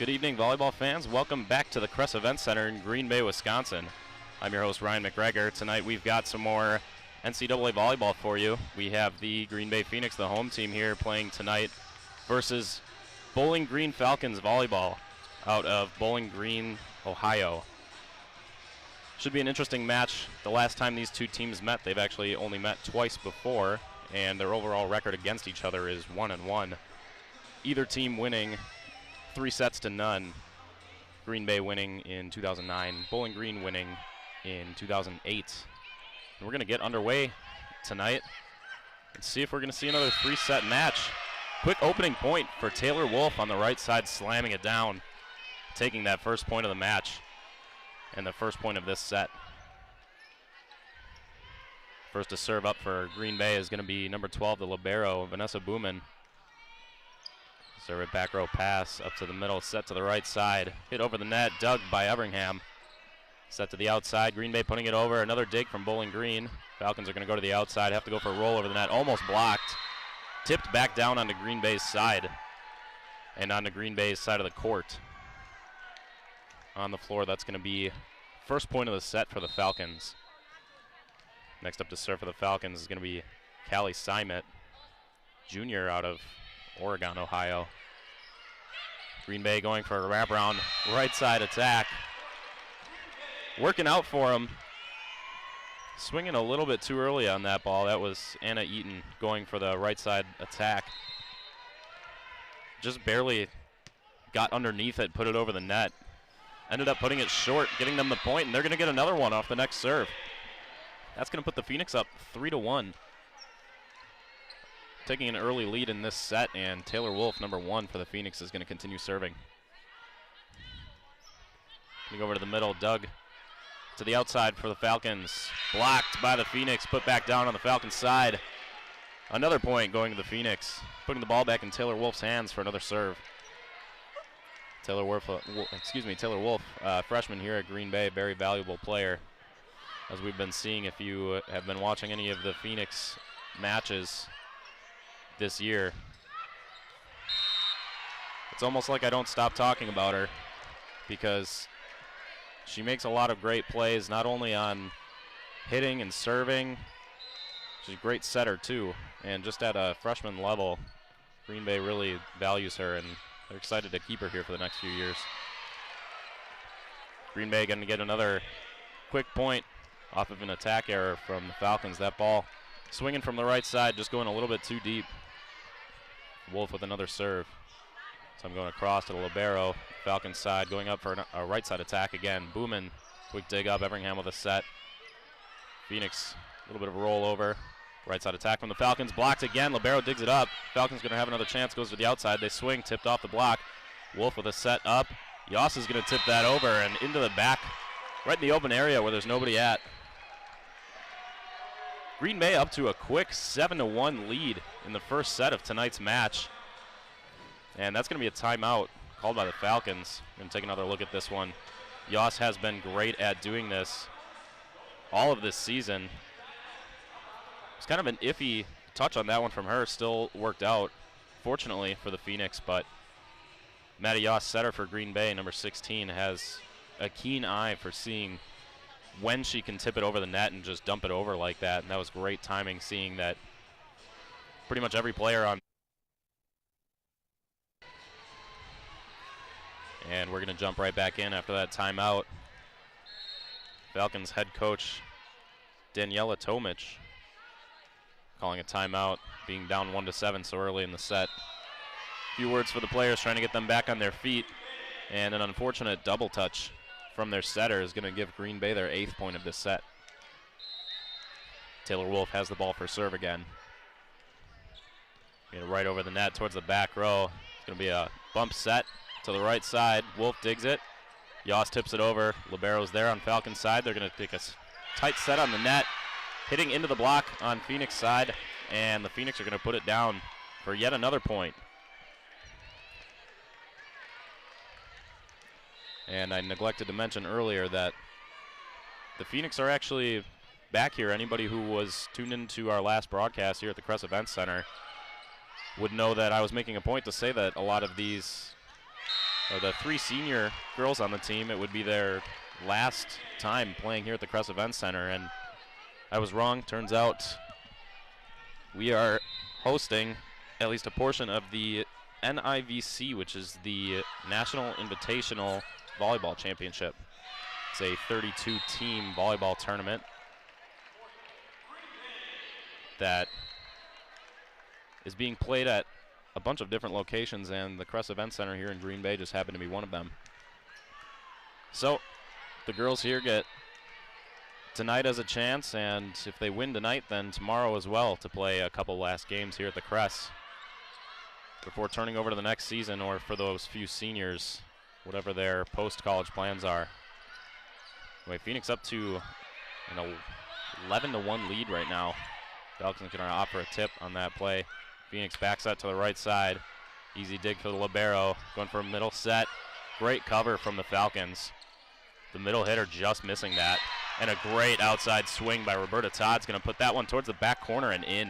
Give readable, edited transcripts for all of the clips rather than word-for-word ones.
Good evening, volleyball fans. Welcome back to the Crest Event Center in Green Bay, Wisconsin. I'm your host, Ryan McGregor. Tonight we've got some more NCAA volleyball for you. We have the Green Bay Phoenix, the home team here, playing tonight versus Bowling Green Falcons volleyball out of Bowling Green, Ohio. Should be an interesting match. The last time these two teams met, they've actually only met twice before, and their overall record against each other is 1-1. Either team winning 3-0. Green Bay winning in 2009, Bowling Green winning in 2008. And we're going to get underway tonight and see if we're going to see another 3-set match. Quick opening point for Taylor Wolf on the right side, slamming it down, taking that first point of the match and the first point of this set. First to serve up for Green Bay is going to be number 12, the libero, Vanessa Booman. Serve it, back row pass up to the middle, set to the right side, hit over the net, dug by Everingham. Set to the outside, Green Bay putting it over, another dig from Bowling Green. Falcons are going to go to the outside, have to go for a roll over the net, almost blocked. Tipped back down onto Green Bay's side and onto Green Bay's side of the court. On the floor, that's going to be first point of the set for the Falcons. Next up to serve for the Falcons is going to be Callie Simett, junior out of Oregon, Ohio. Green Bay going for a wraparound right side attack. Working out for him. Swinging a little bit too early on that ball. That was Anna Eaton going for the right side attack. Just barely got underneath it, put it over the net. Ended up putting it short, getting them the point, and they're going to get another one off the next serve. That's going to put the Phoenix up 3-1. Taking an early lead in this set, and Taylor Wolf, number 1 for the Phoenix, is going to continue serving. Go over to the middle, Doug to the outside for the Falcons. Blocked by the Phoenix, put back down on the Falcons side. Another point going to the Phoenix, putting the ball back in Taylor Wolf's hands for another serve. Taylor Wolf, freshman here at Green Bay, very valuable player. As we've been seeing, if you have been watching any of the Phoenix matches this year, it's almost like I don't stop talking about her because she makes a lot of great plays, not only on hitting and serving. She's a great setter too, and just at a freshman level, Green Bay really values her, and they're excited to keep her here for the next few years. Green Bay going to get another quick point off of an attack error from the Falcons. That ball swinging from the right side, just going a little bit too deep. Wolf with another serve. So I'm going across to the libero, Falcons side, going up for a right side attack again. Booman, quick dig up, Everingham with a set. Phoenix, a little bit of a rollover. Right side attack from the Falcons, blocked again. Libero digs it up. Falcons going to have another chance, goes to the outside. They swing, tipped off the block. Wolf with a set up. Yoss is going to tip that over and into the back, right in the open area where there's nobody at. Green Bay up to a quick 7-1 lead in the first set of tonight's match. And that's going to be a timeout called by the Falcons. We're going to take another look at this one. Yoss has been great at doing this all of this season. It's kind of an iffy touch on that one from her. Still worked out, fortunately, for the Phoenix. But Maddie Yoss, setter for Green Bay, number 16, has a keen eye for seeing when she can tip it over the net and just dump it over like that. And that was great timing, seeing that pretty much every player on. And we're going to jump right back in after that timeout. Falcons head coach Daniela Tomic calling a timeout, being down 1-7 so early in the set. A few words for the players, trying to get them back on their feet. And an unfortunate double touch from their setter is going to give Green Bay their 8th point of this set. Taylor Wolf has the ball for serve again. Get it right over the net towards the back row. It's going to be a bump set to the right side. Wolf digs it. Yoss tips it over. Libero's there on Falcons side. They're going to take a tight set on the net, hitting into the block on Phoenix side, and the Phoenix are going to put it down for yet another point. And I neglected to mention earlier that the Phoenix are actually back here. Anybody who was tuned into our last broadcast here at the Crest Event Center would know that I was making a point to say that a lot of these or the 3 senior girls on the team, it would be their last time playing here at the Crest Event Center, and I was wrong. Turns out we are hosting at least a portion of the NIVC, which is the National Invitational Volleyball Championship. It's a 32-team volleyball tournament that is being played at a bunch of different locations, and the Crest Event Center here in Green Bay just happened to be one of them. So the girls here get tonight as a chance, and if they win tonight, then tomorrow as well, to play a couple last games here at the Crest before turning over to the next season, or for those few seniors, whatever their post-college plans are. Anyway, Phoenix up to an 11-1 lead right now. Falcons going to offer a tip on that play. Phoenix backs out to the right side. Easy dig for the libero. Going for a middle set. Great cover from the Falcons. The middle hitter just missing that. And a great outside swing by Roberta Todd's going to put that one towards the back corner and in.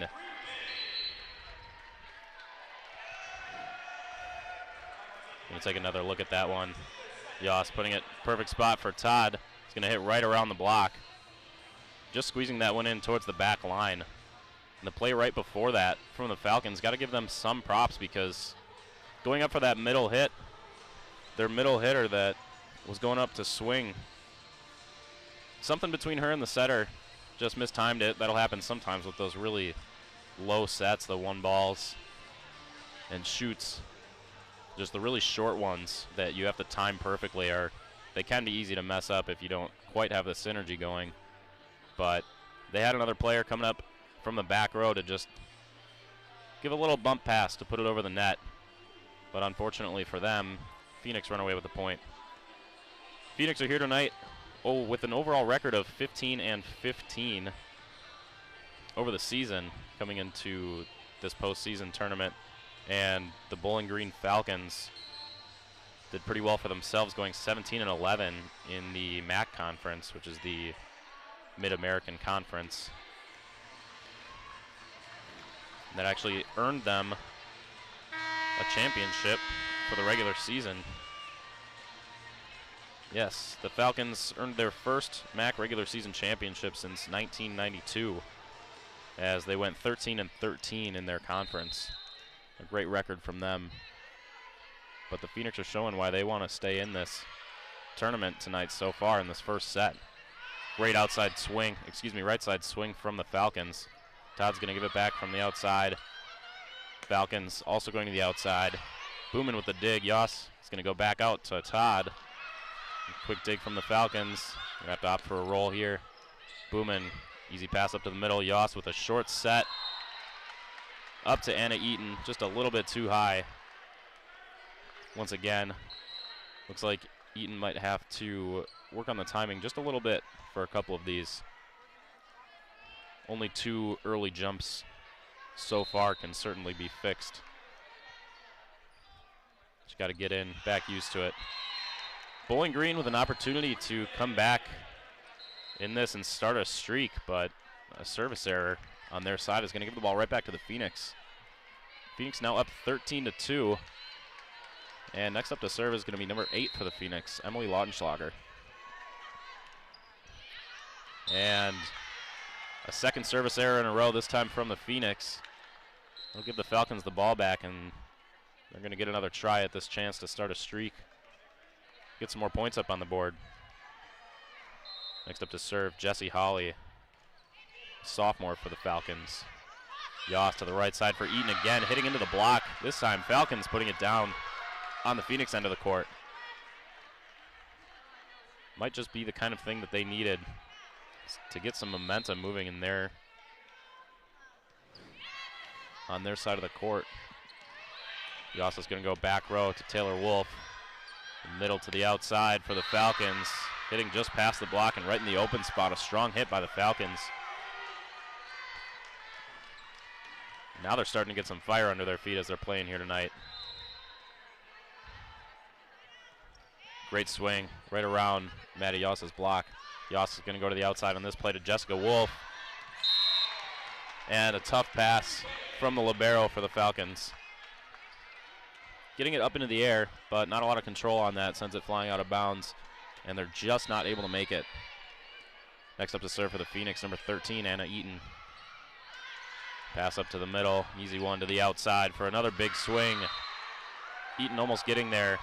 Going to take another look at that one. Yoss putting it perfect spot for Todd. It's going to hit right around the block. Just squeezing that one in towards the back line. And the play right before that from the Falcons, got to give them some props, because going up for that middle hit, their middle hitter that was going up to swing, something between her and the setter just mistimed it. That'll happen sometimes with those really low sets, the 1 balls and shoots. Just the really short ones that you have to time perfectly they can be easy to mess up if you don't quite have the synergy going. But they had another player coming up from the back row to just give a little bump pass to put it over the net. But unfortunately for them, Phoenix run away with the point. Phoenix are here tonight with an overall record of 15-15 over the season coming into this postseason tournament. And the Bowling Green Falcons did pretty well for themselves, going 17-11 in the MAC conference, which is the Mid-American Conference. That actually earned them a championship for the regular season. Yes, the Falcons earned their first MAC regular season championship since 1992, as they went 13-13 in their conference. A great record from them. But the Phoenix are showing why they want to stay in this tournament tonight so far in this first set. Great outside swing, right side swing from the Falcons. Todd's going to give it back from the outside. Falcons also going to the outside. Boomin with the dig. Yoss is going to go back out to Todd. Quick dig from the Falcons. Going to have to opt for a roll here. Boomin, easy pass up to the middle. Yoss with a short set. Up to Anna Eaton, just a little bit too high. Once again, looks like Eaton might have to work on the timing just a little bit for a couple of these. Only 2 early jumps so far can certainly be fixed. Just got to get in, back used to it. Bowling Green with an opportunity to come back in this and start a streak, but a service error on their side is going to give the ball right back to the Phoenix. Phoenix now up 13-2. And next up to serve is going to be number 8 for the Phoenix, Emily Lautenschlager. And a second service error in a row, this time from the Phoenix. They'll give the Falcons the ball back, and they're going to get another try at this chance to start a streak. Get some more points up on the board. Next up to serve, Jessie Hawley, sophomore for the Falcons. Yoss to the right side for Eaton again, hitting into the block. This time Falcons putting it down on the Phoenix end of the court. Might just be the kind of thing that they needed to get some momentum moving in there on their side of the court. Yoss is going to go back row to Taylor Wolf. Middle to the outside for the Falcons. Hitting just past the block and right in the open spot. A strong hit by the Falcons. Now they're starting to get some fire under their feet as they're playing here tonight. Great swing right around Maddie Yoss's block. Yoss is going to go to the outside on this play to Jessica Wolf. And a tough pass from the libero for the Falcons. getting it up into the air, but not a lot of control on that, sends it flying out of bounds, and they're just not able to make it. Next up to serve for the Phoenix, number 13, Anna Eaton. Pass up to the middle, easy one to the outside for another big swing. Eaton almost getting there.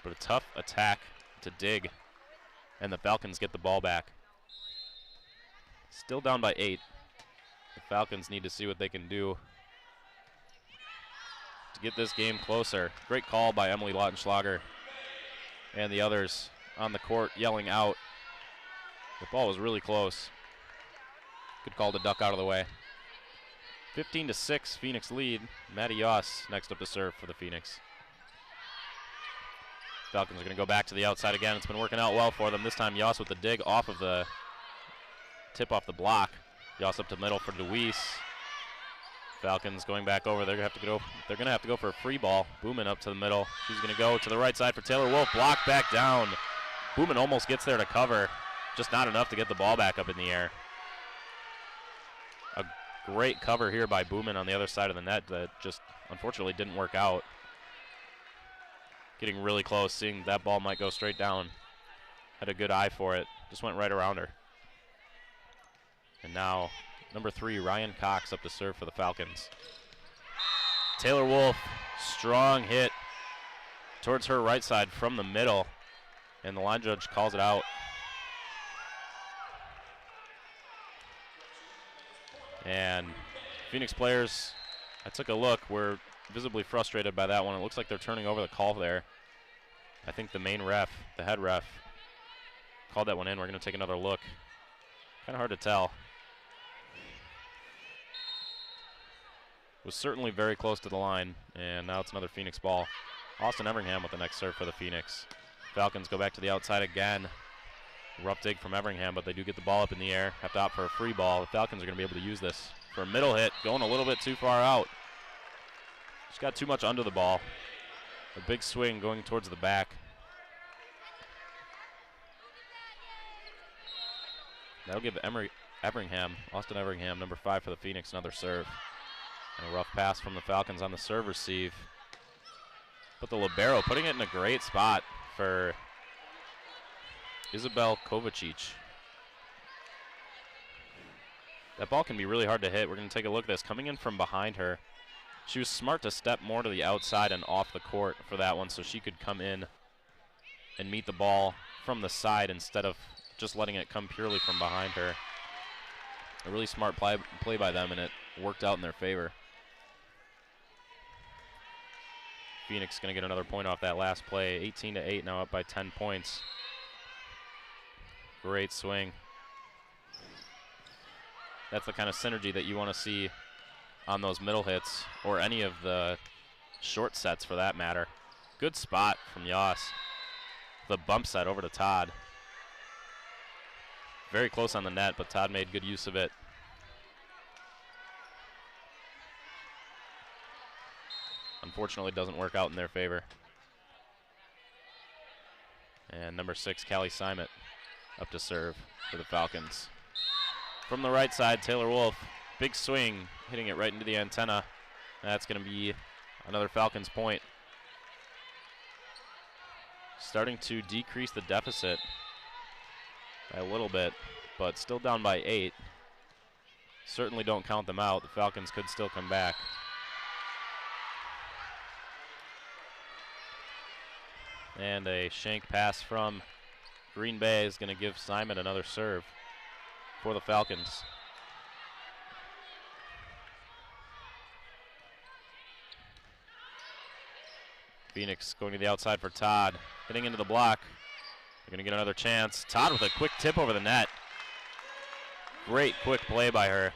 But a tough attack to dig, and the Falcons get the ball back. Still down by 8. The Falcons need to see what they can do to get this game closer. Great call by Emily Lautenschlager and the others on the court yelling out. The ball was really close. Good call to duck out of the way. 15-6, Phoenix lead. Maddie Yoss next up to serve for the Phoenix. Falcons are going to go back to the outside again. It's been working out well for them. This time Yoss with the dig off of the tip off the block. Yoss up to middle for DeWeese. Falcons going back over. They're going to have to go for a free ball. Booman up to the middle. She's going to go to the right side for Taylor Wolf. Blocked back down. Booman almost gets there to cover. Just not enough to get the ball back up in the air. A great cover here by Booman on the other side of the net that just unfortunately didn't work out. Getting really close, seeing that ball might go straight down. Had a good eye for it. Just went right around her. And now, number 3, Ryan Cox up to serve for the Falcons. Taylor Wolf, strong hit towards her right side from the middle. And the line judge calls it out. And Phoenix players, I took a look, were visibly frustrated by that one. It looks like they're turning over the call there. I think the main ref, the head ref, called that one in. We're going to take another look. Kind of hard to tell. Was certainly very close to the line, and now it's another Phoenix ball. Austin Everingham with the next serve for the Phoenix. Falcons go back to the outside again. Rough dig from Everingham, but they do get the ball up in the air. Have to opt for a free ball. The Falcons are going to be able to use this for a middle hit, going a little bit too far out. Just got too much under the ball. A big swing going towards the back. That'll give Everingham, Austin Everingham, number 5 for the Phoenix, another serve. And a rough pass from the Falcons on the serve receive. But the libero putting it in a great spot for Isabel Kovacic. That ball can be really hard to hit. We're going to take a look at this. Coming in from behind her, she was smart to step more to the outside and off the court for that one so she could come in and meet the ball from the side instead of just letting it come purely from behind her. A really smart play by them, and it worked out in their favor. Phoenix going to get another point off that last play. 18-8, now up by 10 points. Great swing. That's the kind of synergy that you want to see on those middle hits, or any of the short sets for that matter. Good spot from Yoss. The bump set over to Todd. Very close on the net, but Todd made good use of it. Unfortunately, it doesn't work out in their favor. And number 6, Callie Simon, up to serve for the Falcons. From the right side, Taylor Wolf, big swing, hitting it right into the antenna. That's going to be another Falcons point. Starting to decrease the deficit by a little bit, but still down by 8. Certainly don't count them out. The Falcons could still come back. And a shank pass from Green Bay is going to give Simon another serve for the Falcons. Phoenix going to the outside for Todd. Hitting into the block. They're going to get another chance. Todd with a quick tip over the net. Great quick play by her.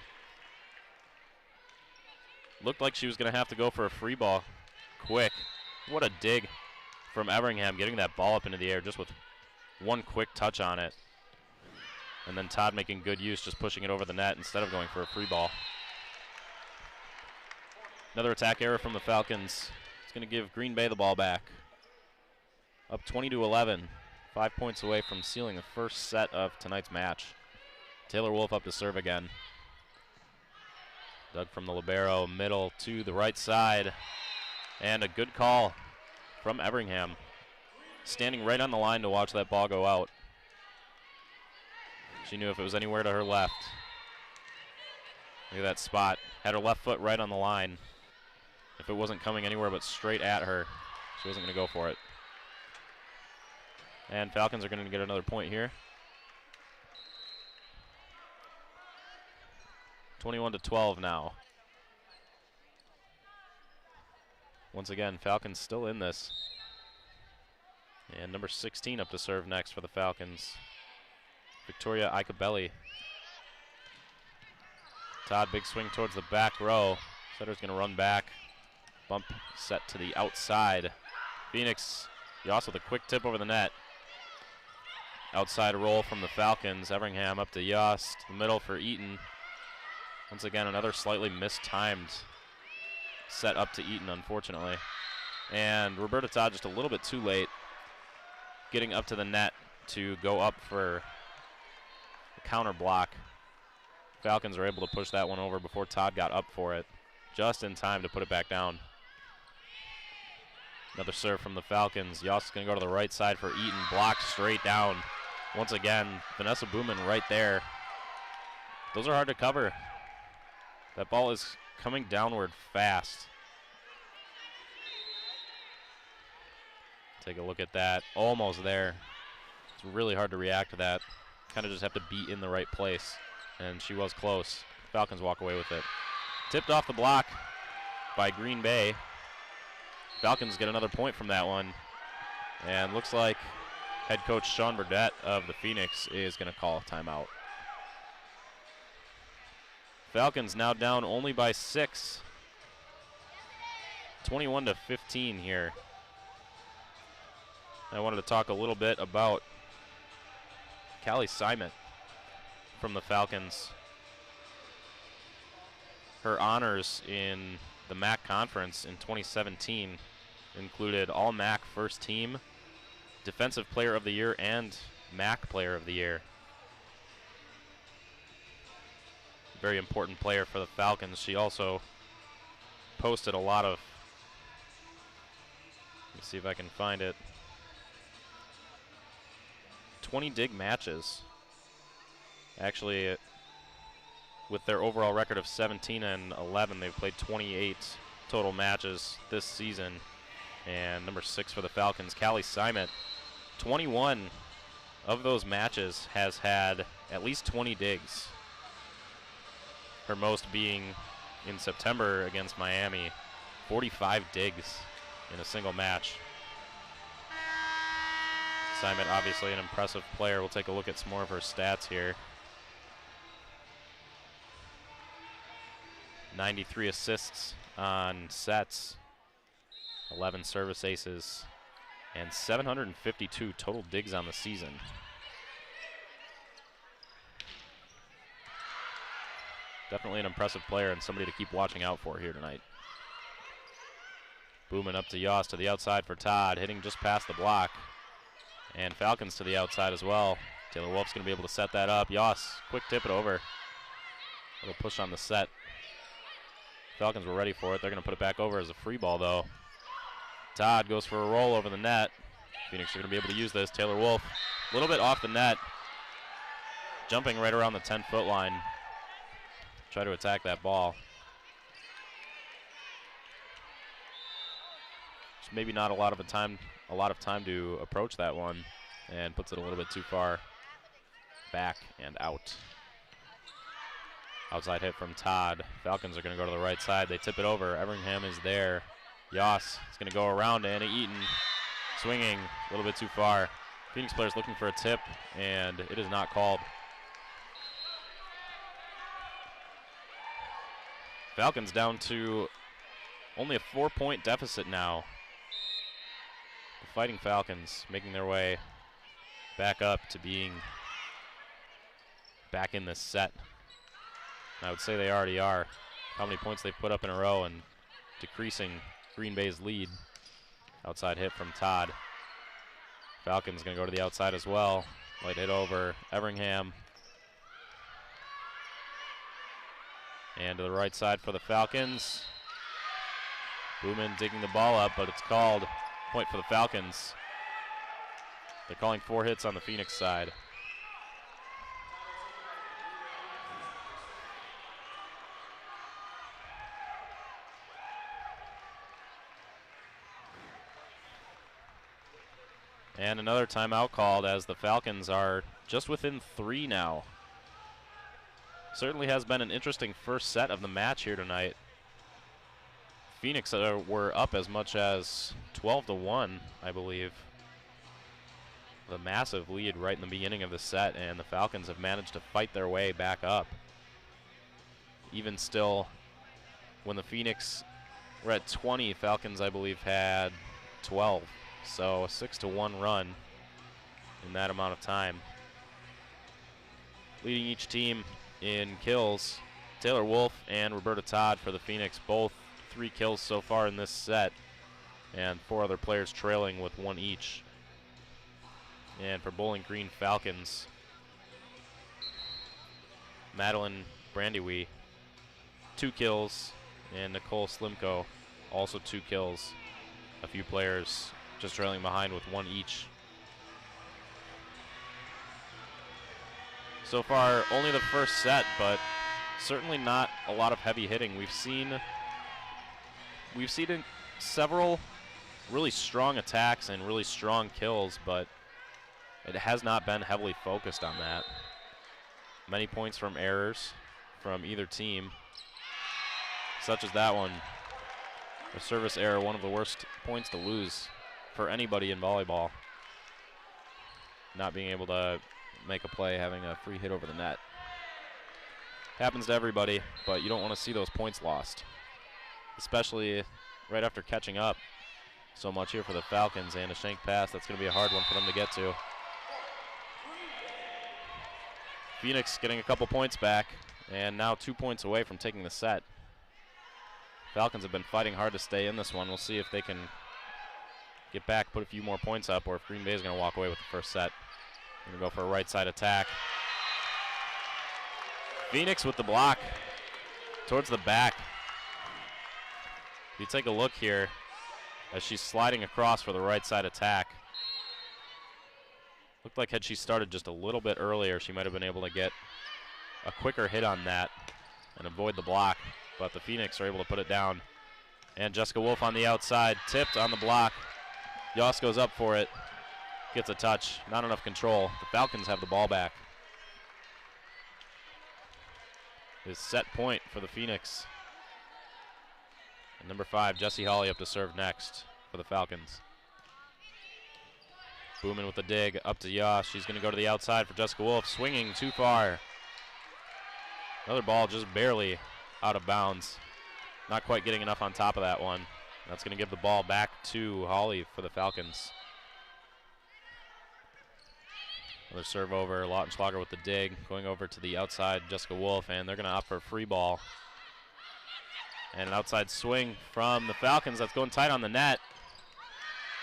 Looked like she was going to have to go for a free ball quick. What a dig from Everingham, getting that ball up into the air just with one quick touch on it. And then Todd making good use, just pushing it over the net instead of going for a free ball. Another attack error from the Falcons. It's going to give Green Bay the ball back. Up 20-11. 5 points away from sealing the first set of tonight's match. Taylor Wolf up to serve again. Dug from the libero, middle to the right side. And a good call from Everingham. Standing right on the line to watch that ball go out. She knew if it was anywhere to her left. Look at that spot. Had her left foot right on the line. If it wasn't coming anywhere but straight at her, she wasn't going to go for it. And Falcons are going to get another point here. 21-12 now. Once again, Falcons still in this. And number 16 up to serve next for the Falcons, Victoria Icabelli. Todd, big swing towards the back row. Setter's going to run back. Bump set to the outside. Phoenix, Yost with a quick tip over the net. Outside roll from the Falcons. Everingham up to Yost. The middle for Eaton. Once again, another slightly mistimed set up to Eaton, unfortunately. And Roberta Todd just a little bit too late, getting up to the net to go up for a counter block. Falcons are able to push that one over before Todd got up for it, just in time to put it back down. Another serve from the Falcons. Yost is going to go to the right side for Eaton, blocked straight down. Once again, Vanessa Booman right there. Those are hard to cover. That ball is coming downward fast. Take a look at that. Almost there. It's really hard to react to that. Kind of just have to be in the right place. And she was close. Falcons walk away with it. Tipped off the block by Green Bay. Falcons get another point from that one. And looks like head coach Sean Burdett of the Phoenix is going to call a timeout. Falcons now down only by 6. 21-15 here. I wanted to talk a little bit about Callie Simon from the Falcons. Her honors in the MAC conference in 2017 included all MAC first team, Defensive Player of the Year, and MAC Player of the Year. Very important player for the Falcons. She also posted a lot of, let me see if I can find it, 20 dig matches. Actually, with their overall record of 17-11, they've played 28 total matches this season. And number 6 for the Falcons, Callie Simon, 21 of those matches has had at least 20 digs. Her most being in September against Miami, 45 digs in a single match. Simon, obviously an impressive player. We'll take a look at some more of her stats here. 93 assists on sets, 11 service aces, and 752 total digs on the season. Definitely an impressive player and somebody to keep watching out for here tonight. Booman up to Yost to the outside for Todd, hitting just past the block. And Falcons to the outside as well. Taylor Wolf's going to be able to set that up. Yost, quick tip it over. A little push on the set. Falcons were ready for it. They're going to put it back over as a free ball, though. Todd goes for a roll over the net. Phoenix are going to be able to use this. Taylor Wolf, a little bit off the net. Jumping right around the 10-foot line. Try to attack that ball. Just maybe not a lot of time to approach that one, and puts it a little bit too far back and out. Outside hit from Todd. Falcons are going to go to the right side. They tip it over. Everingham is there. Yost is going to go around to Anna Eaton. Swinging a little bit too far. Phoenix players looking for a tip, and it is not called. Falcons down to only a 4-point deficit now. The Fighting Falcons making their way back up to being back in this set. I would say they already are. How many points they've put up in a row and decreasing Green Bay's lead. Outside hit from Todd. Falcons going to go to the outside as well. Light hit over Everingham. And to the right side for the Falcons. Boomin digging the ball up, but it's called point for the Falcons. They're calling 4 hits on the Phoenix side. And another timeout called as the Falcons are just within 3 now. Certainly has been an interesting first set of the match here tonight. Phoenix were up as much as 12-1, I believe. The massive lead right in the beginning of the set, and the Falcons have managed to fight their way back up. Even still, when the Phoenix were at 20, Falcons, I believe, had 12. So a 6-1 run in that amount of time. Leading each team in kills, Taylor Wolf and Roberta Todd for the Phoenix, both 3 kills so far in this set, and 4 other players trailing with 1 each. And for Bowling Green Falcons, Madeline Brandywee, 2 kills, and Nicole Slimko, also 2 kills. A few players just trailing behind with 1 each. So far, only the first set, but certainly not a lot of heavy hitting. We've seen several really strong attacks and really strong kills, but it has not been heavily focused on that. Many points from errors from either team, such as that one. A service error, one of the worst points to lose for anybody in volleyball. Not being able to make a play, having a free hit over the net. Happens to everybody, but you don't want to see those points lost, especially right after catching up so much here for the Falcons. And a shank pass, that's going to be a hard one for them to get to. Phoenix getting a couple points back, and now 2 points away from taking the set. Falcons have been fighting hard to stay in this one. We'll see if they can get back, put a few more points up, or if Green Bay is going to walk away with the first set. Going to go for a right side attack. Phoenix with the block towards the back. If you take a look here as she's sliding across for the right side attack. Looked like had she started just a little bit earlier, she might have been able to get a quicker hit on that and avoid the block. But the Phoenix are able to put it down. And Jessica Wolf on the outside, tipped on the block. Yoss goes up for it, gets a touch, not enough control. The Falcons have the ball back. Is set point for the Phoenix. And number 5, Jessie Hawley, up to serve next for the Falcons. Boomin with the dig, up to Yoss. She's going to go to the outside for Jessica Wolf, swinging too far. Another ball just barely out of bounds. Not quite getting enough on top of that one. That's going to give the ball back to Hawley for the Falcons. Another serve over, Lautenschlager with the dig, going over to the outside, Jessica Wolf, and they're going to opt for a free ball. And an outside swing from the Falcons that's going tight on the net.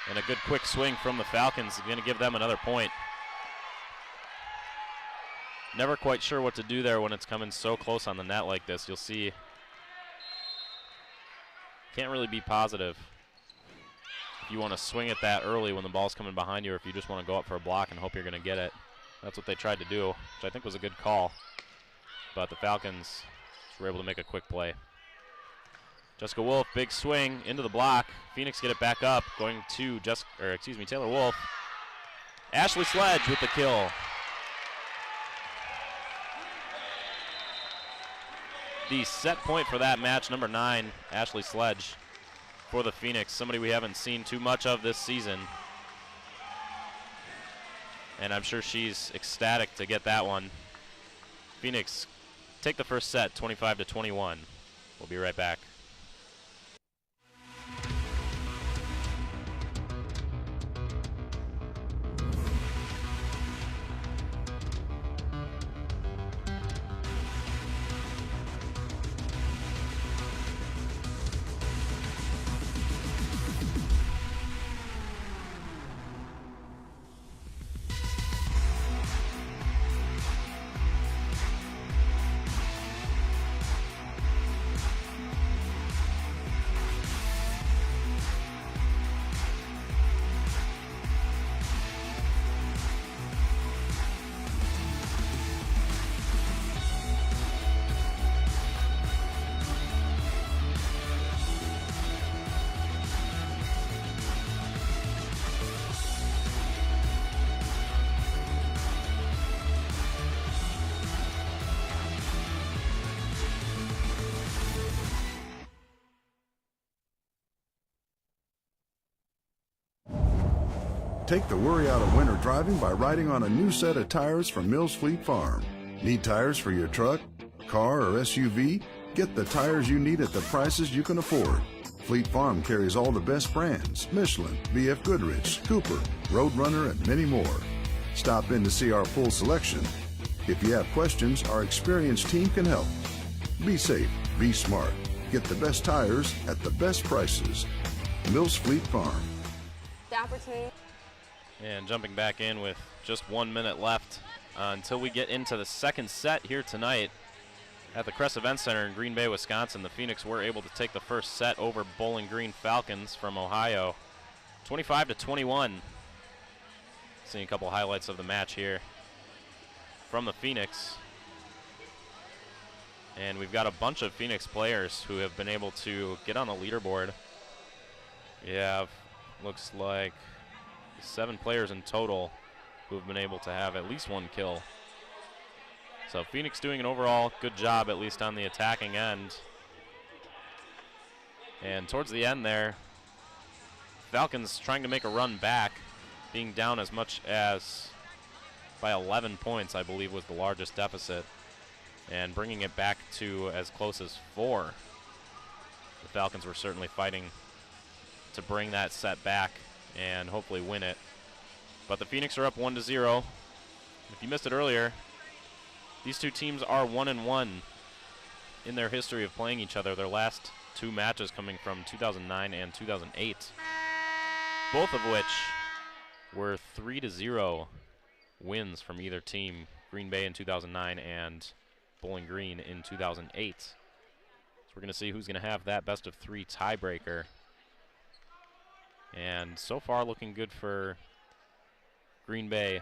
And a good quick swing from the Falcons is going to give them another point. Never quite sure what to do there when it's coming so close on the net like this. You'll see, can't really be positive if you want to swing it that early when the ball's coming behind you, or if you just want to go up for a block and hope you're going to get it. That's what they tried to do, which I think was a good call. But the Falcons were able to make a quick play. Jessica Wolf, big swing into the block. Phoenix get it back up, going to Taylor Wolf. Ashley Sledge with the kill. The set point for that match, number 9, Ashley Sledge for the Phoenix. Somebody we haven't seen too much of this season. And I'm sure she's ecstatic to get that one. Phoenix take the first set, 25-21. We'll be right back. Take the worry out of winter driving by riding on a new set of tires from Mills Fleet Farm. Need tires for your truck, car, or SUV? Get the tires you need at the prices you can afford. Fleet Farm carries all the best brands: Michelin, BF Goodrich, Cooper, Roadrunner, and many more. Stop in to see our full selection. If you have questions, our experienced team can help. Be safe, be smart. Get the best tires at the best prices. Mills Fleet Farm. The opportunity. And jumping back in with just 1 minute left until we get into the second set here tonight at the Crest Event Center in Green Bay, Wisconsin. The Phoenix were able to take the first set over Bowling Green Falcons from Ohio, 25-21. Seeing a couple highlights of the match here from the Phoenix. And we've got a bunch of Phoenix players who have been able to get on the leaderboard. We have, looks like, 7 players in total who have been able to have at least 1 kill. So Phoenix doing an overall good job, at least on the attacking end. And towards the end there, Falcons trying to make a run back, being down as much as by 11 points, I believe was the largest deficit, and bringing it back to as close as 4. The Falcons were certainly fighting to bring that set back and hopefully win it. But the Phoenix are up 1-0. If you missed it earlier, these two teams are 1-1 in their history of playing each other. Their last 2 matches coming from 2009 and 2008, both of which were 3-0 wins from either team. Green Bay in 2009 and Bowling Green in 2008. So we're going to see who's going to have that best of 3 tiebreaker. And so far looking good for Green Bay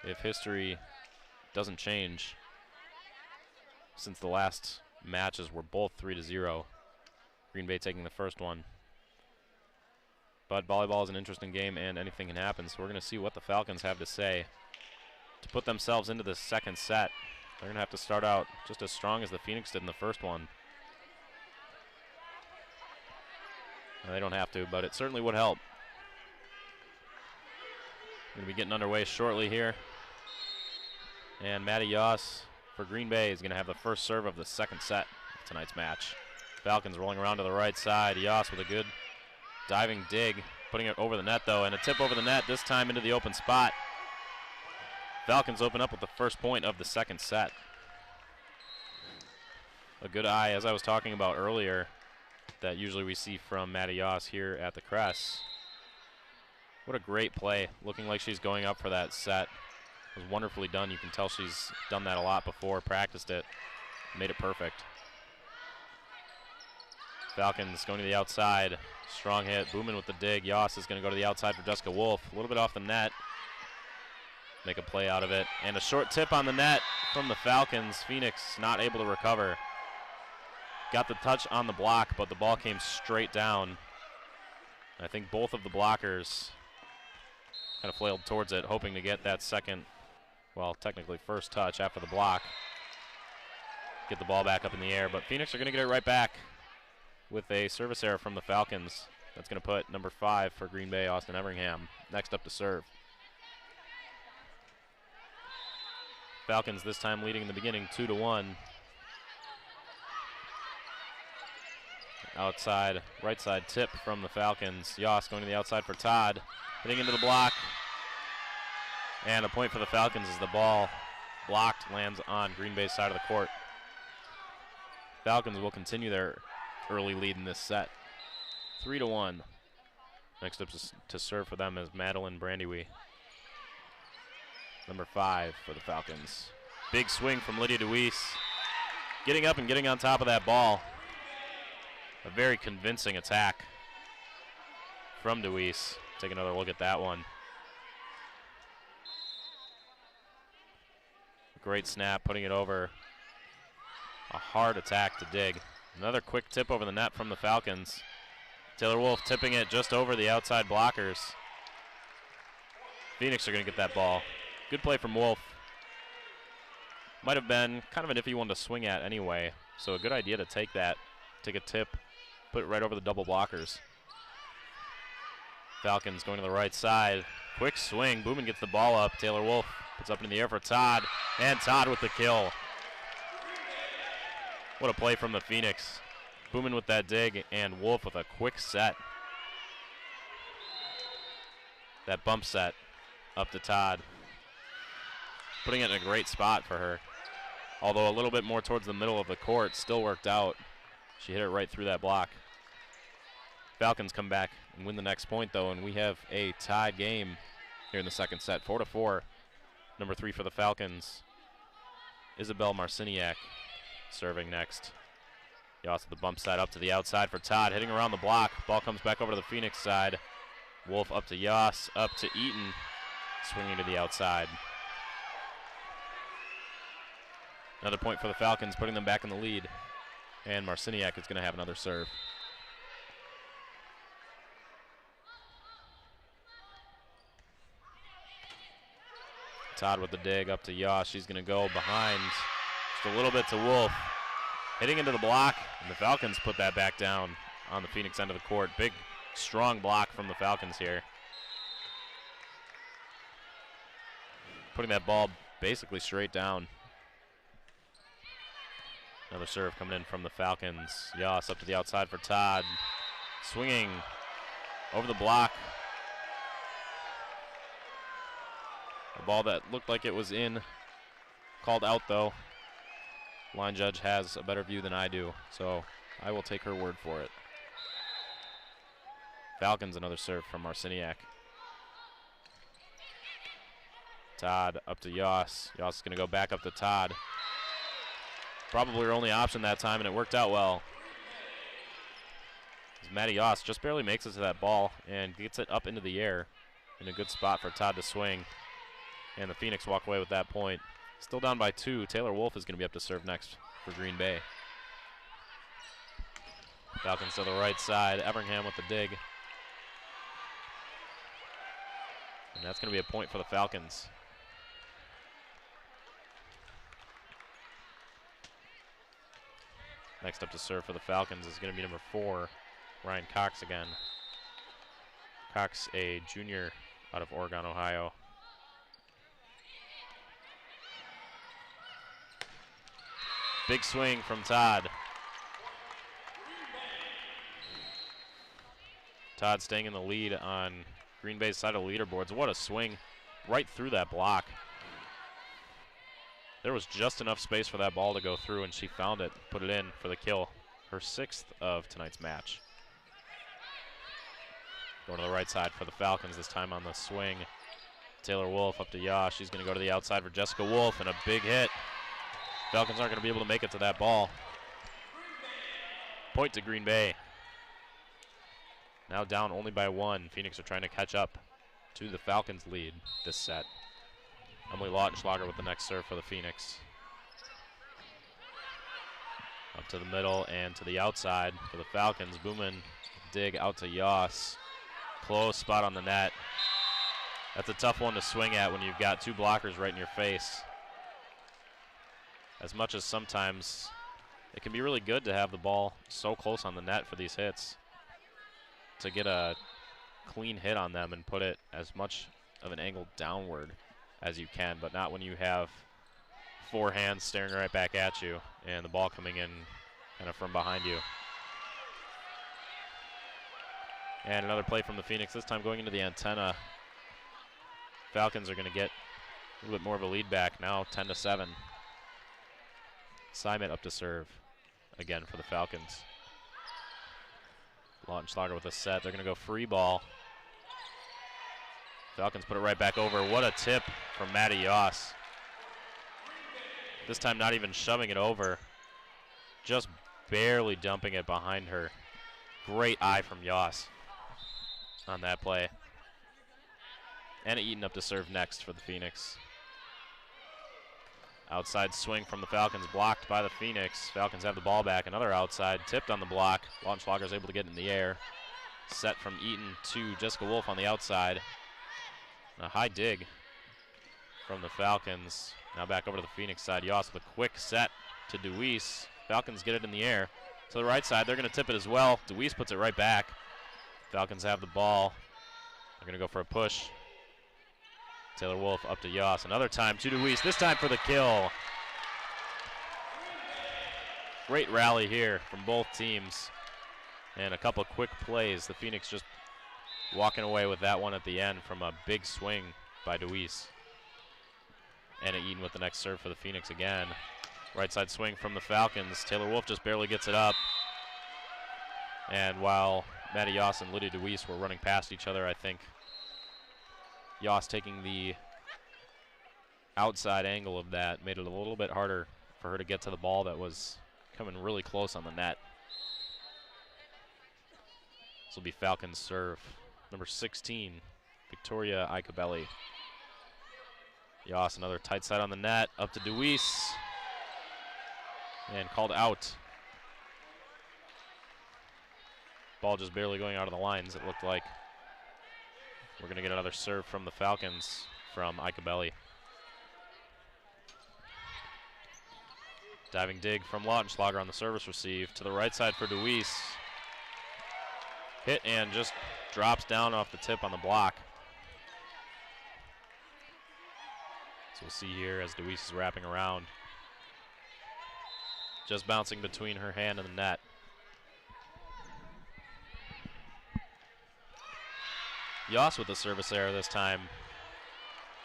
if history doesn't change, since the last matches were both 3-0. Green Bay taking the first one. But volleyball is an interesting game and anything can happen, so we're going to see what the Falcons have to say to put themselves into the second set. They're going to have to start out just as strong as the Phoenix did in the first one. They don't have to, but it certainly would help. Going to be getting underway shortly here. And Maddie Yoss for Green Bay is going to have the first serve of the second set of tonight's match. Falcons rolling around to the right side. Yoss with a good diving dig, putting it over the net though, and a tip over the net, this time into the open spot. Falcons open up with the first point of the second set. A good eye, as I was talking about earlier, that usually we see from Maddie Yoss here at the Crest. What a great play, looking like she's going up for that set. It was wonderfully done. You can tell she's done that a lot before, practiced it, made it perfect. Falcons going to the outside, strong hit, Boomin with the dig. Yoss is going to go to the outside for Jessica Wolf, a little bit off the net. Make a play out of it, and a short tip on the net from the Falcons. Phoenix not able to recover. Got the touch on the block, but the ball came straight down. I think both of the blockers kind of flailed towards it, hoping to get that second, well, technically first touch after the block. Get the ball back up in the air, but Phoenix are going to get it right back with a service error from the Falcons. That's going to put number 5 for Green Bay, Austin Everingham, next up to serve. Falcons this time leading in the beginning 2-1. Outside, right side tip from the Falcons. Yoss going to the outside for Todd. Hitting into the block. And a point for the Falcons as the ball blocked, lands on Green Bay's side of the court. Falcons will continue their early lead in this set. 3-1. Next up to serve for them is Madeline Brandywe. Number 5 for the Falcons. Big swing from Lydia Deweese. Getting up and getting on top of that ball. A very convincing attack from Deweese. Take another look at that one. Great snap, putting it over. A hard attack to dig. Another quick tip over the net from the Falcons. Taylor Wolf tipping it just over the outside blockers. Phoenix are going to get that ball. Good play from Wolf. Might have been kind of an iffy one to swing at anyway, so a good idea to take that, take a tip, put it right over the double blockers. Falcons going to the right side Quick swing. Booman gets the ball up. Taylor Wolf puts up in the air for Todd. And Todd with the kill. What a play from the Phoenix. Booman with that dig and Wolf with a quick set. That bump set up to Todd. Putting it in a great spot for her. Although a little bit more towards the middle of the court, still worked out. She hit it right through that block. Falcons come back and win the next point, though, and we have a tied game here in the second set, 4-4. Number 3 for the Falcons, Isabel Marciniak, serving next. Yoss with the bump set up to the outside for Todd, hitting around the block. Ball comes back over to the Phoenix side. Wolf up to Yoss, up to Eaton, swinging to the outside. Another point for the Falcons, putting them back in the lead. And Marciniak is going to have another serve. Todd with the dig up to Yoss. She's going to go behind just a little bit to Wolf. Hitting into the block, and the Falcons put that back down on the Phoenix end of the court. Big, strong block from the Falcons here. Putting that ball basically straight down. Another serve coming in from the Falcons. Yoss up to the outside for Todd. Swinging over the block. A ball that looked like it was in. Called out, though. Line judge has a better view than I do, so I will take her word for it. Falcons, another serve from Marciniak. Todd up to Yoss. Yoss is going to go back up to Todd. Probably her only option that time, and it worked out well. As Maddie Yoss just barely makes it to that ball and gets it up into the air in a good spot for Todd to swing. And the Phoenix walk away with that point. Still down by 2. Taylor Wolf is going to be up to serve next for Green Bay. Falcons to the right side. Everingham with the dig. And that's going to be a point for the Falcons. Next up to serve for the Falcons is going to be number 4, Ryan Cox again. Cox, a junior out of Oregon, Ohio. Big swing from Todd. Todd staying in the lead on Green Bay's side of the leaderboards. What a swing right through that block. There was just enough space for that ball to go through, and she found it, put it in for the kill. Her 6th of tonight's match. Going to the right side for the Falcons, this time on the swing. Taylor Wolf up to Yoss. She's going to go to the outside for Jessica Wolf, and a big hit. Falcons aren't going to be able to make it to that ball. Point to Green Bay. Now down only by 1. Phoenix are trying to catch up to the Falcons' lead this set. Emily Lautenschlager with the next serve for the Phoenix. Up to the middle and to the outside for the Falcons. Booman dig out to Yoss. Close spot on the net. That's a tough one to swing at when you've got 2 blockers right in your face. As much as sometimes it can be really good to have the ball so close on the net for these hits. To get a clean hit on them and put it as much of an angle downward as you can, but not when you have 4 hands staring right back at you and the ball coming in kind of from behind you. And another play from the Phoenix, this time going into the antenna. Falcons are going to get a little bit more of a lead back now, 10-7. Simon up to serve again for the Falcons. Lautenschlager with a set. They're going to go free ball. Falcons put it right back over. What a tip from Maddie Yoss. This time not even shoving it over. Just barely dumping it behind her. Great eye from Yoss on that play. Anna Eaton up to serve next for the Phoenix. Outside swing from the Falcons, blocked by the Phoenix. Falcons have the ball back. Another outside, tipped on the block. Lautenschlager is able to get in the air. Set from Eaton to Jessica Wolf on the outside. A high dig from the Falcons. Now back over to the Phoenix side. Yoss with a quick set to Deweese. Falcons get it in the air. To the right side, they're going to tip it as well. Deweese puts it right back. Falcons have the ball. They're going to go for a push. Taylor Wolf up to Yoss. Another time to Deweese, this time for the kill. Great rally here from both teams. And a couple quick plays. The Phoenix just walking away with that one at the end from a big swing by Deweese. Anna Eaton with the next serve for the Phoenix again. Right side swing from the Falcons. Taylor Wolf just barely gets it up. And while Maddie Yoss and Lydia Deweese were running past each other, I think Yoss taking the outside angle of that made it a little bit harder for her to get to the ball that was coming really close on the net. This will be Falcons serve. Number 16, Victoria Icabelli. Yoss, another tight side on the net, up to Deweese. And called out. Ball just barely going out of the lines, it looked like. We're going to get another serve from the Falcons from Icabelli. Diving dig from Lautenschlager on the service receive to the right side for Deweese. Hit and just drops down off the tip on the block. So we'll see here as Deweese is wrapping around. Just bouncing between her hand and the net. Yoss with the service error this time.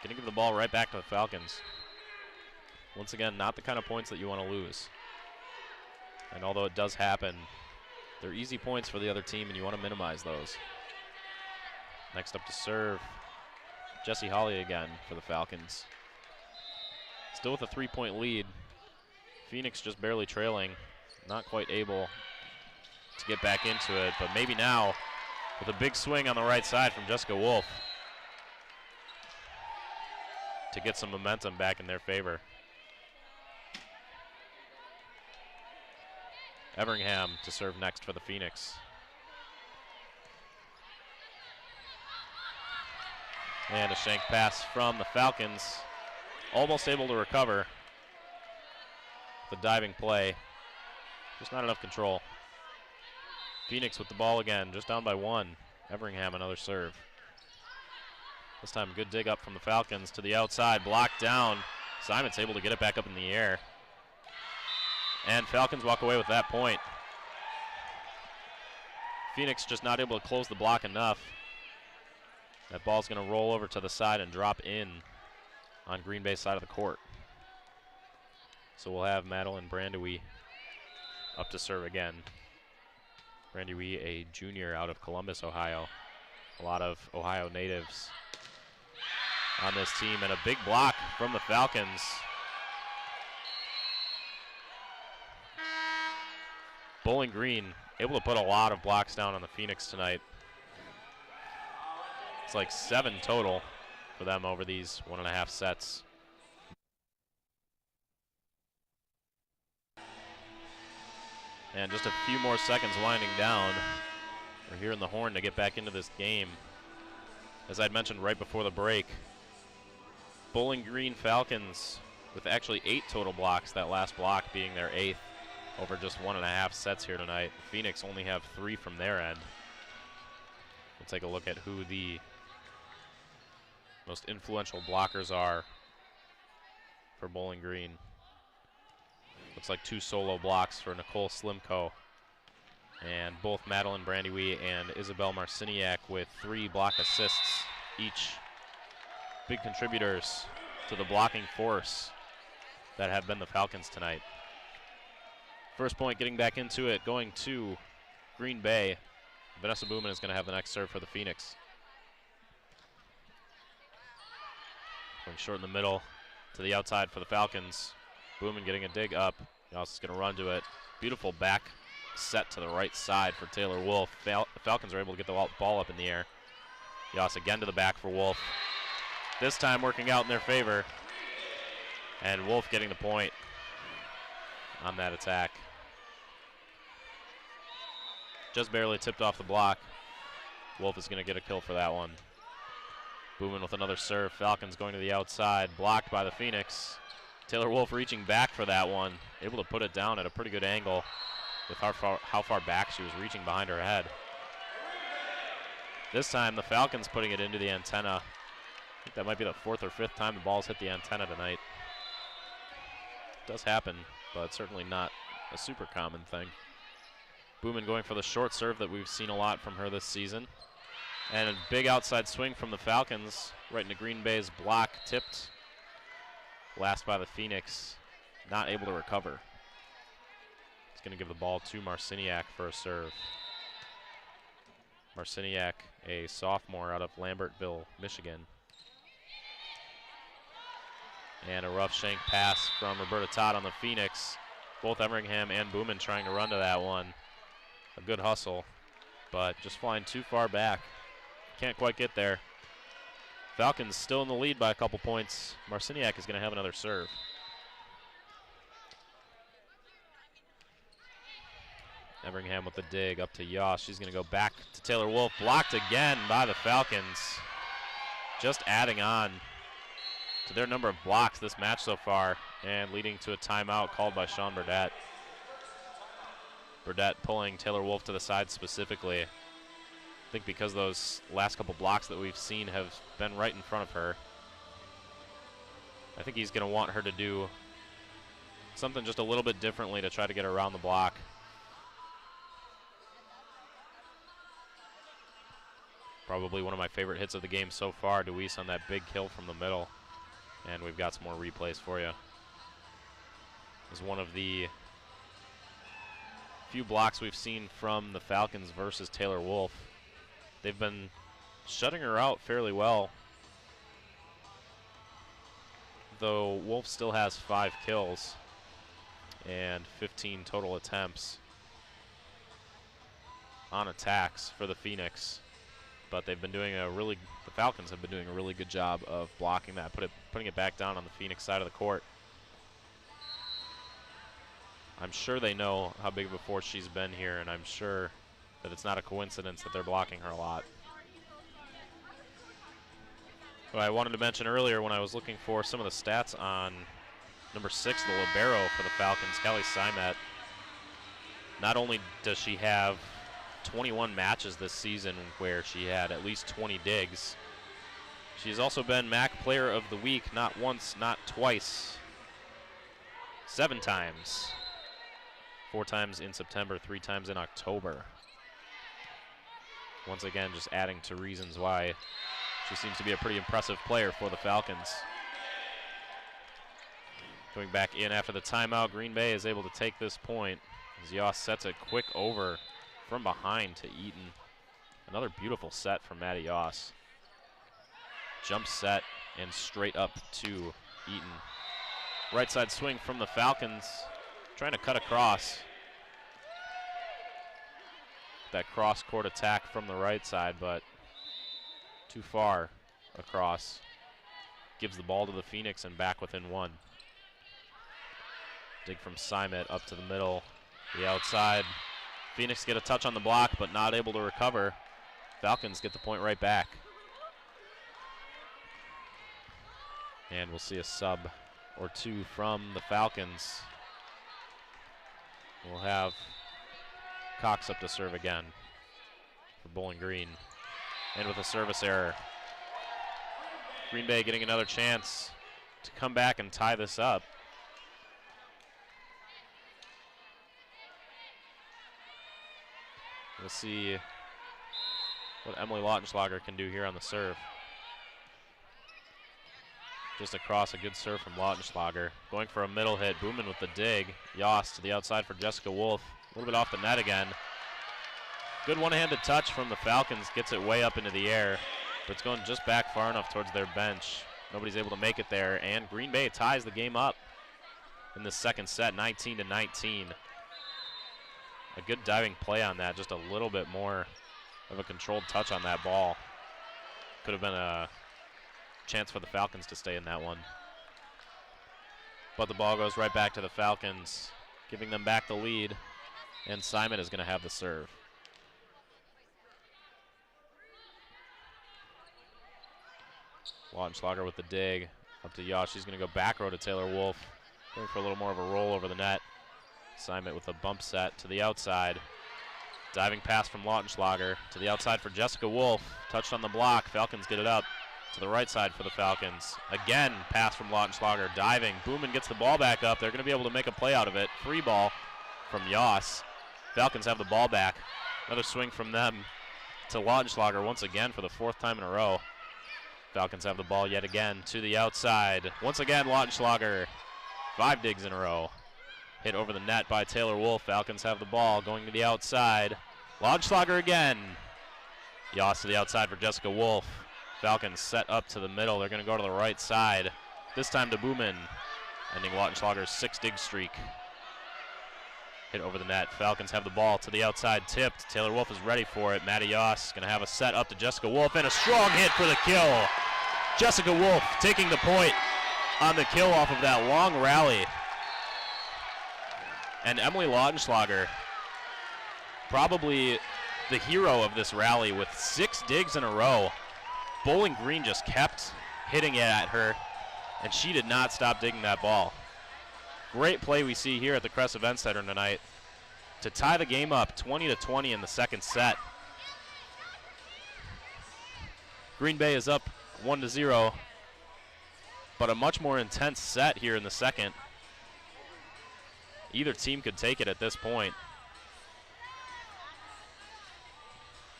Gonna give the ball right back to the Falcons. Once again, not the kind of points that you want to lose. And although it does happen, they're easy points for the other team and you want to minimize those. Next up to serve, Jessie Holly again for the Falcons. Still with a 3-point lead. Phoenix just barely trailing, not quite able to get back into it, but maybe now with a big swing on the right side from Jessica Wolf to get some momentum back in their favor. Everingham to serve next for the Phoenix. And a shank pass from the Falcons. Almost able to recover. The diving play. Just not enough control. Phoenix with the ball again, just down by one. Everingham another serve. This time good dig up from the Falcons to the outside, blocked down. Simon's able to get it back up in the air. And Falcons walk away with that point. Phoenix just not able to close the block enough. That ball's going to roll over to the side and drop in on Green Bay's side of the court. So we'll have Madeline Brandewie up to serve again. Brandewie, a junior out of Columbus, Ohio. A lot of Ohio natives on this team, and a big block from the Falcons. Bowling Green able to put a lot of blocks down on the Phoenix tonight. It's like 7 total for them over these 1.5 sets. And just a few more seconds winding down. We're hearing the horn to get back into this game. As I'd mentioned right before the break, Bowling Green Falcons with actually 8 total blocks, that last block being their 8th over just 1.5 sets here tonight. Phoenix only have 3 from their end. We'll take a look at who the most influential blockers are for Bowling Green. Looks like 2 solo blocks for Nicole Slimko. And both Madeline Brandewie and Isabel Marciniak with 3 block assists each. Big contributors to the blocking force that have been the Falcons tonight. First point getting back into it, going to Green Bay. Vanessa Booman is going to have the next serve for the Phoenix. Going short in the middle to the outside for the Falcons. Booman getting a dig up. Yoss is going to run to it. Beautiful back set to the right side for Taylor Wolf. The Falcons are able to get the ball up in the air. Yoss again to the back for Wolf. This time working out in their favor. And Wolf getting the point on that attack. Just barely tipped off the block. Wolf is going to get a kill for that one. Booman with another serve. Falcons going to the outside. Blocked by the Phoenix. Taylor Wolf reaching back for that one. Able to put it down at a pretty good angle with how far back she was reaching behind her head. This time the Falcons putting it into the antenna I think that might be the 4th or 5th time the ball's hit the antenna tonight. It does happen, but certainly not a super common thing. Booman going for the short serve that we've seen a lot from her this season. And a big outside swing from the Falcons right into Green Bay's block, tipped. Last by the Phoenix, not able to recover. It's going to give the ball to Marciniak for a serve. Marciniak, a sophomore out of Lambertville, Michigan. And a rough shank pass from Roberta Todd on the Phoenix. Both Everingham and Booman trying to run to that one. A good hustle, but just flying too far back. Can't quite get there. Falcons still in the lead by a couple points. Marciniak is going to have another serve. Everingham with the dig up to Yoss. She's going to go back to Taylor Wolf. Blocked again by the Falcons. Just adding on to their number of blocks this match so far and leading to a timeout called by Sean Burdett. Burdett pulling Taylor Wolf to the side specifically. I think because those last couple blocks that we've seen have been right in front of her. I think he's going to want her to do something just a little bit differently to try to get around the block. Probably one of my favorite hits of the game so far, Deweese on that big kill from the middle. And we've got some more replays for you. It was one of the few blocks we've seen from the Falcons versus Taylor Wolf. They've been shutting her out fairly well, though Wolf still has 5 kills and 15 total attempts on attacks for the Phoenix. But they've been doing the Falcons have been doing a really good job of blocking that, putting it back down on the Phoenix side of the court. I'm sure they know how big of a force she's been here, and I'm sure that it's not a coincidence that they're blocking her a lot. What I wanted to mention earlier when I was looking for some of the stats on number 6, the libero for the Falcons, Kelly Simet. Not only does she have 21 matches this season where she had at least 20 digs, she's also been MAC Player of the Week not once, not twice, 7 times. 4 times in September, 3 times in October. Once again, just adding to reasons why she seems to be a pretty impressive player for the Falcons. Going back in after the timeout, Green Bay is able to take this point as Yoss sets a quick over from behind to Eaton. Another beautiful set from Maddie Yoss. Jump set and straight up to Eaton. Right side swing from the Falcons, trying to cut across. That cross court attack from the right side, but too far across. Gives the ball to the Phoenix and back within 1. Dig from Simet up to the middle, the outside. Phoenix get a touch on the block, but not able to recover. Falcons get the point right back. And we'll see a sub or 2 from the Falcons. We'll have Cox up to serve again for Bowling Green. And with a service error. Green Bay getting another chance to come back and tie this up. We'll see what Emily Lautenschlager can do here on the serve. Just across, a good serve from Lautenschlager. Going for a middle hit, Booman with the dig. Yoss to the outside for Jessica Wolf. A little bit off the net again. Good one-handed touch from the Falcons, gets it way up into the air, but it's going just back far enough towards their bench. Nobody's able to make it there, and Green Bay ties the game up in the second set, 19-19. A good diving play on that, just a little bit more of a controlled touch on that ball. Could have been a chance for the Falcons to stay in that one. But the ball goes right back to the Falcons, giving them back the lead, and Simon is going to have the serve. Lautenschlager with the dig up to Yoss. She's going to go back row to Taylor Wolf, going for a little more of a roll over the net. Simon with a bump set to the outside. Diving pass from Lautenschlager to the outside for Jessica Wolf. Touched on the block. Falcons get it up. to the right side for the Falcons. Again, pass from Lautenschlager, diving. Boomen gets the ball back up. They're going to be able to make a play out of it. Free ball from Yoss. Falcons have the ball back. Another swing from them to Lautenschlager once again for the 4th time in a row. Falcons have the ball yet again to the outside. Once again, Lautenschlager, 5 digs in a row. Hit over the net by Taylor Wolf. Falcons have the ball going to the outside. Lautenschlager again. Yoss to the outside for Jessica Wolf. Falcons set up to the middle. They're going to go to the right side. This time to Boomen, ending Lautenschlager's 6-dig streak. Hit over the net. Falcons have the ball to the outside, tipped. Taylor Wolf is ready for it. Maddie Yoss going to have a set up to Jessica Wolf, and a strong hit for the kill. Jessica Wolf taking the point on the kill off of that long rally. And Emily Lautenschlager, probably the hero of this rally with 6 digs in a row. Bowling Green just kept hitting it at her, and she did not stop digging that ball. Great play we see here at the Crest Event Center tonight to tie the game up 20-20 in the second set. Green Bay is up 1-0, but a much more intense set here in the second. Either team could take it at this point.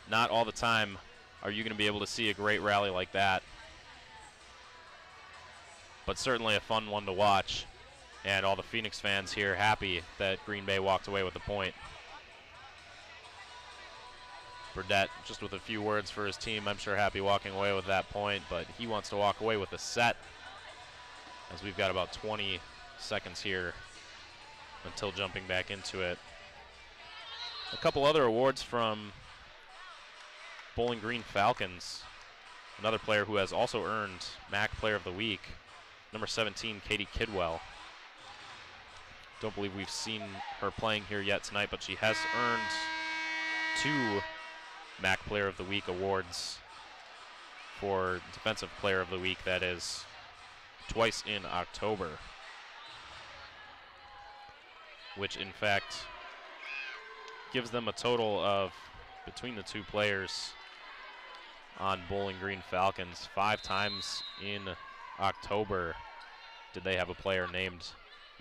Not all the time are you going to be able to see a great rally like that, but certainly a fun one to watch. And all the Phoenix fans here happy that Green Bay walked away with the point. Burdett just with a few words for his team. I'm sure happy walking away with that point, but he wants to walk away with the set, as we've got about 20 seconds here until jumping back into it. A couple other awards from Bowling Green Falcons. Another player who has also earned MAC Player of the Week, number 17, Katie Kidwell. Don't believe we've seen her playing here yet tonight, but she has earned 2 MAC Player of the Week awards for Defensive Player of the Week, that is twice in October, which in fact gives them a total of, between the 2 players on Bowling Green Falcons, 5 times in October did they have a player named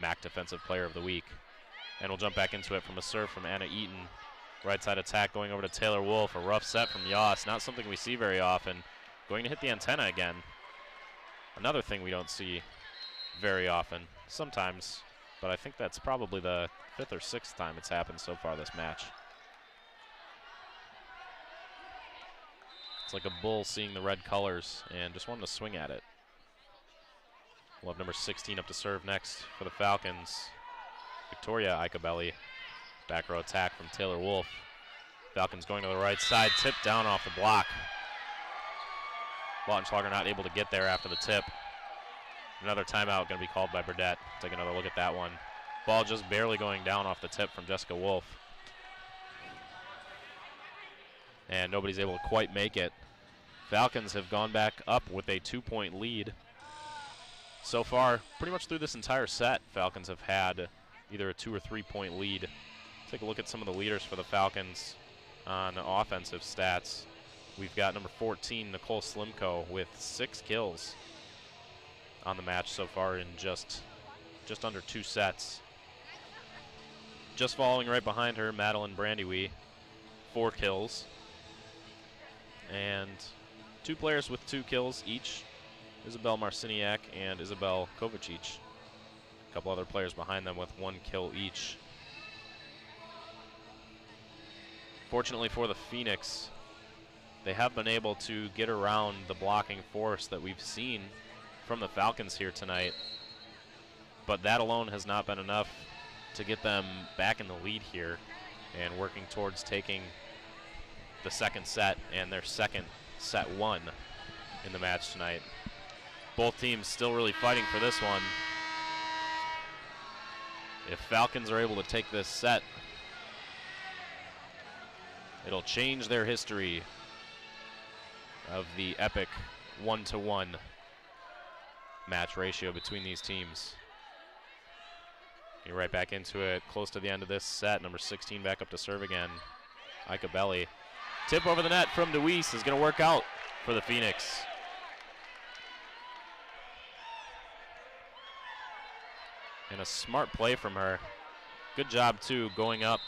MAC Defensive Player of the Week. And we'll jump back into it from a serve from Anna Eaton. Right side attack going over to Taylor Wolf. A rough set from Yoss. Not something we see very often. Going to hit the antenna again. Another thing we don't see very often. Sometimes. But I think that's probably the 5th or 6th time it's happened so far this match. It's like a bull seeing the red colors and just wanting to swing at it. We'll have number 16 up to serve next for the Falcons. Victoria Icabelli. Back row attack from Taylor Wolf. Falcons going to the right side, tip down off the block. Lautenschlager not able to get there after the tip. Another timeout going to be called by Burdett. Take another look at that one. Ball just barely going down off the tip from Jessica Wolf. And nobody's able to quite make it. Falcons have gone back up with a 2-point lead. So far, pretty much through this entire set, Falcons have had either a 2 or 3 point lead. Take a look at some of the leaders for the Falcons on offensive stats. We've got number 14, Nicole Slimko, with 6 kills on the match so far in just under 2 sets. Just following right behind her, Madeline Brandywee, 4 kills. And 2 players with 2 kills each, Isabel Marciniak and Isabel Kovacic. A couple other players behind them with 1 kill each. Fortunately for the Phoenix, they have been able to get around the blocking force that we've seen from the Falcons here tonight. But that alone has not been enough to get them back in the lead here and working towards taking the second set and their second set 1 in the match tonight. Both teams still really fighting for this one. If Falcons are able to take this set, it'll change their history of the epic 1-to-1 match ratio between these teams. Get right back into it, close to the end of this set. Number 16 back up to serve again. Icabelli. Tip over the net from DeWeese is going to work out for the Phoenix. And a smart play from her. Good job, too, going up.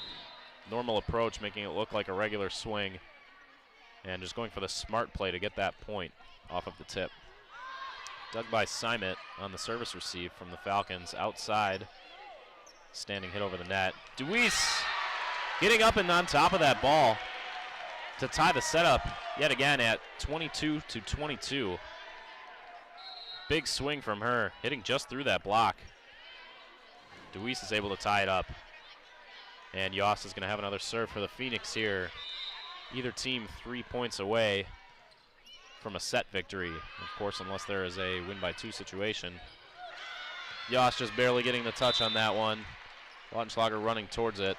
Normal approach, making it look like a regular swing. And just going for the smart play to get that point off of the tip. Dug by Simon on the service receive from the Falcons. Outside, standing hit over the net. Deweese getting up and on top of that ball to tie the setup yet again at 22-22. Big swing from her, hitting just through that block. Deweese is able to tie it up. And Yoss is going to have another serve for the Phoenix here. Either team 3 points away from a set victory, of course, unless there is a win-by-2 situation. Yoss just barely getting the touch on that one. Lautenschlager running towards it.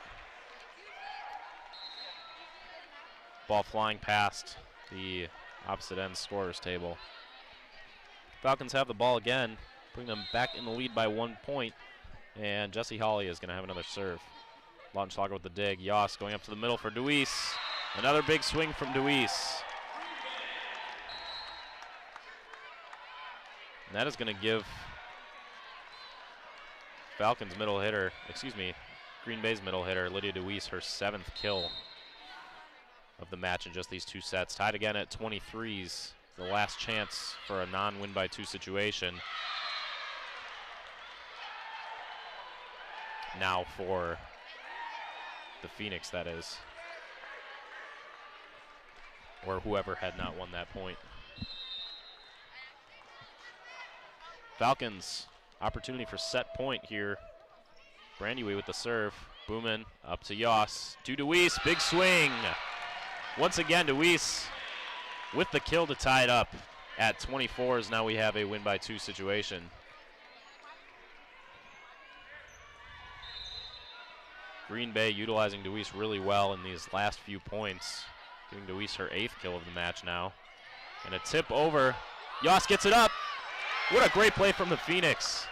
Ball flying past the opposite end scorer's table. Falcons have the ball again, putting them back in the lead by 1 point. And Jesse Hawley is going to have another serve. Lautenschlager with the dig. Yoss going up to the middle for Deweese. Another big swing from Deweese. And that is going to give Falcons middle hitter, Green Bay's middle hitter, Lydia Deweese, her 7th kill of the match in just these 2 sets. Tied again at 23s. The last chance for a non-win-by-2 situation. Now for the Phoenix, that is. Or whoever had not won that point. Falcons, opportunity for set point here. Brandewy with the serve. Boomin up to Yoss. To Deweese, big swing. Once again, Deweese with the kill to tie it up at 24s. Now we have a win-by-2 situation. Green Bay utilizing Deweese really well in these last few points. Giving Deweese her 8th kill of the match now. And a tip over. Yoss gets it up. What a great play from the Phoenix.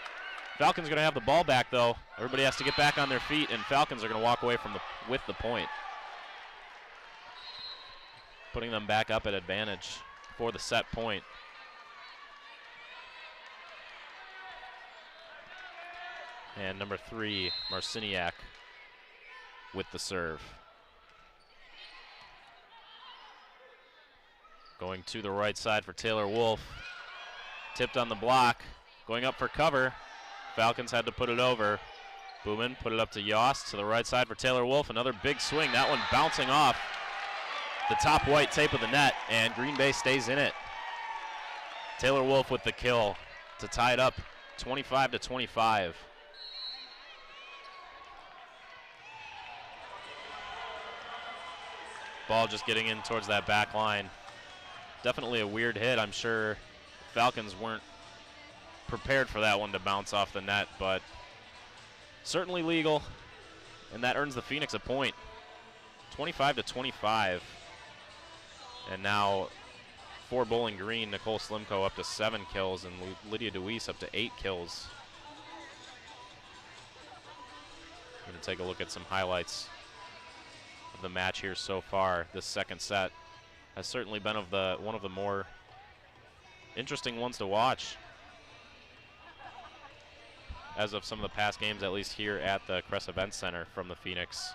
Falcons are going to have the ball back, though. Everybody has to get back on their feet, and Falcons are going to walk away with the point. Putting them back up at advantage for the set point. And number 3, Marciniak with the serve. Going to the right side for Taylor Wolf. Tipped on the block. Going up for cover. Falcons had to put it over. Boomin put it up to Yoss to the right side for Taylor Wolf. Another big swing. That one bouncing off the top white tape of the net, and Green Bay stays in it. Taylor Wolf with the kill to tie it up 25-25. Ball just getting in towards that back line. Definitely a weird hit. I'm sure Falcons weren't prepared for that one to bounce off the net, but certainly legal, and that earns the Phoenix a point. 25-25. And now for Bowling Green, Nicole Slimko up to 7 kills and Lydia Deweese up to 8 kills. I'm going to take a look at some highlights of the match here so far. This second set has certainly been one of the more interesting ones to watch, as of some of the past games, at least here at the Crest Event Center from the Phoenix.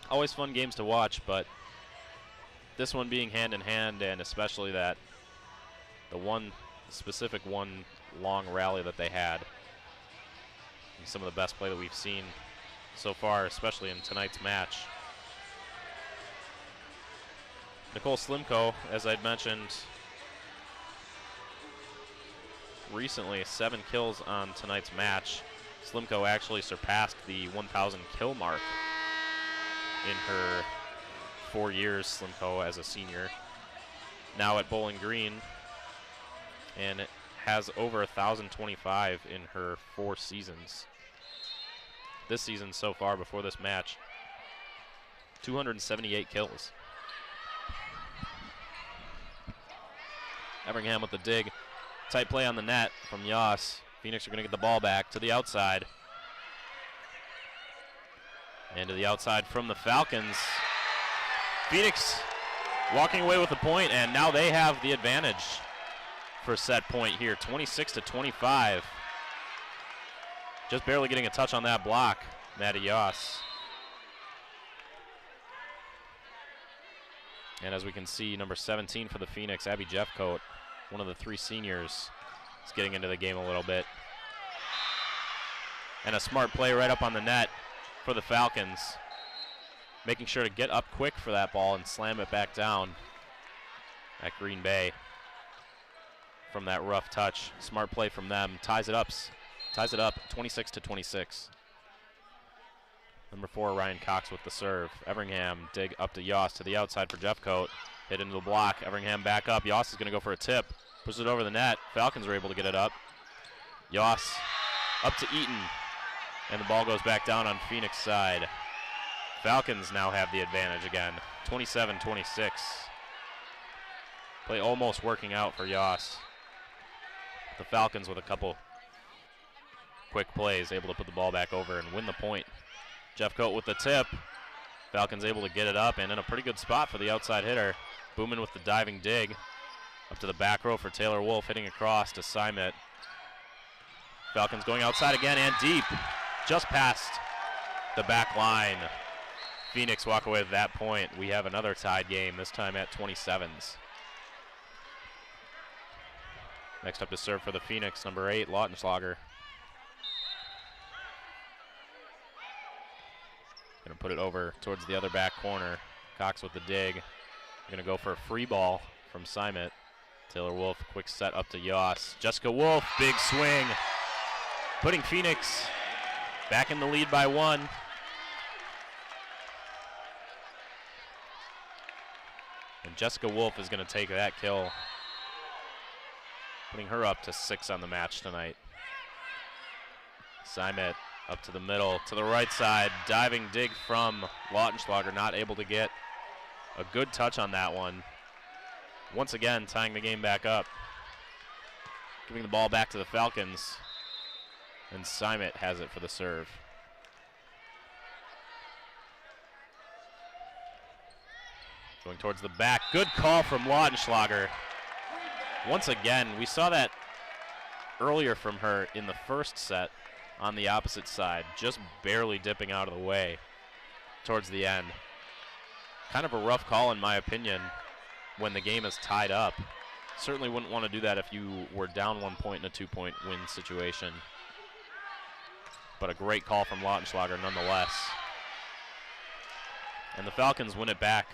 Always fun games to watch, but this one being hand in hand, and especially the specific one long rally that they had. And some of the best play that we've seen so far, especially in tonight's match. Nicole Slimko, as I'd mentioned recently, 7 kills on tonight's match. Slimko actually surpassed the 1,000 kill mark in her 4 years, Slimko as a senior. Now at Bowling Green, and it has over 1,025 in her 4 seasons. This season so far, before this match, 278 kills. Everingham with the dig. Tight play on the net from Yoss. Phoenix are going to get the ball back to the outside. And to the outside from the Falcons. Phoenix walking away with the point, and now they have the advantage for set point here, 26-25. Just barely getting a touch on that block, Maddie Yoss. And as we can see, number 17 for the Phoenix, Abby Jeffcoat, one of the 3 seniors, is getting into the game a little bit. And a smart play right up on the net for the Falcons, making sure to get up quick for that ball and slam it back down at Green Bay from that rough touch. Smart play from them, ties it up 26-26. Number 4, Ryan Cox with the serve. Everingham dig up to Yoss to the outside for Jeffcoat. Hit into the block. Everingham back up. Yoss is going to go for a tip. Pushes it over the net. Falcons are able to get it up. Yoss up to Eaton. And the ball goes back down on Phoenix side. Falcons now have the advantage again. 27-26. Play almost working out for Yoss. The Falcons with a couple quick plays, able to put the ball back over and win the point. Jeffcoat with the tip. Falcons able to get it up and in a pretty good spot for the outside hitter. Booman with the diving dig. Up to the back row for Taylor Wolf, hitting across to Simon. Falcons going outside again and deep. Just past the back line. Phoenix walk away with that point. We have another tied game, this time at 27s. Next up to serve for the Phoenix, number 8, Lautenschlager. Gonna put it over towards the other back corner. Cox with the dig. Gonna go for a free ball from Simon. Taylor Wolf, quick set up to Yoss. Jessica Wolf, big swing. Putting Phoenix back in the lead by 1. And Jessica Wolf is gonna take that kill, putting her up to 6 on the match tonight. Simon up to the middle, to the right side, diving dig from Lautenschlager, not able to get a good touch on that one. Once again, tying the game back up. Giving the ball back to the Falcons, and Simon has it for the serve. Going towards the back, good call from Lautenschlager. Once again, we saw that earlier from her in the first set on the opposite side, just barely dipping out of the way towards the end. Kind of a rough call in my opinion when the game is tied up. Certainly wouldn't want to do that if you were down 1 point in a 2-point win situation. But a great call from Lautenschlager nonetheless. And the Falcons win it back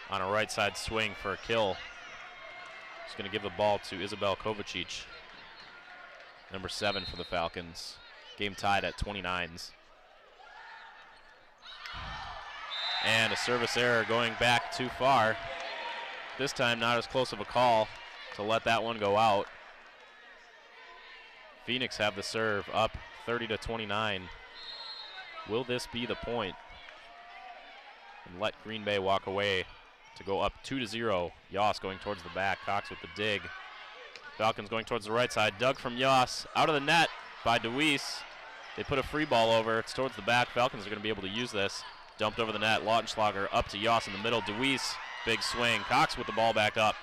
on a right side swing for a kill. He's going to give the ball to Isabel Kovacic, number 7 for the Falcons. Game tied at 29s. And a service error going back too far. This time not as close of a call to let that one go out. Phoenix have the serve up 30-29. Will this be the point? And let Green Bay walk away to go up 2-0. Yoss going towards the back. Cox with the dig. Falcons going towards the right side. Dug from Yoss. Out of the net by DeWeese. They put a free ball over. It's towards the back. Falcons are going to be able to use this. Dumped over the net. Lautenschlager up to Yoss in the middle. DeWeese, big swing. Cox with the ball back up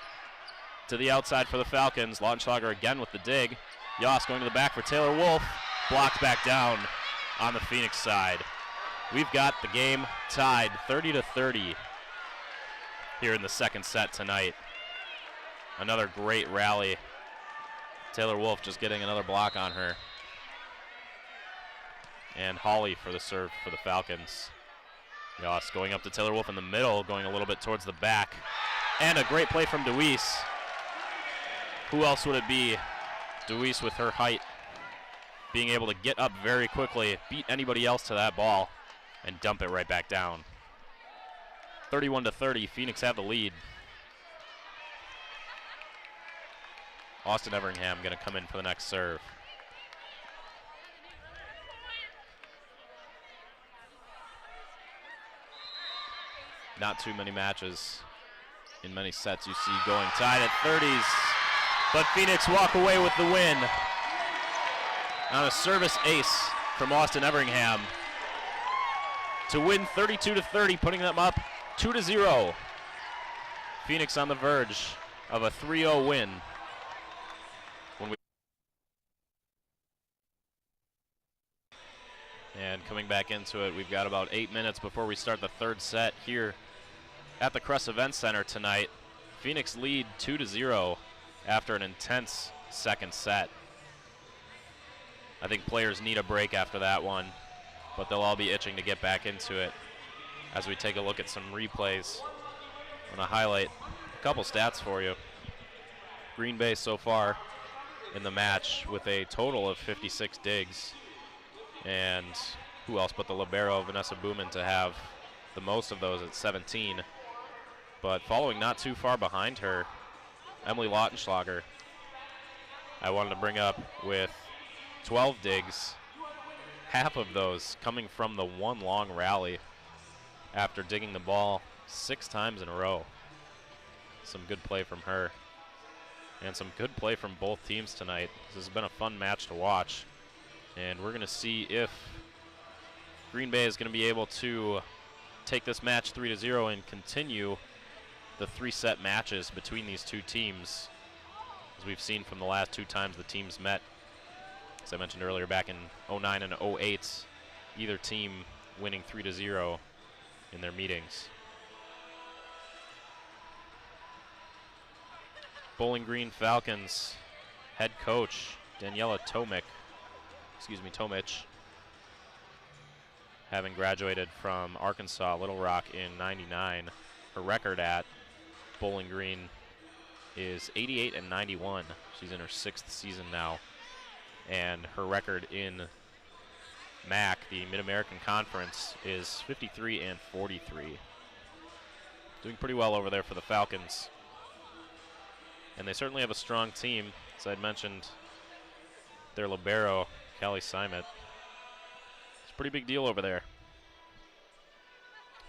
to the outside for the Falcons. Lautenschlager again with the dig. Yoss going to the back for Taylor Wolf. Blocked back down on the Phoenix side. We've got the game tied 30-30 here in the second set tonight. Another great rally. Taylor Wolf just getting another block on her. And Hawley for the serve for the Falcons. Yoss going up to Taylor Wolf in the middle, going a little bit towards the back. And a great play from DeWeese. Who else would it be? DeWeese with her height, being able to get up very quickly, beat anybody else to that ball, and dump it right back down. 31-30, Phoenix have the lead. Austin Everingham going to come in for the next serve. Not too many matches in many sets you see going tied at 30s, but Phoenix walk away with the win on a service ace from Austin Everingham to win 32-30, putting them up 2-0. Phoenix on the verge of a 3-0 win. coming back into it. We've got about 8 minutes before we start the third set here at the Crest Event Center tonight. Phoenix lead 2-0 after an intense second set. I think players need a break after that one, but they'll all be itching to get back into it as we take a look at some replays. I'm going to highlight a couple stats for you. Green Bay so far in the match with a total of 56 digs. And who else but the libero, Vanessa Booman, to have the most of those at 17. But following not too far behind her, Emily Lautenschlager, I wanted to bring up with 12 digs, half of those coming from the one long rally after digging the ball 6 times in a row. Some good play from her, and some good play from both teams tonight. This has been a fun match to watch, and we're going to see if Green Bay is going to be able to take this match 3-0 and continue the 3-set matches between these two teams, as we've seen from the last 2 times the teams met. As I mentioned earlier, back in 09 and 08, either team winning 3-0 in their meetings. Bowling Green Falcons head coach Daniela Tomich, having graduated from Arkansas Little Rock in '99. Her record at Bowling Green is 88-91. She's in her 6th season now. And her record in MAC, the Mid-American Conference, is 53-43. Doing pretty well over there for the Falcons. And they certainly have a strong team. As I mentioned, their libero, Callie Simett. It's a pretty big deal over there.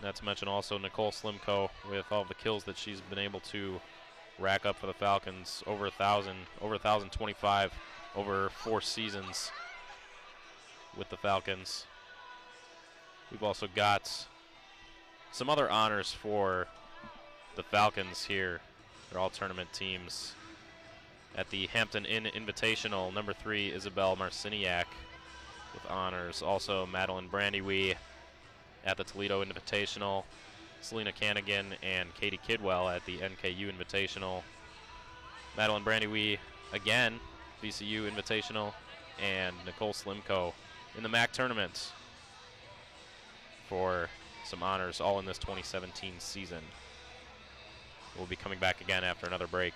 Not to mention also Nicole Slimko, with all the kills that she's been able to rack up for the Falcons, over 1,025 over 4 seasons with the Falcons. We've also got some other honors for the Falcons here. They're all tournament teams. At the Hampton Inn Invitational, number 3, Isabel Marciniak with honors. Also Madeline Brandywee at the Toledo Invitational. Selena Canigan and Katie Kidwell at the NKU Invitational. Madeline Brandywee again, VCU Invitational, and Nicole Slimko in the MAC tournament for some honors, all in this 2017 season. We'll be coming back again after another break.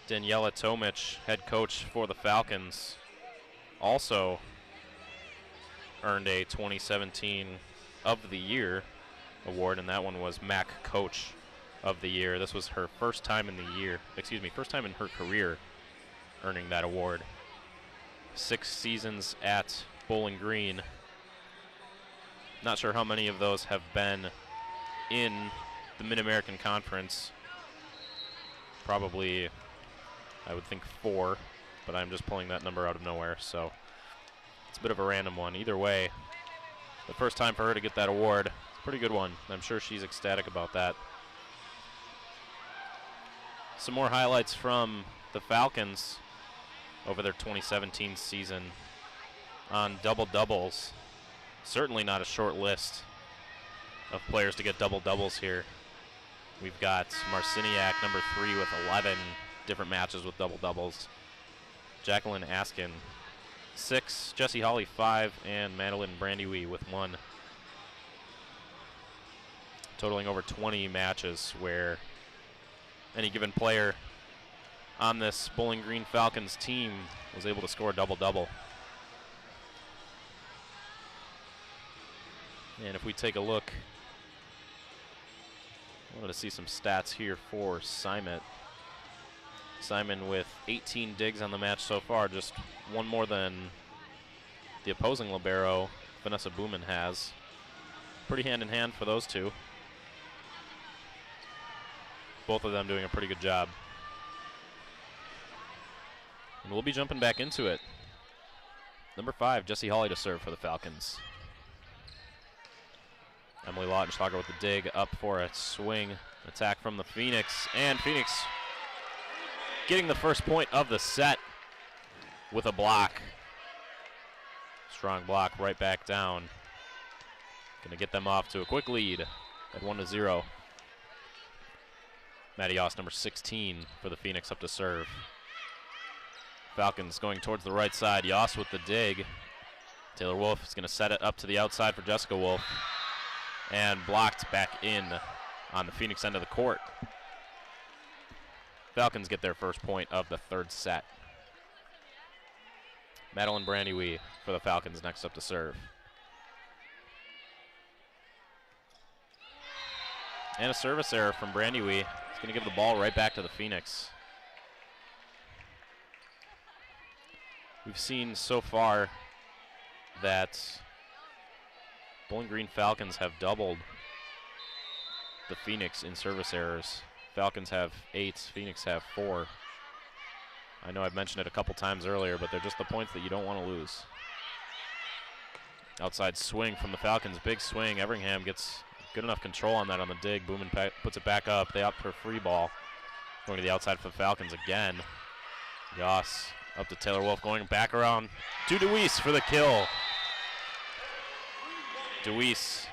Daniela Tomich, head coach for the Falcons, also earned a 2017 of the Year award, and that one was MAC Coach of the Year. This was her first time in her career earning that award. 6 seasons at Bowling Green. Not sure how many of those have been in the Mid-American Conference. Probably, I would think 4, but I'm just pulling that number out of nowhere, so it's a bit of a random one. Either way, the first time for her to get that award, it's a pretty good one. I'm sure she's ecstatic about that. Some more highlights from the Falcons over their 2017 season on double-doubles. Certainly not a short list of players to get double-doubles here. We've got Marciniak, number 3, with 11 different matches with double-doubles. Jacqueline Askin, 6, Jessie Hawley, 5, and Madeline Brandywee with 1. Totaling over 20 matches where any given player on this Bowling Green Falcons team was able to score a double-double. And if we take a look, I wanted to see some stats here for Simett. Simon with 18 digs on the match so far, just one more than the opposing libero, Vanessa Booman, has. Pretty hand-in-hand for those two. Both of them doing a pretty good job. And we'll be jumping back into it. Number 5, Jessie Hawley to serve for the Falcons. Emily Lautenschlager with the dig up for a swing attack from the Phoenix. And Phoenix getting the first point of the set with a block. Strong block right back down. Going to get them off to a quick lead at 1-0. Maddie Yoss, number 16 for the Phoenix, up to serve. Falcons going towards the right side. Yoss with the dig. Taylor Wolf is going to set it up to the outside for Jessica Wolf. And blocked back in on the Phoenix end of the court. Falcons get their first point of the third set. Madeline Brandywee for the Falcons next up to serve. And a service error from Brandywee. It's going to give the ball right back to the Phoenix. We've seen so far that Bowling Green Falcons have doubled the Phoenix in service errors. Falcons have 8, Phoenix have 4. I know I've mentioned it a couple times earlier, but they're just the points that you don't want to lose. Outside swing from the Falcons, big swing. Everingham gets good enough control on that on the dig. Booman puts it back up. They opt for a free ball. Going to the outside for the Falcons again. Yoss up to Taylor Wolf, going back around to DeWeese for the kill. DeWeese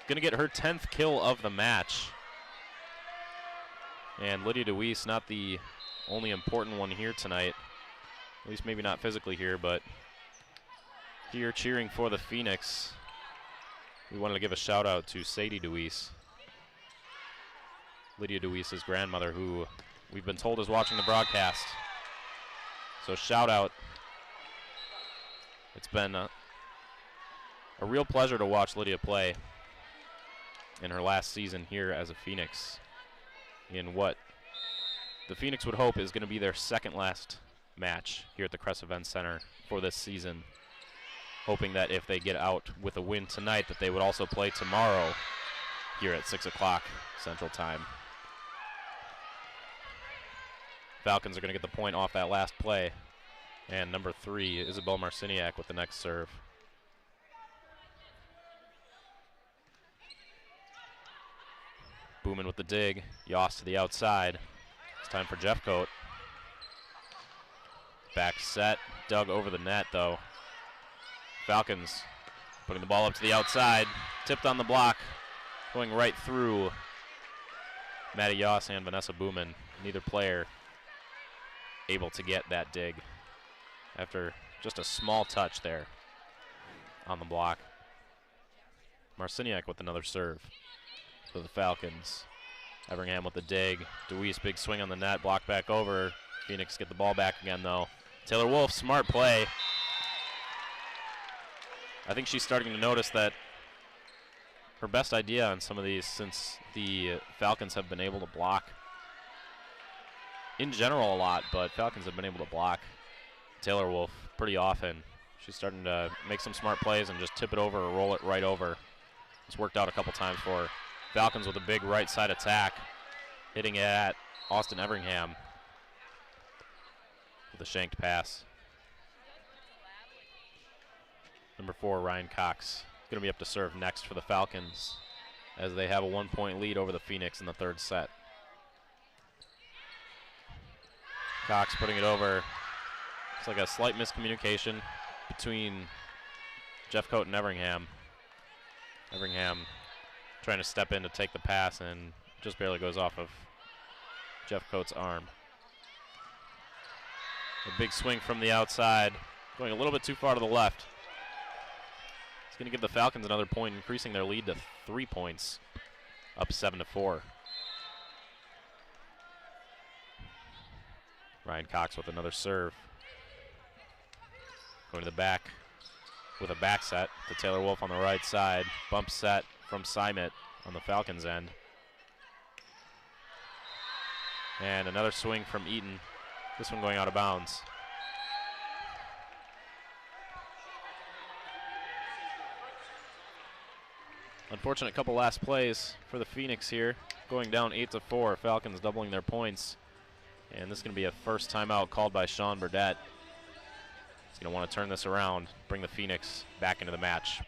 going to get her 10th kill of the match. And Lydia DeWeese, not the only important one here tonight. At least maybe not physically here, but here cheering for the Phoenix. We wanted to give a shout out to Sadie DeWeese, Lydia DeWeese's grandmother, who we've been told is watching the broadcast. So shout out. It's been a real pleasure to watch Lydia play in her last season here as a Phoenix in what the Phoenix would hope is going to be their second last match here at the Crest Event Center for this season. Hoping that if they get out with a win tonight, that they would also play tomorrow here at 6 o'clock Central Time. Falcons are going to get the point off that last play. And number 3, Isabel Marciniak with the next serve. Booman with the dig. Yoss to the outside. It's time for Jeffcoat. Back set. Dug over the net, though. Falcons putting the ball up to the outside. Tipped on the block. Going right through Maddie Yoss and Vanessa Booman. Neither player able to get that dig after just a small touch there on the block. Marciniak with another serve for the Falcons. Everingham with the dig. DeWeese, big swing on the net, block back over. Phoenix get the ball back again, though. Taylor Wolf, smart play. I think she's starting to notice that her best idea on some of these, since the Falcons have been able to block in general a lot, but Falcons have been able to block Taylor Wolf pretty often. She's starting to make some smart plays and just tip it over or roll it right over. It's worked out a couple times for her. Falcons with a big right side attack, hitting it at Austin Everingham with a shanked pass. Number 4, Ryan Cox, going to be up to serve next for the Falcons as they have a 1-point lead over the Phoenix in the third set. Cox putting it over. It's like a slight miscommunication between Jeffcoat and Everingham. Everingham trying to step in to take the pass and just barely goes off of Jeffcoat's arm. A big swing from the outside, going a little bit too far to the left. It's going to give the Falcons another point, increasing their lead to 3 points, up 7-4. Ryan Cox with another serve. Going to the back with a back set to Taylor Wolf on the right side. Bump set from Simett on the Falcons end. And another swing from Eaton. This one going out of bounds. Unfortunate couple last plays for the Phoenix here. Going down 8-4. Falcons doubling their points. And this is going to be a first timeout called by Sean Burdett. He's going to want to turn this around, bring the Phoenix back into the match.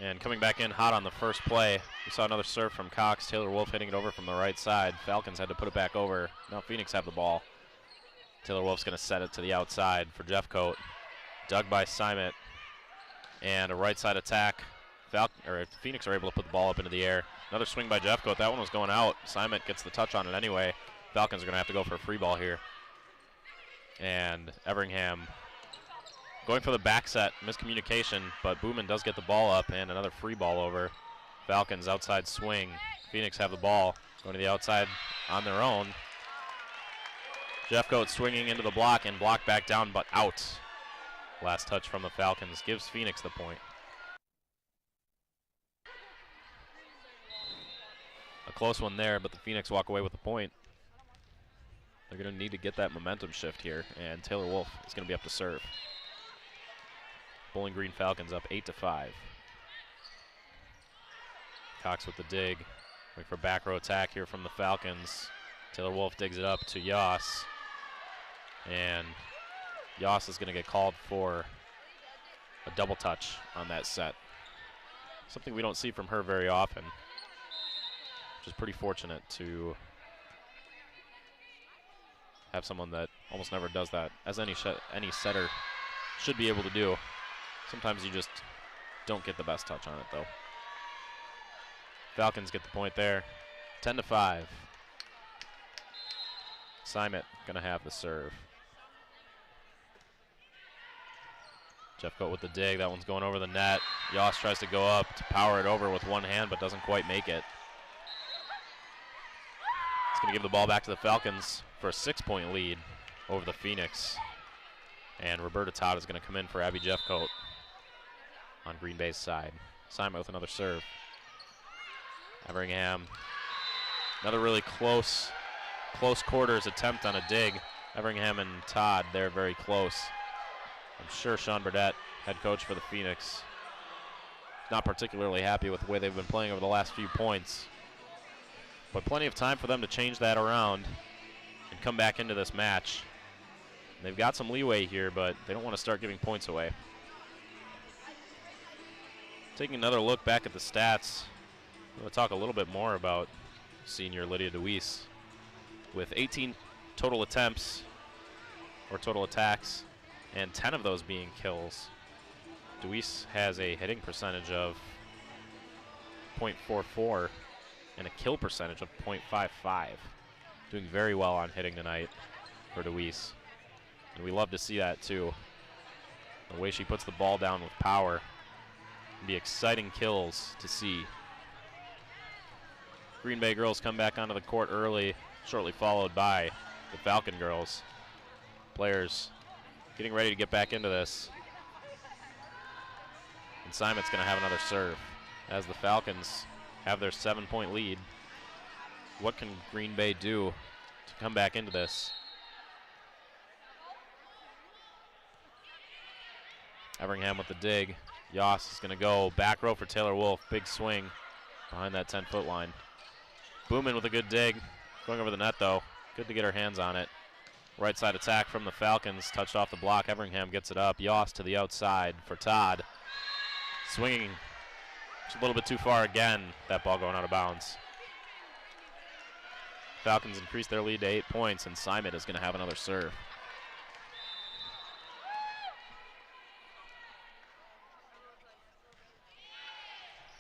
And coming back in hot on the first play, we saw another serve from Cox. Taylor Wolf hitting it over from the right side. Falcons had to put it back over. Now Phoenix have the ball. Taylor Wolf's going to set it to the outside for Jeffcoat. Dug by Simon. And a right side attack. Phoenix are able to put the ball up into the air. Another swing by Jeffcoat. That one was going out. Simon gets the touch on it anyway. Falcons are going to have to go for a free ball here. And Everingham going for the back set, miscommunication, but Booman does get the ball up and another free ball over. Falcons outside swing. Phoenix have the ball, going to the outside on their own. Jeffcoat swinging into the block and blocked back down, but out. Last touch from the Falcons gives Phoenix the point. A close one there, but the Phoenix walk away with the point. They're going to need to get that momentum shift here, and Taylor Wolf is going to be up to serve. Bowling Green Falcons up 8-5. Cox with the dig. Wait for back row attack here from the Falcons. Taylor Wolf digs it up to Yoss. And Yoss is going to get called for a double touch on that set. Something we don't see from her very often, which is pretty fortunate to have someone that almost never does that, as any setter should be able to do. Sometimes you just don't get the best touch on it, though. Falcons get the point there, 10-5. Simon gonna have the serve. Jeffcoat with the dig. That one's going over the net. Yoss tries to go up to power it over with one hand, but doesn't quite make it. It's gonna give the ball back to the Falcons for a 6-point lead over the Phoenix. And Roberta Todd is gonna come in for Abby Jeffcoat on Green Bay's side. Simon with another serve. Everingham, another really close quarters attempt on a dig. Everingham and Todd, they're very close. I'm sure Sean Burdett, head coach for the Phoenix, not particularly happy with the way they've been playing over the last few points. But plenty of time for them to change that around and come back into this match. They've got some leeway here, but they don't want to start giving points away. Taking another look back at the stats, I'm going to talk a little bit more about senior Lydia DeWeese. With 18 total attempts, or total attacks, and 10 of those being kills, DeWeese has a hitting percentage of .44 and a kill percentage of .55. Doing very well on hitting tonight for DeWeese. And we love to see that too. The way she puts the ball down with power. It'll be exciting kills to see. Green Bay girls come back onto the court early, shortly followed by the Falcon girls. Players getting ready to get back into this. And Simon's going to have another serve as the Falcons have their 7-point lead. What can Green Bay do to come back into this? Everingham with the dig. Yoss is going to go back row for Taylor Wolf. Big swing behind that 10-foot line. Booman with a good dig. Going over the net, though. Good to get her hands on it. Right side attack from the Falcons. Touched off the block. Everingham gets it up. Yoss to the outside for Todd. Swinging just a little bit too far again. That ball going out of bounds. Falcons increase their lead to 8 points, and Simon is going to have another serve.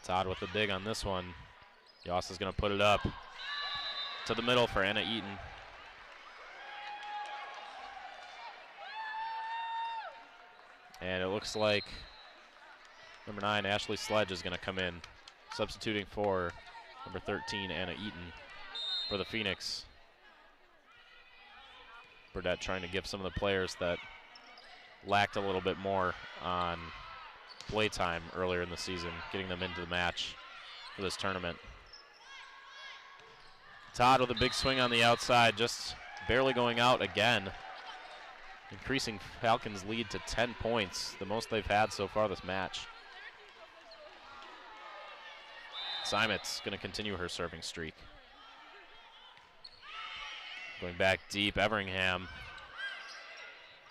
Todd with the dig on this one. Yoss is going to put it up to the middle for Anna Eaton. And it looks like number 9, Ashley Sledge, is going to come in, substituting for number 13, Anna Eaton, for the Phoenix. Burdett trying to give some of the players that lacked a little bit more on playtime earlier in the season, getting them into the match for this tournament. Todd with a big swing on the outside, just barely going out again, increasing Falcons' lead to 10 points, the most they've had so far this match. Simon's going to continue her serving streak. Going back deep, Everingham.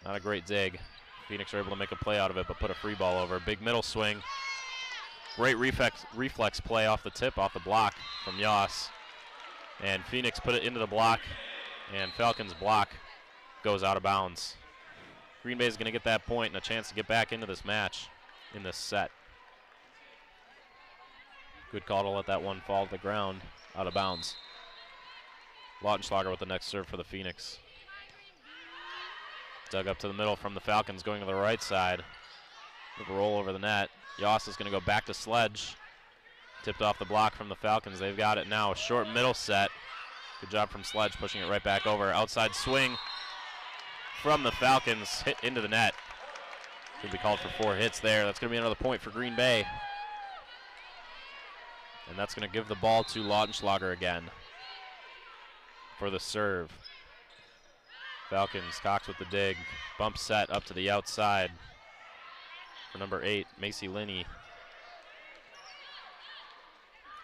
Not a great dig. Phoenix are able to make a play out of it, but put a free ball over. Big middle swing. Great reflex play off the tip, off the block from Yoss. And Phoenix put it into the block, and Falcons' block goes out of bounds. Green Bay is going to get that point and a chance to get back into this match in this set. Good call to let that one fall to the ground, out of bounds. Lautenschlager with the next serve for the Phoenix. Dug up to the middle from the Falcons, going to the right side. With a roll over the net. Yoss is going to go back to Sledge. Tipped off the block from the Falcons. They've got it now. Short middle set. Good job from Sledge pushing it right back over. Outside swing from the Falcons. Hit into the net. Could be called for 4 hits there. That's going to be another point for Green Bay. And that's going to give the ball to Lautenschlager again for the serve. Falcons, Cox with the dig. Bump set up to the outside for number 8, Macy Linney.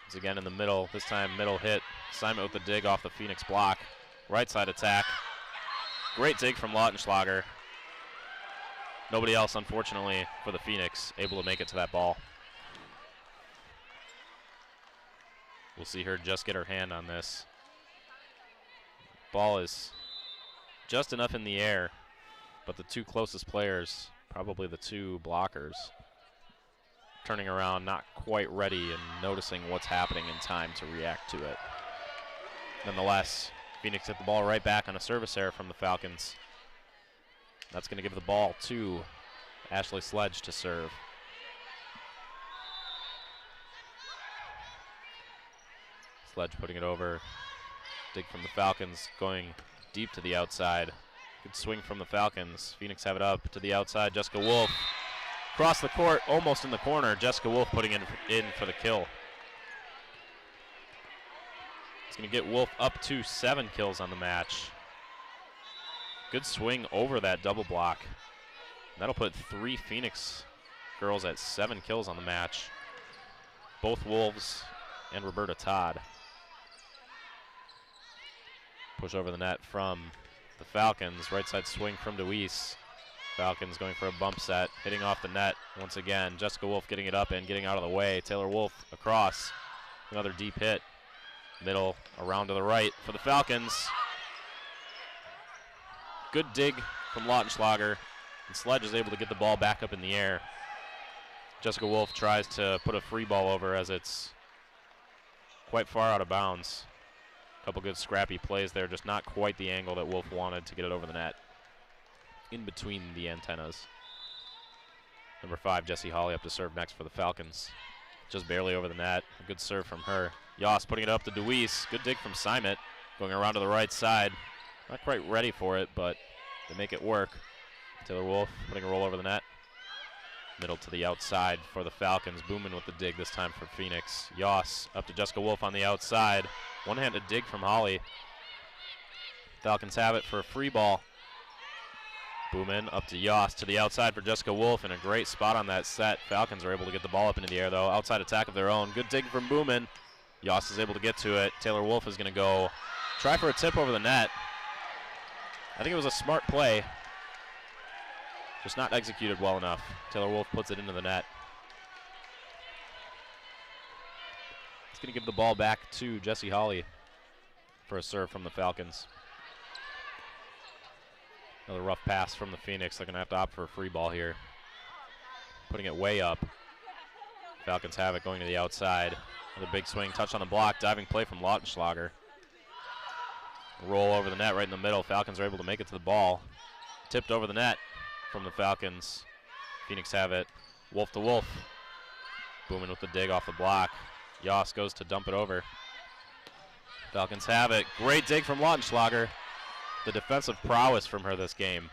It's again in the middle, this time middle hit. Simon with the dig off the Phoenix block. Right side attack. Great dig from Lautenschlager. Nobody else, unfortunately, for the Phoenix able to make it to that ball. We'll see her just get her hand on this. Ball is just enough in the air, but the 2 closest players, probably the 2 blockers, turning around, not quite ready and noticing what's happening in time to react to it. Nonetheless, Phoenix hit the ball right back on a service error from the Falcons. That's going to give the ball to Ashley Sledge to serve. Sledge putting it over. Dig from the Falcons, going deep to the outside. Good swing from the Falcons. Phoenix have it up to the outside. Jessica Wolf across the court, almost in the corner. Jessica Wolf putting it in for the kill. It's going to get Wolf up to 7 kills on the match. Good swing over that double block. That'll put 3 Phoenix girls at 7 kills on the match. Both Wolves and Roberta Todd. Push over the net from the Falcons. Right side swing from Deweese. Falcons going for a bump set, hitting off the net once again. Jessica Wolf getting it up and getting out of the way. Taylor Wolf across. Another deep hit. Middle around to the right for the Falcons. Good dig from Lautenschlager. And Sledge is able to get the ball back up in the air. Jessica Wolf tries to put a free ball over as it's quite far out of bounds. Couple good scrappy plays there, just not quite the angle that Wolf wanted to get it over the net. In between the antennas. Number 5, Jessie Hawley up to serve next for the Falcons. Just barely over the net. A good serve from her. Yoss putting it up to Deweese. Good dig from Simon. Going around to the right side. Not quite ready for it, but they make it work. Taylor Wolf putting a roll over the net. Middle to the outside for the Falcons. Booman with the dig this time for Phoenix. Yoss up to Jessica Wolf on the outside. One-handed dig from Holly. Falcons have it for a free ball. Booman up to Yoss to the outside for Jessica Wolf, and a great spot on that set. Falcons are able to get the ball up into the air, though. Outside attack of their own. Good dig from Booman. Yoss is able to get to it. Taylor Wolf is going to go try for a tip over the net. I think it was a smart play. Just not executed well enough. Taylor Wolf puts it into the net. It's going to give the ball back to Jessie Hawley for a serve from the Falcons. Another rough pass from the Phoenix. They're going to have to opt for a free ball here. Putting it way up. Falcons have it going to the outside. With a big swing, touch on the block, diving play from Lautenschlager. Roll over the net right in the middle. Falcons are able to make it to the ball. Tipped over the net from the Falcons. Phoenix have it. Wolf to Wolf. Booman with the dig off the block. Yoss goes to dump it over. Falcons have it. Great dig from Lautenschlager. The defensive prowess from her this game.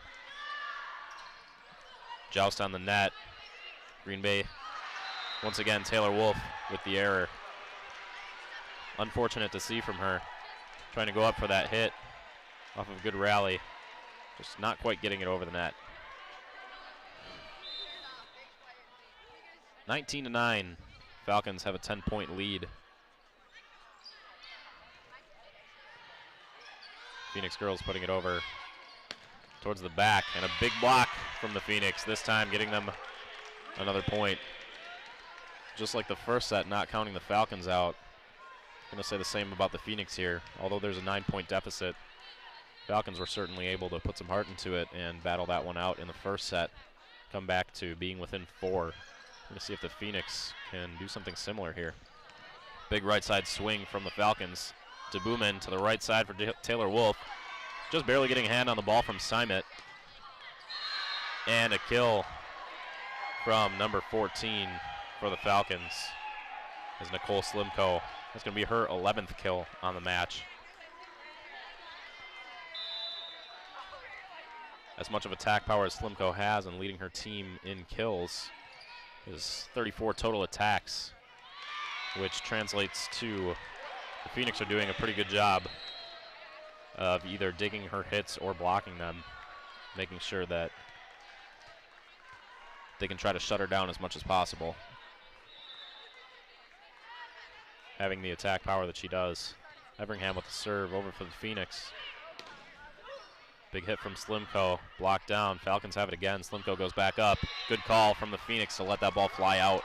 Joust on the net. Green Bay. Once again, Taylor Wolf with the error. Unfortunate to see from her. Trying to go up for that hit off of a good rally. Just not quite getting it over the net. 19-9. Falcons have a 10-point lead. Phoenix girls putting it over towards the back, and a big block from the Phoenix, this time getting them another point. just like the first set, not counting the Falcons out. I'm going to say the same about the Phoenix here. Although there's a 9-point deficit, Falcons were certainly able to put some heart into it and battle that one out in the first set, come back to being within 4. We're going to see if the Phoenix can do something similar here. Big right side swing from the Falcons to Boomin to the right side for Taylor Wolf. Just barely getting a hand on the ball from Simon. And a kill from number 14 for the Falcons is Nicole Slimko. That's going to be her 11th kill on the match. As much of attack power as Slimko has and leading her team in kills is 34 total attacks, which translates to the Phoenix are doing a pretty good job of either digging her hits or blocking them, making sure that they can try to shut her down as much as possible. Having the attack power that she does. Everingham with the serve over for the Phoenix. Big hit from Slimko, blocked down. Falcons have it again. Slimko goes back up. Good call from the Phoenix to let that ball fly out.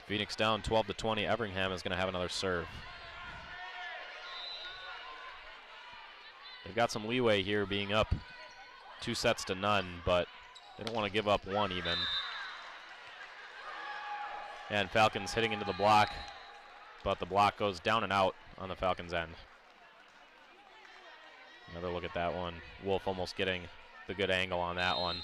Phoenix down 12-20. Everingham is going to have another serve. They've got some leeway here, being up 2-0, but they don't want to give up one even. And Falcons hitting into the block, but the block goes down and out on the Falcons' end. Another look at that one. Wolf almost getting the good angle on that one,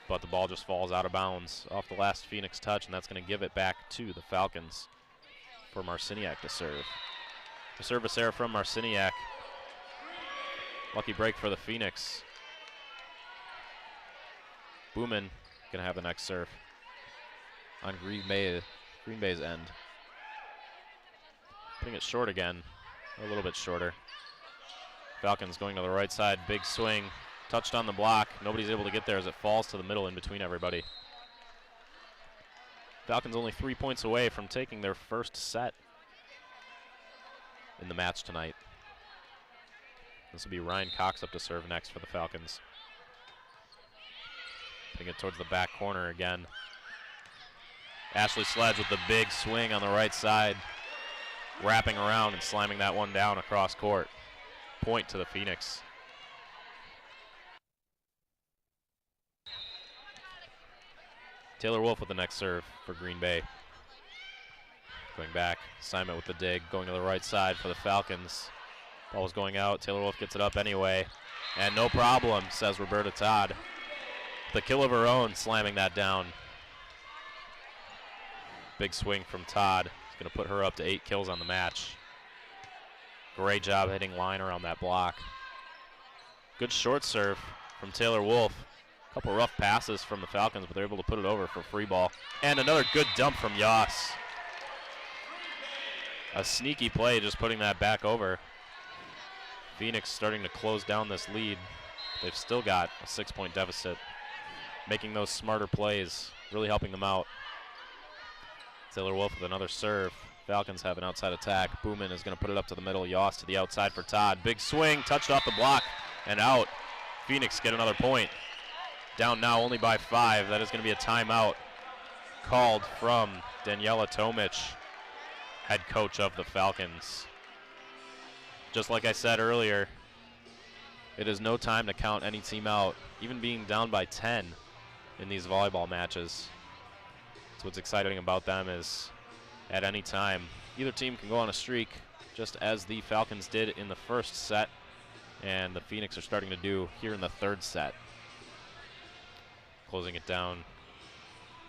but the ball just falls out of bounds off the last Phoenix touch, and that's going to give it back to the Falcons for Marciniak to serve. The service error from Marciniak. Lucky break for the Phoenix. Boomin going to have the next serve on Green Bay's end. Putting it short again, a little bit shorter. Falcons going to the right side, big swing, touched on the block. Nobody's able to get there as it falls to the middle in between everybody. Falcons only 3 points away from taking their first set in the match tonight. This will be Ryan Cox up to serve next for the Falcons. Putting it towards the back corner again. Ashley Sledge with the big swing on the right side, wrapping around and slamming that one down across court. Point to the Phoenix. Taylor Wolf with the next serve for Green Bay. Going back, Simon with the dig, going to the right side for the Falcons. Ball was going out, Taylor Wolf gets it up anyway. And no problem, says Roberta Todd. The kill of her own, slamming that down. Big swing from Todd. It's going to put her up to 8 kills on the match. Great job hitting line around that block. Good short serve from Taylor Wolf. A couple rough passes from the Falcons, but they're able to put it over for free ball. And another good dump from Yoss. A sneaky play, just putting that back over. Phoenix starting to close down this lead. They've still got a 6-point deficit. Making those smarter plays, really helping them out. Taylor Wolf with another serve. Falcons have an outside attack. Boomin is going to put it up to the middle. Yoss to the outside for Todd. Big swing, touched off the block and out. Phoenix get another point. Down now only by 5. That is going to be a timeout called from Daniela Tomic, head coach of the Falcons. Just like I said earlier, it is no time to count any team out, even being down by 10 in these volleyball matches. So what's exciting about them is at any time, either team can go on a streak, just as the Falcons did in the first set, and the Phoenix are starting to do here in the third set. Closing it down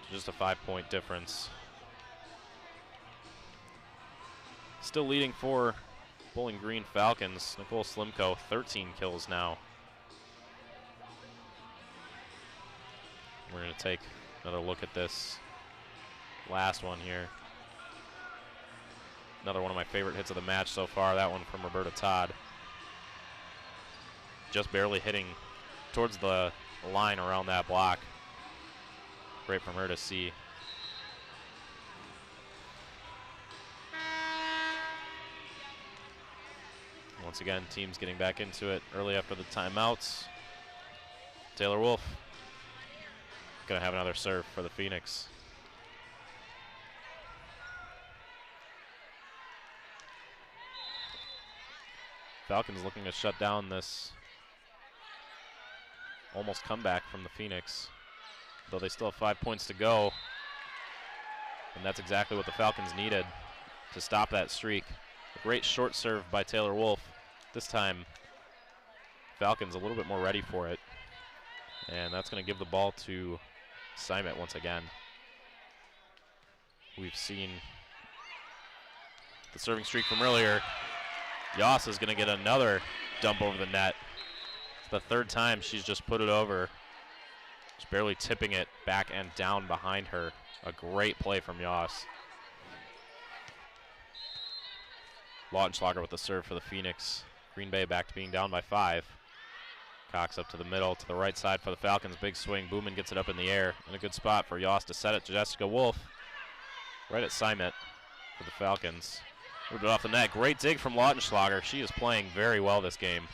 to just a 5-point difference. Still leading for Bowling Green Falcons, Nicole Slimko, 13 kills now. We're going to take another look at this last one here. Another one of my favorite hits of the match so far, that one from Roberta Todd. Just barely hitting towards the line around that block. Great from her to see. Once again, teams getting back into it early after the timeouts. Taylor Wolf Going to have another serve for the Phoenix. Falcons looking to shut down this almost comeback from the Phoenix, though they still have 5 points to go. And that's exactly what the Falcons needed to stop that streak. A great short serve by Taylor Wolf. This time, Falcons a little bit more ready for it. And that's going to give the ball to Simon once again. We've seen the serving streak from earlier. Yoss is going to get another dump over the net. It's the third time she's just put it over. Just barely tipping it back and down behind her. A great play from Yoss. Lautenschlager with the serve for the Phoenix. Green Bay back to being down by 5. Cox up to the middle, to the right side for the Falcons. Big swing. Booman gets it up in the air. In a good spot for Yoss to set it to Jessica Wolf. Right at Simon for the Falcons. Moved it off the net. Great dig from Lautenschlager. She is playing very well this game.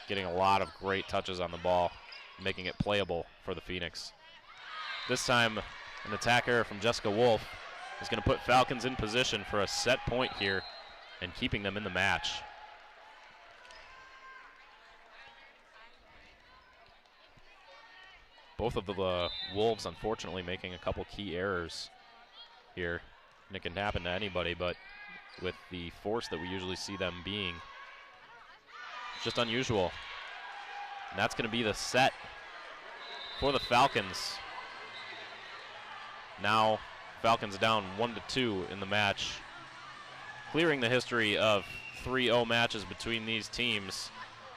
Getting a lot of great touches on the ball, making it playable for the Phoenix. This time, an attack error from Jessica Wolf is going to put Falcons in position for a set point here and keeping them in the match. Both of the Wolves, unfortunately, making a couple key errors here. And it can happen to anybody, but with the force that we usually see them being, it's just unusual. And that's going to be the set for the Falcons. Now, Falcons down 1-2 in the match, clearing the history of 3-0 matches between these teams.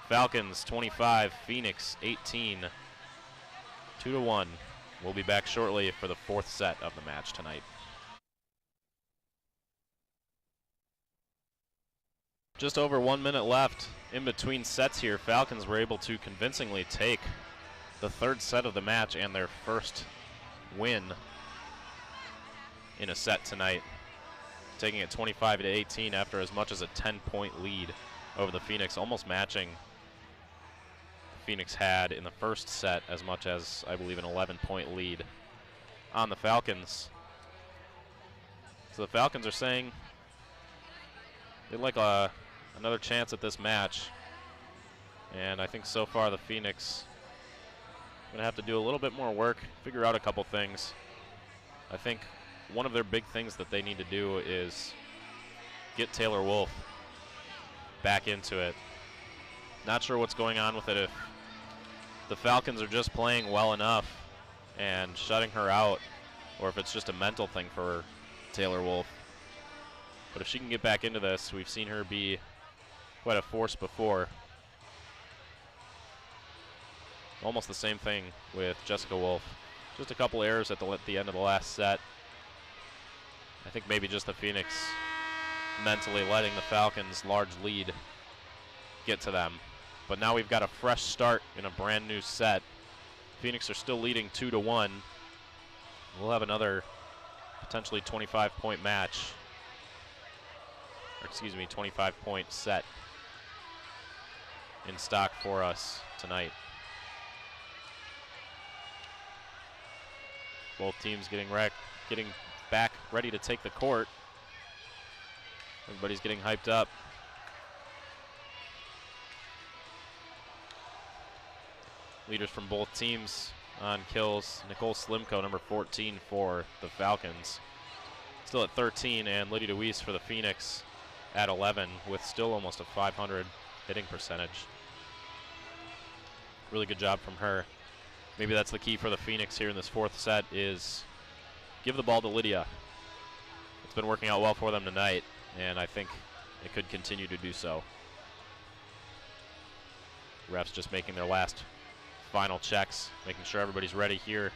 Falcons 25, Phoenix 18. 2-1. We'll be back shortly for the fourth set of the match tonight. Just over 1 minute left in between sets here. Falcons were able to convincingly take the third set of the match and their first win in a set tonight, taking it 25-18 after as much as a 10-point lead over the Phoenix, almost matching Phoenix had in the first set as much as, I believe, an 11-point lead on the Falcons. So the Falcons are saying they'd like another chance at this match. And I think so far the Phoenix going to have to do a little bit more work, figure out a couple things. I think one of their big things that they need to do is get Taylor Wolf back into it. Not sure what's going on with it, if the Falcons are just playing well enough and shutting her out, or if it's just a mental thing for Taylor Wolf. But if she can get back into this, we've seen her be quite a force before. Almost the same thing with Jessica Wolf. Just a couple errors at the end of the last set. I think maybe just the Phoenix mentally letting the Falcons' large lead get to them. But now we've got a fresh start in a brand new set. Phoenix are still leading 2-1. We'll have another potentially 25-point match. Or excuse me, 25-point set in stock for us tonight. Both teams getting back ready to take the court. Everybody's getting hyped up. Leaders from both teams on kills. Nicole Slimko, number 14 for the Falcons, still at 13, and Lydia DeWeese for the Phoenix at 11 with still almost a 500 hitting percentage. Really good job from her. Maybe that's the key for the Phoenix here in this fourth set, is give the ball to Lydia. It's been working out well for them tonight, and I think it could continue to do so. Refs just making their last final checks, making sure everybody's ready here.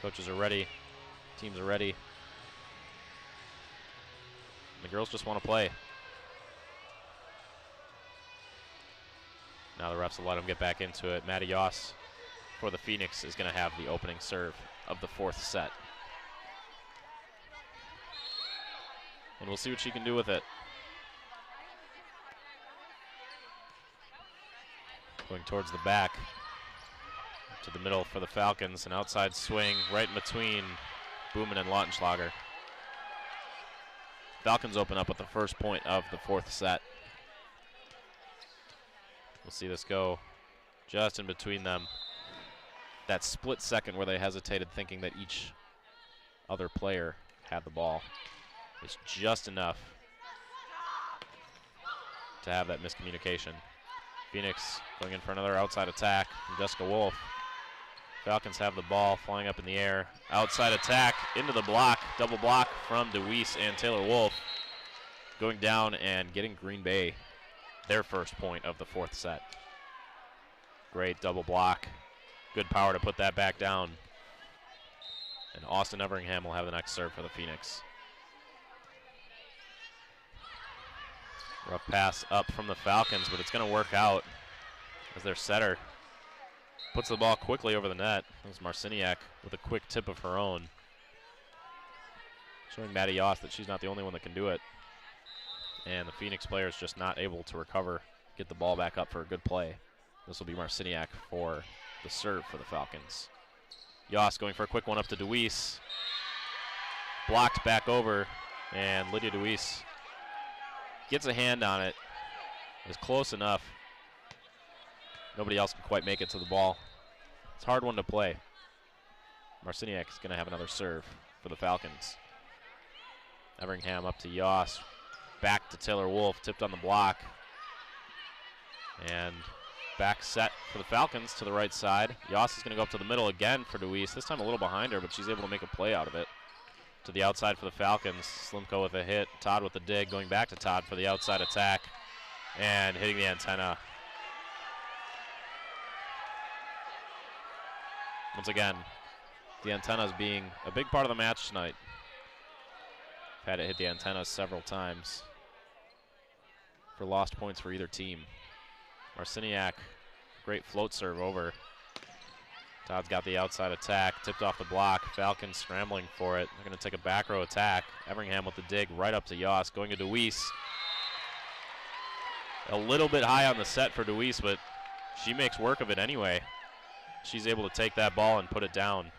Coaches are ready, teams are ready. The girls just want to play. Now the refs will let them get back into it. Maddie Yoss for the Phoenix is going to have the opening serve of the fourth set. And we'll see what she can do with it. Going towards the back. To the middle for the Falcons, an outside swing right in between Boomen and Lautenschlager. Falcons open up with the first point of the fourth set. We'll see this go just in between them. That split second where they hesitated, thinking that each other player had the ball, was just enough to have that miscommunication. Phoenix going in for another outside attack from Jessica Wolf. Falcons have the ball flying up in the air. Outside attack into the block, double block from DeWeese and Taylor Wolf. Going down and getting Green Bay their first point of the fourth set. Great double block. Good power to put that back down. And Austin Everingham will have the next serve for the Phoenix. Rough pass up from the Falcons, but it's going to work out as their setter puts the ball quickly over the net. That was Marciniak with a quick tip of her own, showing Maddie Yost that she's not the only one that can do it. And the Phoenix player is just not able to recover, get the ball back up for a good play. This will be Marciniak for the serve for the Falcons. Yost going for a quick one up to DeWeese. Blocked back over, and Lydia DeWeese gets a hand on it. It's close enough. Nobody else can quite make it to the ball. It's a hard one to play. Marciniak is going to have another serve for the Falcons. Everingham up to Yost. Back to Taylor Wolf, tipped on the block. And back set for the Falcons to the right side. Yost is going to go up to the middle again for DeWeese. This time a little behind her, but she's able to make a play out of it. To the outside for the Falcons. Slimko with a hit. Todd with the dig. Going back to Todd for the outside attack. And hitting the antenna. Once again, the antennas being a big part of the match tonight. Had it hit the antennas several times for lost points for either team. Marciniak, great float serve over. Todd's got the outside attack, tipped off the block. Falcons scrambling for it. They're going to take a back row attack. Everingham with the dig right up to Yost, going to DeWeese. A little bit high on the set for DeWeese, but she makes work of it anyway. She's able to take that ball and put it down.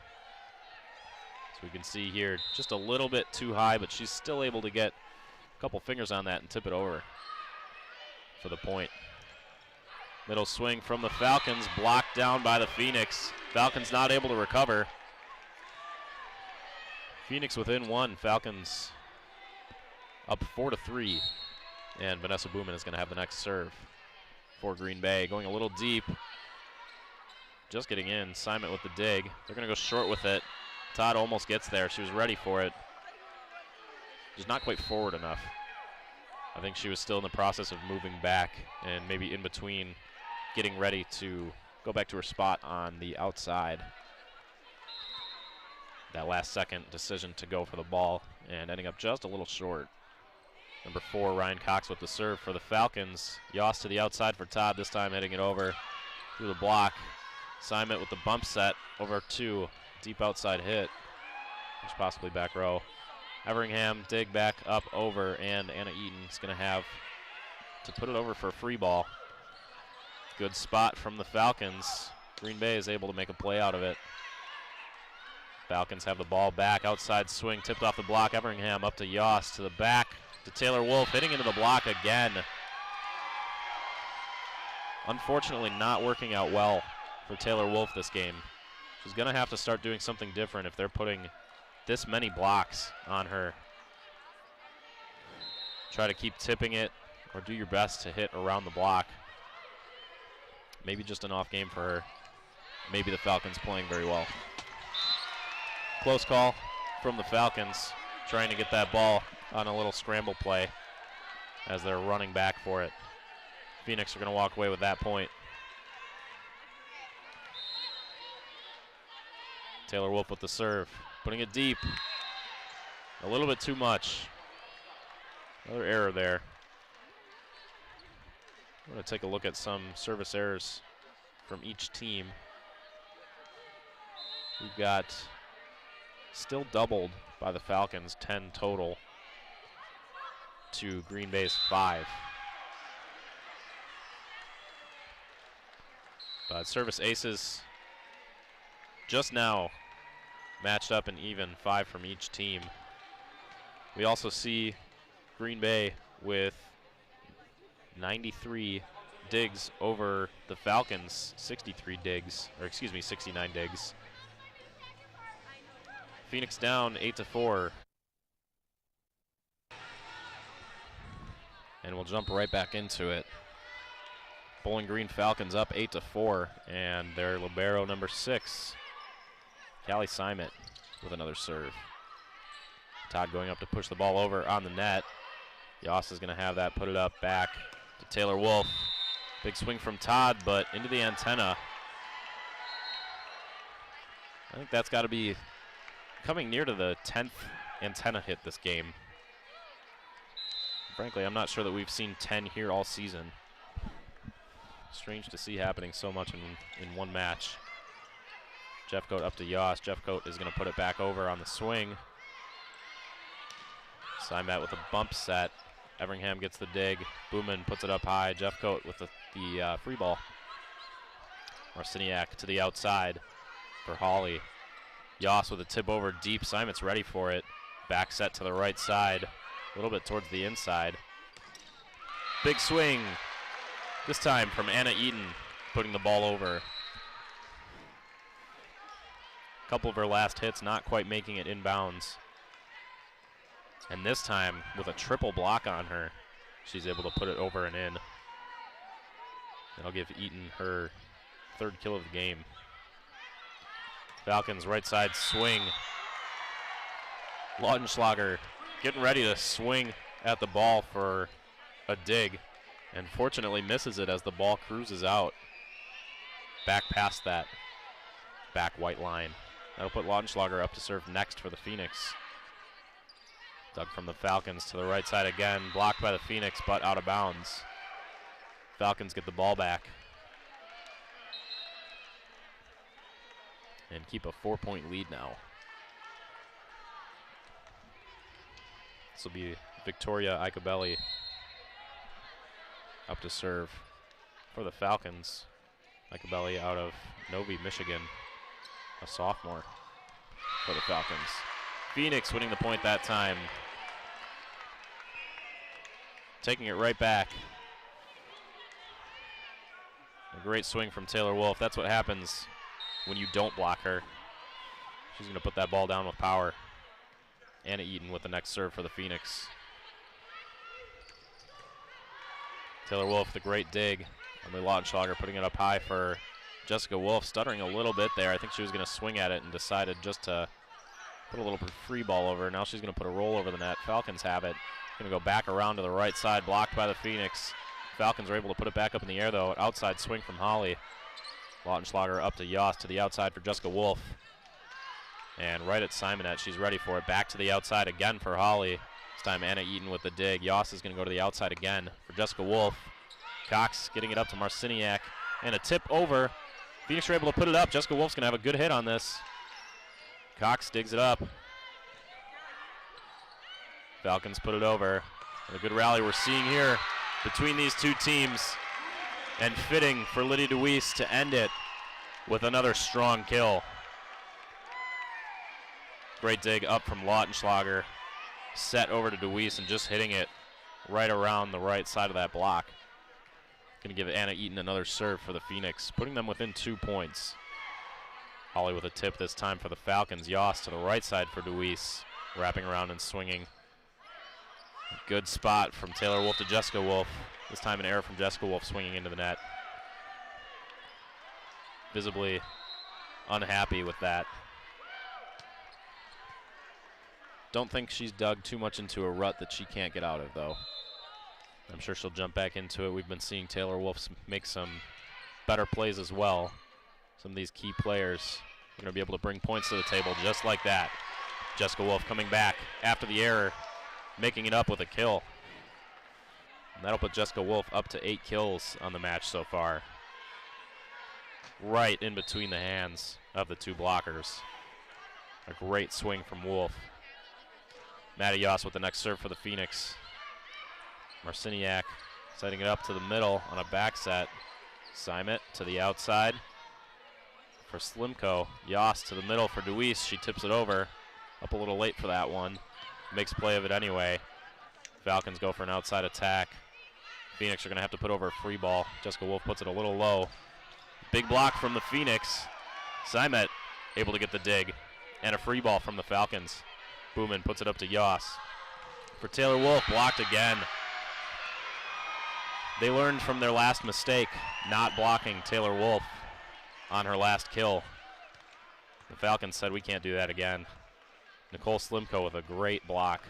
So we can see here, just a little bit too high, but she's still able to get a couple fingers on that and tip it over for the point. Middle swing from the Falcons, blocked down by the Phoenix. Falcons not able to recover. Phoenix within one, Falcons up 4-3. And Vanessa Boomen is going to have the next serve for Green Bay. Going a little deep. Just getting in. Simon with the dig. They're going to go short with it. Todd almost gets there. She was ready for it. Just not quite forward enough. I think she was still in the process of moving back and maybe in between getting ready to go back to her spot on the outside. That last second decision to go for the ball and ending up just a little short. Number 4, Ryan Cox with the serve for the Falcons. Yost to the outside for Todd, this time hitting it over through the block. Simon with the bump set over 2. Deep outside hit. There's possibly back row. Everingham dig back up over, and Anna Eaton is going to have to put it over for a free ball. Good spot from the Falcons. Green Bay is able to make a play out of it. Falcons have the ball back. Outside swing tipped off the block. Everingham up to Yost to the back to Taylor Wolf, hitting into the block again. Unfortunately not working out well for Taylor Wolf this game. She's going to have to start doing something different if they're putting this many blocks on her. Try to keep tipping it or do your best to hit around the block. Maybe just an off game for her. Maybe the Falcons playing very well. Close call from the Falcons, trying to get that ball on a little scramble play as they're running back for it. Phoenix are going to walk away with that point. Taylor Wolf with the serve, putting it deep. A little bit too much. Another error there. I'm going to take a look at some service errors from each team. We've got still doubled by the Falcons, 10 total to Green Bay's 5. But service aces just now matched up and even, 5 from each team. We also see Green Bay with 93 digs over the Falcons, 69 digs. Phoenix down 8-4. And we'll jump right back into it. Bowling Green Falcons up 8-4, and their libero number 6, Callie Simon, with another serve. Todd going up to push the ball over on the net. Yoss is going to have that, put it up back to Taylor Wolf. Big swing from Todd, but into the antenna. I think that's got to be coming near to the 10th antenna hit this game. Frankly, I'm not sure that we've seen 10 here all season. Strange to see happening so much in one match. Jeffcoat up to Yoss. Jeffcoat is going to put it back over on the swing. Simat with a bump set. Everingham gets the dig. Booman puts it up high. Jeffcoat with the free ball. Marciniak to the outside for Hawley. Yoss with a tip over deep. Simon's ready for it. Back set to the right side. A little bit towards the inside. Big swing. This time from Anna Eaton, putting the ball over. A couple of her last hits not quite making it inbounds. And this time, with a triple block on her, she's able to put it over and in. That'll give Eaton her 3rd kill of the game. Falcons right side swing. Lautenschlager getting ready to swing at the ball for a dig, and fortunately misses it as the ball cruises out. Back past that back white line. That'll put Lautenschlager up to serve next for the Phoenix. Dug from the Falcons to the right side again, blocked by the Phoenix, but out of bounds. Falcons get the ball back and keep a 4-point lead now. This will be Victoria Icabelli up to serve for the Falcons. Icabelli out of Novi, Michigan, a sophomore for the Falcons. Phoenix winning the point that time. Taking it right back. A great swing from Taylor Wolf. That's what happens when you don't block her. She's going to put that ball down with power. Anna Eaton with the next serve for the Phoenix. Taylor Wolf, the great dig. Emily Lautenschlager putting it up high for Jessica Wolf, stuttering a little bit there. I think she was going to swing at it and decided just to put a little free ball over. Now she's going to put a roll over the net. Falcons have it. Going to go back around to the right side, blocked by the Phoenix. Falcons are able to put it back up in the air, though. Outside swing from Holly. Lautenschlager up to Yoss to the outside for Jessica Wolf. And right at Simonette, she's ready for it. Back to the outside again for Holly. This time Anna Eaton with the dig. Yoss is going to go to the outside again for Jessica Wolf. Cox getting it up to Marciniak. And a tip over. Phoenix are able to put it up. Jessica Wolf's going to have a good hit on this. Cox digs it up. Falcons put it over. And a good rally we're seeing here between these two teams. And fitting for Lydia DeWeese to end it with another strong kill. Great dig up from Lautenschlager. Set over to DeWeese and just hitting it right around the right side of that block. Going to give Anna Eaton another serve for the Phoenix, putting them within 2 points. Holly with a tip this time for the Falcons. Yoss to the right side for DeWeese, wrapping around and swinging. Good spot from Taylor Wolf to Jessica Wolf. This time an error from Jessica Wolf swinging into the net. Visibly unhappy with that. Don't think she's dug too much into a rut that she can't get out of, though. I'm sure she'll jump back into it. We've been seeing Taylor Wolf make some better plays as well. Some of these key players are going to be able to bring points to the table just like that. Jessica Wolf coming back after the error, making it up with a kill. And that'll put Jessica Wolf up to 8 kills on the match so far. Right in between the hands of the two blockers. A great swing from Wolf. Maddie Yoss with the next serve for the Phoenix. Marciniak setting it up to the middle on a back set. Simon to the outside. for Slimko. Yost to the middle for Deweese. She tips it over. Up a little late for that one. Makes play of it anyway. Falcons go for an outside attack. Phoenix are going to have to put over a free ball. Jessica Wolf puts it a little low. Big block from the Phoenix. Simet able to get the dig. And a free ball from the Falcons. Booman puts it up to Yost. For Taylor Wolf, blocked again. They learned from their last mistake, not blocking Taylor Wolf on her last kill. The Falcons said we can't do that again. Nicole Slimko with a great block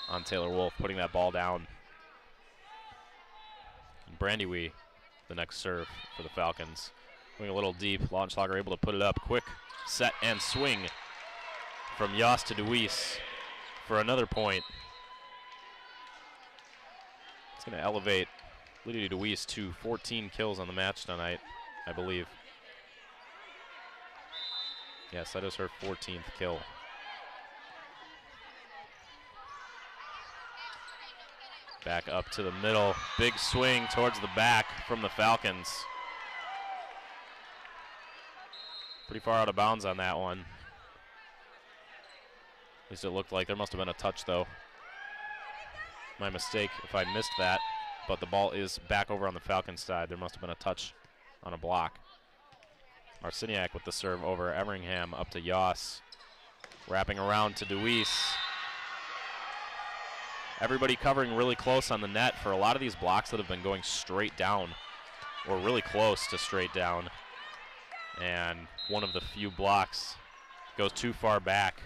on Taylor Wolf, putting that ball down. And Brandy Wee, the next serve for the Falcons. Going a little deep, Lautenschlager able to put it up. Quick set and swing from Yost to Deweese for another point. It's going to elevate Lydia Deweese to 14 kills on the match tonight, I believe. Yes, that is her 14th kill. Back up to the middle. Big swing towards the back from the Falcons. Pretty far out of bounds on that one. At least it looked like. There must have been a touch, though. My mistake if I missed that. But the ball is back over on the Falcons side. There must have been a touch on a block. Marciniak with the serve over Everingham up to Yost. Wrapping around to Deweese. Everybody covering really close on the net for a lot of these blocks that have been going straight down or really close to straight down. And one of the few blocks goes too far back.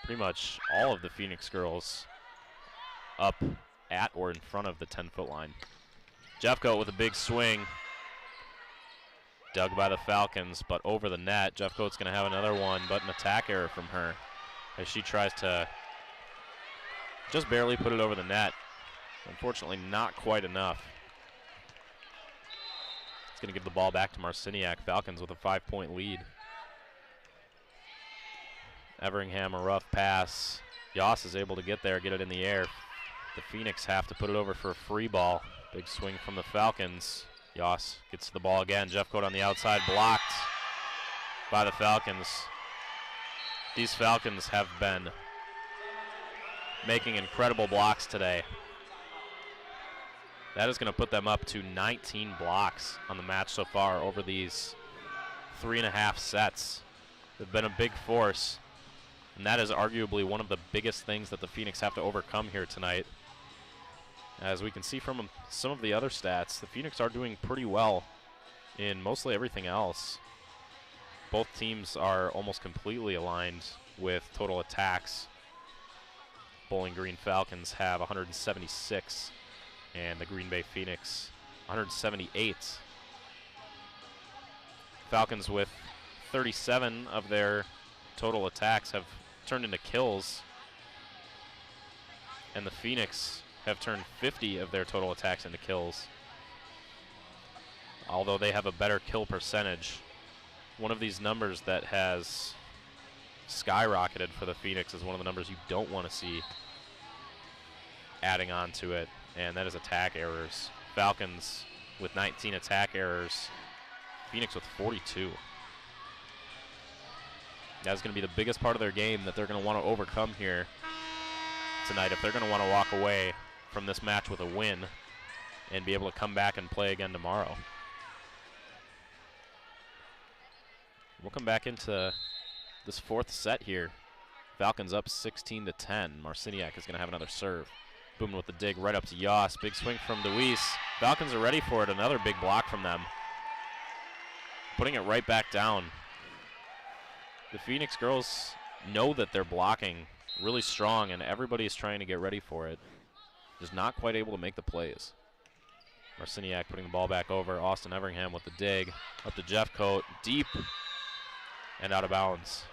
Pretty much all of the Phoenix girls up at or in front of the 10-foot line. Jeffcoat with a big swing. Dug by the Falcons, but over the net. Jeffcoat's going to have another one, but an attack error from her as she tries to just barely put it over the net. Unfortunately, not quite enough. It's going to give the ball back to Marciniak. Falcons with a 5-point lead. Everingham, a rough pass. Yost is able to get there, get it in the air. The Phoenix have to put it over for a free ball. Big swing from the Falcons. Yost gets to the ball again. Jeffcoat on the outside, blocked by the Falcons. These Falcons have been making incredible blocks today. That is going to put them up to 19 blocks on the match so far over these 3.5 sets. They've been a big force, and that is arguably one of the biggest things that the Phoenix have to overcome here tonight. As we can see from some of the other stats, the Phoenix are doing pretty well in mostly everything else. Both teams are almost completely aligned with total attacks. Bowling Green Falcons have 176, and the Green Bay Phoenix 178. Falcons with 37 of their total attacks have turned into kills, and the Phoenix have turned 50 of their total attacks into kills. Although they have a better kill percentage. One of these numbers that has skyrocketed for the Phoenix is one of the numbers you don't want to see adding on to it, and that is attack errors. Falcons with 19 attack errors, Phoenix with 42. That's going to be the biggest part of their game that they're going to want to overcome here tonight if they're going to want to walk away from this match with a win and be able to come back and play again tomorrow. We'll come back into this fourth set here. Falcons up 16-10. Marciniak is going to have another serve. Booman with the dig right up to Yost. Big swing from Deweese. Falcons are ready for it. Another big block from them. Putting it right back down. The Phoenix girls know that they're blocking really strong, and everybody's trying to get ready for it. Just not quite able to make the plays. Marciniak putting the ball back over. Austin Everingham with the dig. Up to Jeffcoat. Deep and out of bounds.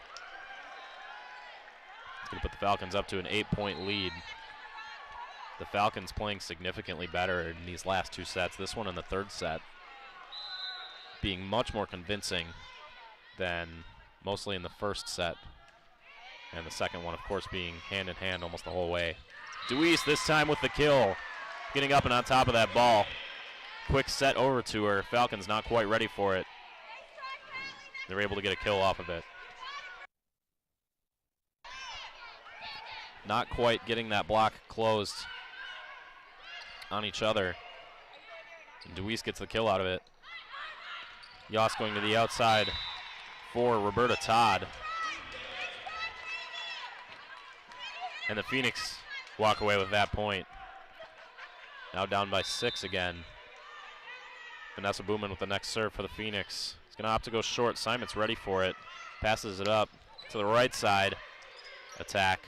It's going to put the Falcons up to an 8-point lead. The Falcons playing significantly better in these last two sets. This one in the third set being much more convincing than mostly in the first set. And the second one, of course, being hand in hand almost the whole way. Deweese this time with the kill. Getting up and on top of that ball. Quick set over to her. Falcons not quite ready for it. They're able to get a kill off of it. Not quite getting that block closed on each other. And Deweese gets the kill out of it. Yoss going to the outside for Roberta Todd. And the Phoenix walk away with that point. Now down by 6 again. Vanessa Booman with the next serve for the Phoenix. He's going to opt to go short. Simon's ready for it. Passes it up to the right side. Attack.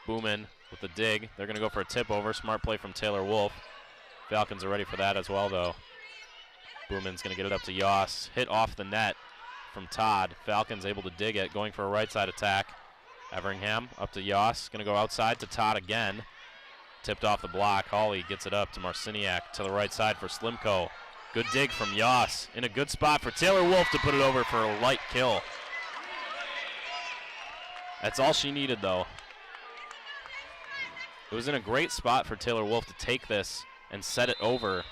Booman with the dig. They're going to go for a tip over. Smart play from Taylor Wolf. Falcons are ready for that as well, though. Booman's going to get it up to Yoss. Hit off the net from Todd. Falcons able to dig it. Going for a right side attack. Everingham up to Yoss. Going to go outside to Todd again. Tipped off the block. Hawley gets it up to Marciniak to the right side for Slimko. Good dig from Yoss. In a good spot for Taylor Wolf to put it over for a light kill. That's all she needed, though. It was in a great spot for Taylor Wolf to take this and set it over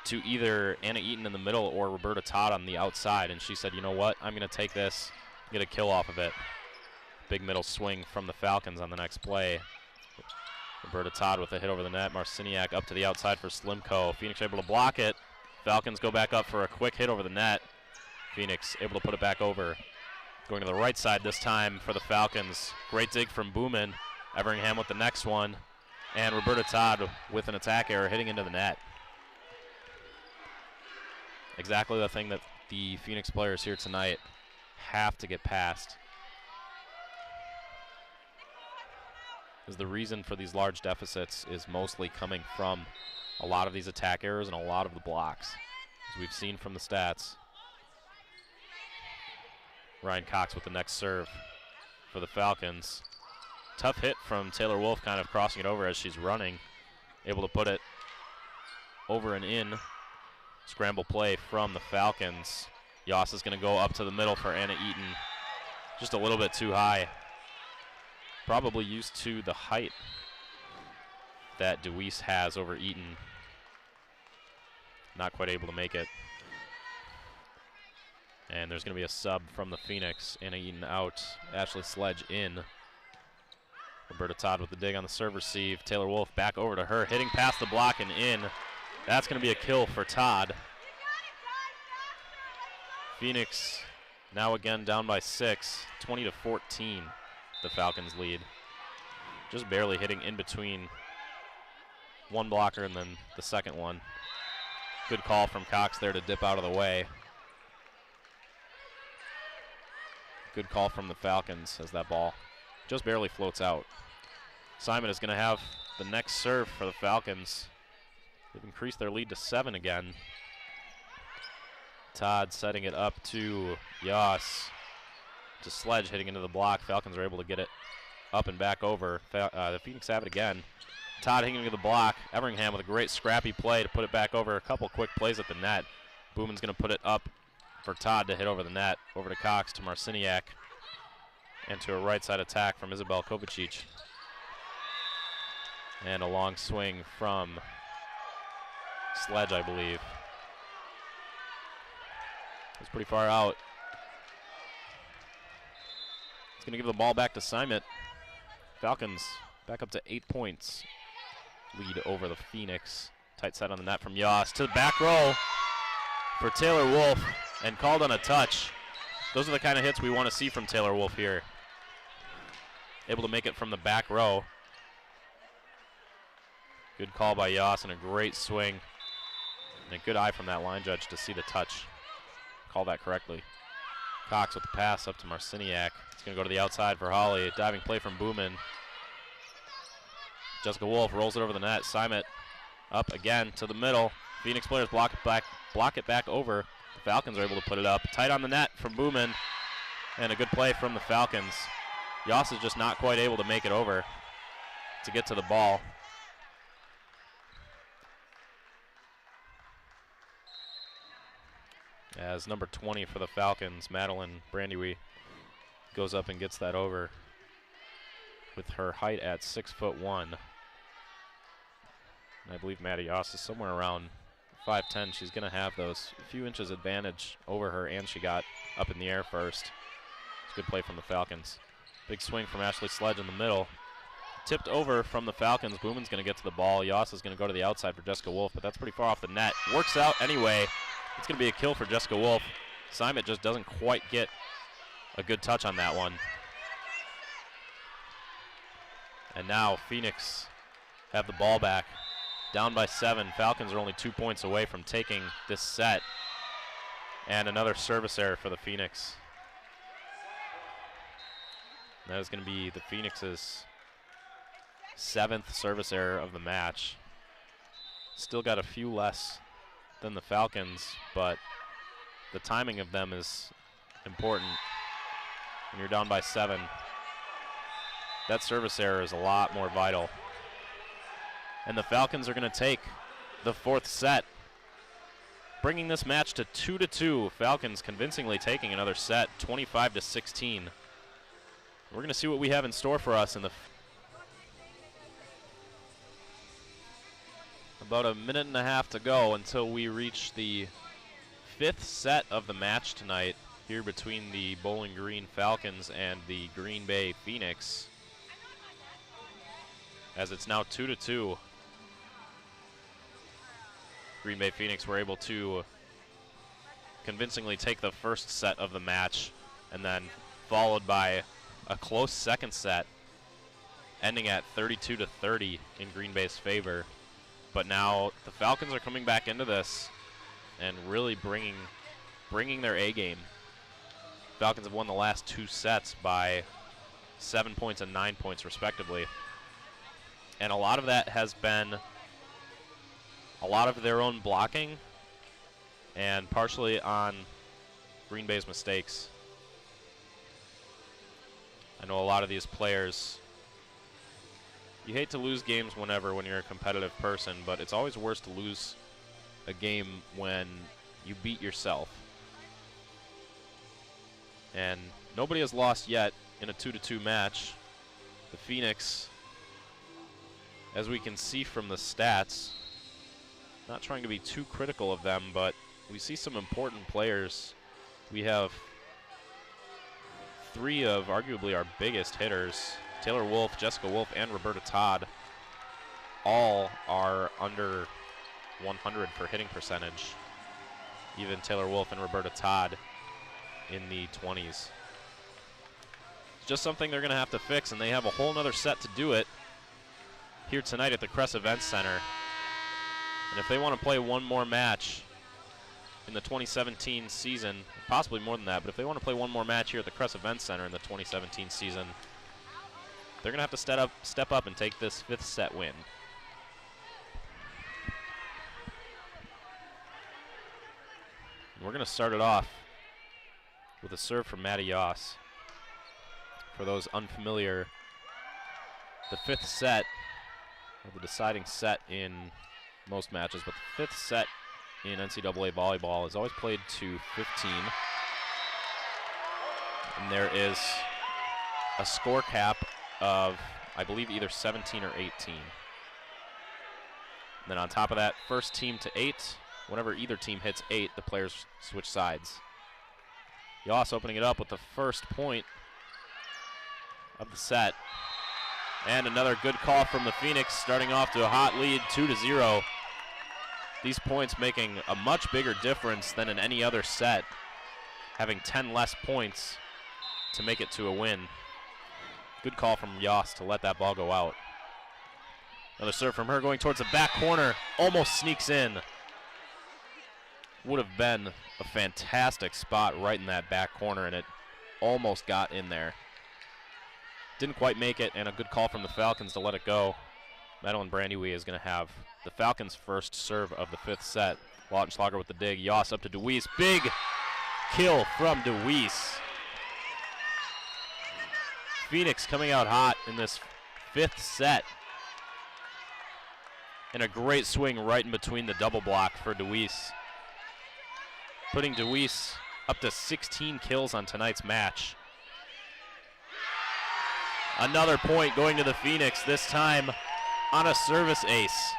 to either Anna Eaton in the middle or Roberta Todd on the outside. And she said, you know what? I'm going to take this, get a kill off of it. Big middle swing from the Falcons on the next play. Roberta Todd with a hit over the net. Marciniak up to the outside for Slimko. Phoenix able to block it. Falcons go back up for a quick hit over the net. Phoenix able to put it back over. Going to the right side this time for the Falcons. Great dig from Booman. Everingham with the next one. And Roberta Todd with an attack error hitting into the net. Exactly the thing that the Phoenix players here tonight have to get past. Because the reason for these large deficits is mostly coming from a lot of these attack errors and a lot of the blocks, as we've seen from the stats. Ryan Cox with the next serve for the Falcons. Tough hit from Taylor Wolf, kind of crossing it over as she's running. Able to put it over and in. Scramble play from the Falcons. Yoss is going to go up to the middle for Anna Eaton. Just a little bit too high. Probably used to the height that Deweese has over Eaton. Not quite able to make it. And there's going to be a sub from the Phoenix. Anna Eaton out. Ashley Sledge in. Roberta Todd with the dig on the serve receive. Taylor Wolf back over to her. Hitting past the block and in. That's going to be a kill for Todd. Phoenix now again down by 6. 20-14. The Falcons lead. Just barely hitting in between one blocker and then the second one. Good call from Cox there to dip out of the way. Good call from the Falcons as that ball just barely floats out. Simon is going to have the next serve for the Falcons. They've increased their lead to 7 again. Todd setting it up to Yoss. To Sledge hitting into the block. Falcons are able to get it up and back over. The Phoenix have it again. Todd hitting into the block. Everingham with a great scrappy play to put it back over. A couple quick plays at the net. Booman's going to put it up for Todd to hit over the net. Over to Cox, to Marciniak. And to a right side attack from Isabel Kovacic. And a long swing from Sledge, I believe. It's pretty far out. He's going to give the ball back to Simon. Falcons back up to 8 points. Lead over the Phoenix. Tight set on the net from Yoss. To the back row for Taylor Wolf. And called on a touch. Those are the kind of hits we want to see from Taylor Wolf here. Able to make it from the back row. Good call by Yoss and a great swing. And a good eye from that line judge to see the touch. Call that correctly. Cox with the pass up to Marciniak. It's going to go to the outside for Hawley. Diving play from Booman. Jessica Wolf rolls it over the net. Simon up again to the middle. Phoenix players block it back over. The Falcons are able to put it up. Tight on the net from Booman. And a good play from the Falcons. Yoss is just not quite able to make it over to get to the ball. As number 20 for the Falcons, Madeline Brandewie, goes up and gets that over with her height at 6'1". And I believe Maddie Yoss is somewhere around 5'10". She's going to have those few inches advantage over her, and she got up in the air first. It's a good play from the Falcons. Big swing from Ashley Sledge in the middle. Tipped over from the Falcons. Booman's going to get to the ball. Yoss is going to go to the outside for Jessica Wolf, but that's pretty far off the net. Works out anyway. It's going to be a kill for Jessica Wolf. Simon just doesn't quite get a good touch on that one. And now Phoenix have the ball back. Down by 7. Falcons are only 2 points away from taking this set. And another service error for the Phoenix. That is going to be the Phoenix's 7th service error of the match. Still got a few less than the Falcons, but the timing of them is important. When you're down by 7, that service error is a lot more vital. And the Falcons are going to take the 4th set, bringing this match to 2-2. Falcons convincingly taking another set, 25-16. We're going to see what we have in store for us in the about a minute and a half to go until we reach the 5th set of the match tonight here between the Bowling Green Falcons and the Green Bay Phoenix. As it's now 2-2. Green Bay Phoenix were able to convincingly take the first set of the match, and then followed by a close second set, ending at 32-30 in Green Bay's favor. But now the Falcons are coming back into this and really bringing their A game. Falcons have won the last 2 sets by 7 points and 9 points respectively. And a lot of that has been a lot of their own blocking and partially on Green Bay's mistakes. I know a lot of these players, you hate to lose games when you're a competitive person, but it's always worse to lose a game when you beat yourself. And nobody has lost yet in a 2-2 match. The Phoenix, as we can see from the stats, not trying to be too critical of them, but we see some important players. We have 3 of arguably our biggest hitters, Taylor Wolf, Jessica Wolf, and Roberta Todd, all are under 100 for hitting percentage. Even Taylor Wolf and Roberta Todd in the 20s. It's just something they're going to have to fix, and they have a whole nother set to do it here tonight at the Cress Event Center. And if they want to play one more match in the 2017 season, possibly more than that, but if they want to play one more match here at the Cress Event Center in the 2017 season, they're going to have to step up and take this 5th set win. And we're going to start it off with a serve from Maddie Yoss. For those unfamiliar, the 5th set, or the deciding set in most matches, but the 5th set in NCAA volleyball is always played to 15. And there is a score cap of, I believe, either 17 or 18. And then on top of that, first team to 8. Whenever either team hits 8, the players switch sides. Yoss opening it up with the first point of the set. And another good call from the Phoenix, starting off to a hot lead, 2-0. These points making a much bigger difference than in any other set, having 10 less points to make it to a win. Good call from Yoss to let that ball go out. Another serve from her going towards the back corner, almost sneaks in. Would have been a fantastic spot right in that back corner, and it almost got in there. Didn't quite make it, and a good call from the Falcons to let it go. Madeline Brandywe is going to have the Falcons' first serve of the 5th set. Lautenschlager with the dig. Yoss up to DeWeese. Big kill from DeWeese. Phoenix coming out hot in this 5th set. And a great swing right in between the double block for DeWeese, putting DeWeese up to 16 kills on tonight's match. Another point going to the Phoenix, this time on a service ace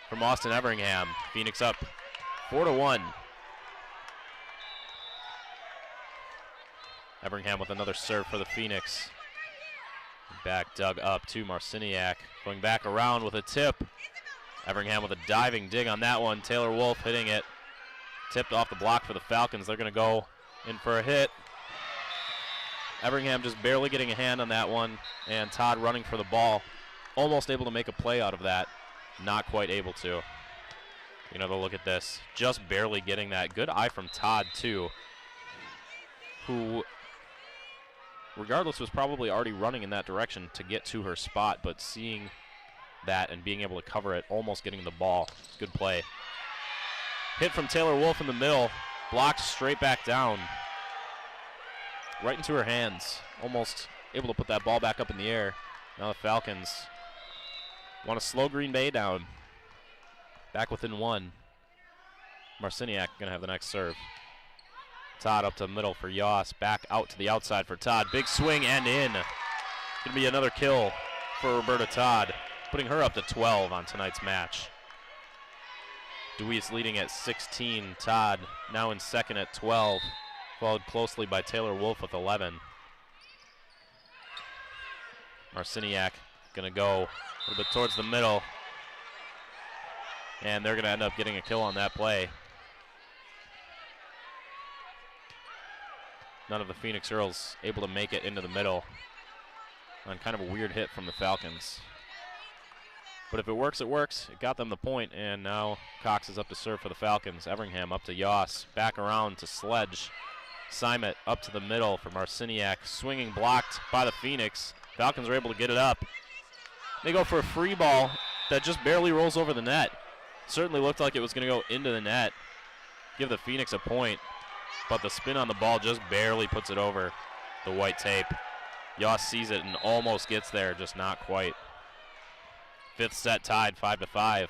from Austin Everingham. Phoenix up 4-1. Everingham with another serve for the Phoenix. Back dug up to Marciniak. Going back around with a tip. Everingham with a diving dig on that one. Taylor Wolf hitting it. Tipped off the block for the Falcons. They're going to go in for a hit. Everingham just barely getting a hand on that one. And Todd running for the ball. Almost able to make a play out of that. Not quite able to. Another look at this. Just barely getting that. Good eye from Todd, too. Who, regardless, was probably already running in that direction to get to her spot, but seeing that and being able to cover it, almost getting the ball. Good play. Hit from Taylor Wolf in the middle, blocked straight back down. Right into her hands. Almost able to put that ball back up in the air. Now the Falcons want to slow Green Bay down. Back within one. Marciniak going to have the next serve. Todd up to the middle for Yoss. Back out to the outside for Todd. Big swing and in. Going to be another kill for Roberta Todd, putting her up to 12 on tonight's match. Deweese leading at 16. Todd now in second at 12, followed closely by Taylor Wolf with 11. Marciniak going to go a little bit towards the middle, and they're going to end up getting a kill on that play. None of the Phoenix Earls able to make it into the middle on kind of a weird hit from the Falcons. But if it works, it works. It got them the point, and now Cox is up to serve for the Falcons. Everingham up to Yoss. Back around to Sledge. Simon up to the middle for Marciniak. Swinging blocked by the Phoenix. Falcons are able to get it up. They go for a free ball that just barely rolls over the net. Certainly looked like it was going to go into the net. Give the Phoenix a point. But the spin on the ball just barely puts it over the white tape. Yoss sees it and almost gets there, just not quite. Fifth set tied 5-5.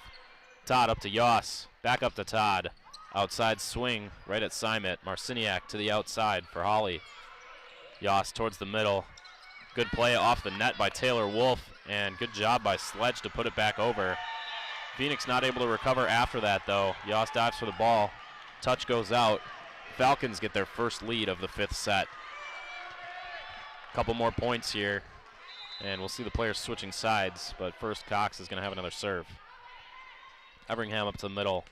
Todd up to Yoss. Back up to Todd. Outside swing right at Simon. Marciniak to the outside for Holly. Yoss towards the middle. Good play off the net by Taylor Wolf, and good job by Sledge to put it back over. Phoenix not able to recover after that, though. Yoss dives for the ball. Touch goes out. Falcons get their first lead of the fifth set. Couple more points here, and we'll see the players switching sides, but first Cox is going to have another serve. Everingham up to the middle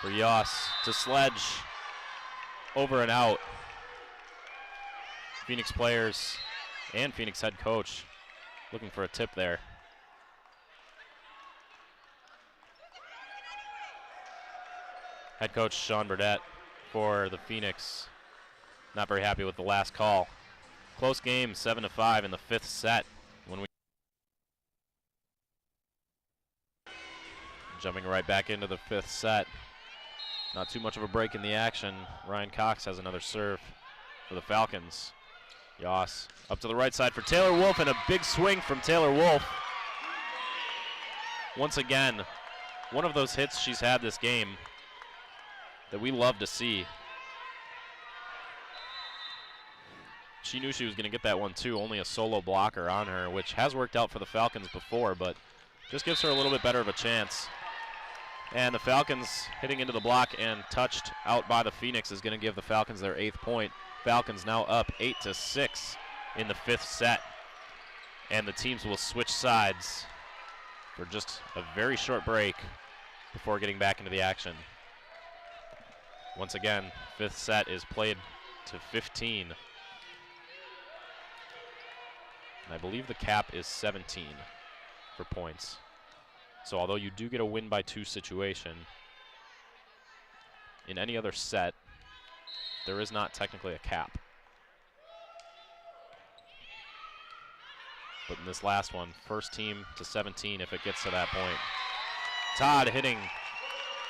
for Yoss to Sledge. Over and out. Phoenix players and Phoenix head coach looking for a tip there. Head coach Sean Burdett for the Phoenix not very happy with the last call. Close game, 7-5 in the fifth set. Jumping right back into the fifth set. Not too much of a break in the action. Ryan Cox has another serve for the Falcons. Yoss up to the right side for Taylor Wolf, and a big swing from Taylor Wolf. Once again, one of those hits she's had this game that we love to see. She knew she was going to get that one too, only a solo blocker on her, which has worked out for the Falcons before, but just gives her a little bit better of a chance. And the Falcons hitting into the block and touched out by the Phoenix is going to give the Falcons their 8th point. Falcons now up 8-6 in the fifth set. And the teams will switch sides for just a very short break before getting back into the action. Once again, fifth set is played to 15. And I believe the cap is 17 for points. So although you do get a win by 2 situation, in any other set, there is not technically a cap. But in this last one, first team to 17 if it gets to that point. Todd hitting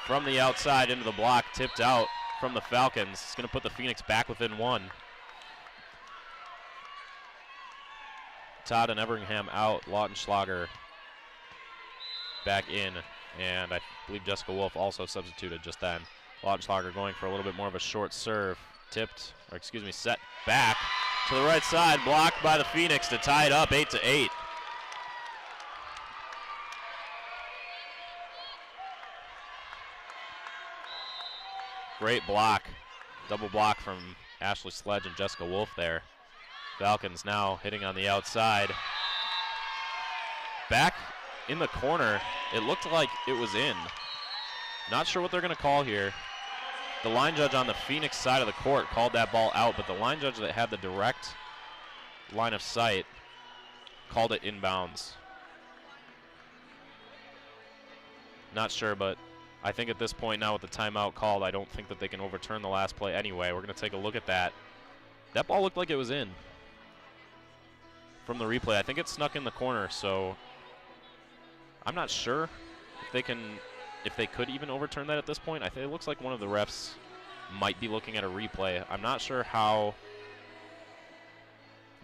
from the outside into the block, tipped out from the Falcons. It's going to put the Phoenix back within 1. Todd and Everingham out, Lautenschlager back in, and I believe Jessica Wolf also substituted just then. Lautenschlager going for a little bit more of a short serve, set back to the right side, blocked by the Phoenix to tie it up 8-8. Great block, double block from Ashley Sledge and Jessica Wolf there. Falcons now hitting on the outside. Back in the corner, it looked like it was in. Not sure what they're going to call here. The line judge on the Phoenix side of the court called that ball out, but the line judge that had the direct line of sight called it inbounds. Not sure, but I think at this point now with the timeout called, I don't think that they can overturn the last play anyway. We're going to take a look at that. That ball looked like it was in from the replay. I think it snuck in the corner, so I'm not sure if they could even overturn that at this point. I think it looks like one of the refs might be looking at a replay. I'm not sure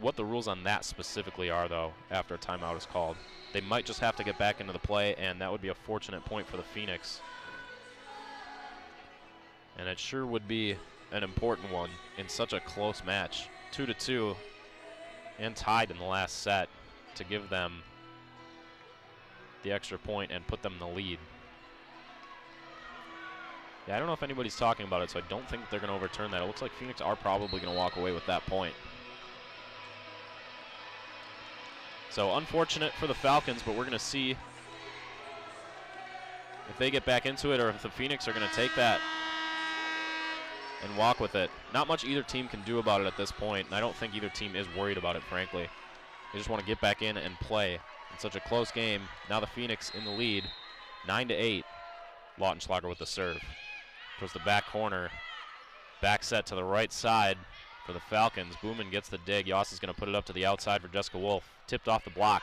what the rules on that specifically are, though, after a timeout is called. They might just have to get back into the play, and that would be a fortunate point for the Phoenix. And it sure would be an important one in such a close match. 2-2 and tied in the last set to give them the extra point and put them in the lead. Yeah, I don't know if anybody's talking about it, so I don't think they're going to overturn that. It looks like Phoenix are probably going to walk away with that point. So unfortunate for the Falcons, but we're going to see if they get back into it or if the Phoenix are going to take that and walk with it. Not much either team can do about it at this point, and I don't think either team is worried about it, frankly. They just want to get back in and play. In such a close game, now the Phoenix in the lead, 9-8. Lautenschlager with the serve. Towards the back corner. Back set to the right side for the Falcons. Booman gets the dig. Yoss is going to put it up to the outside for Jessica Wolf. Tipped off the block.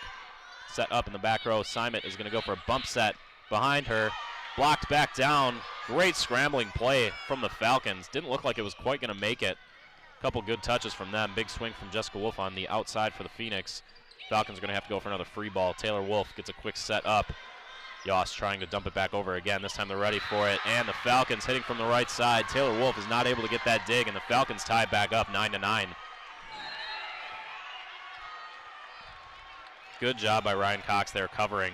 Set up in the back row. Simon is going to go for a bump set behind her. Blocked back down. Great scrambling play from the Falcons. Didn't look like it was quite going to make it. A couple good touches from them. Big swing from Jessica Wolf on the outside for the Phoenix. Falcons are going to have to go for another free ball. Taylor Wolf gets a quick set up. Yoss trying to dump it back over again. This time they're ready for it. And the Falcons hitting from the right side. Taylor Wolf is not able to get that dig, and the Falcons tie back up 9-9. Good job by Ryan Cox there covering.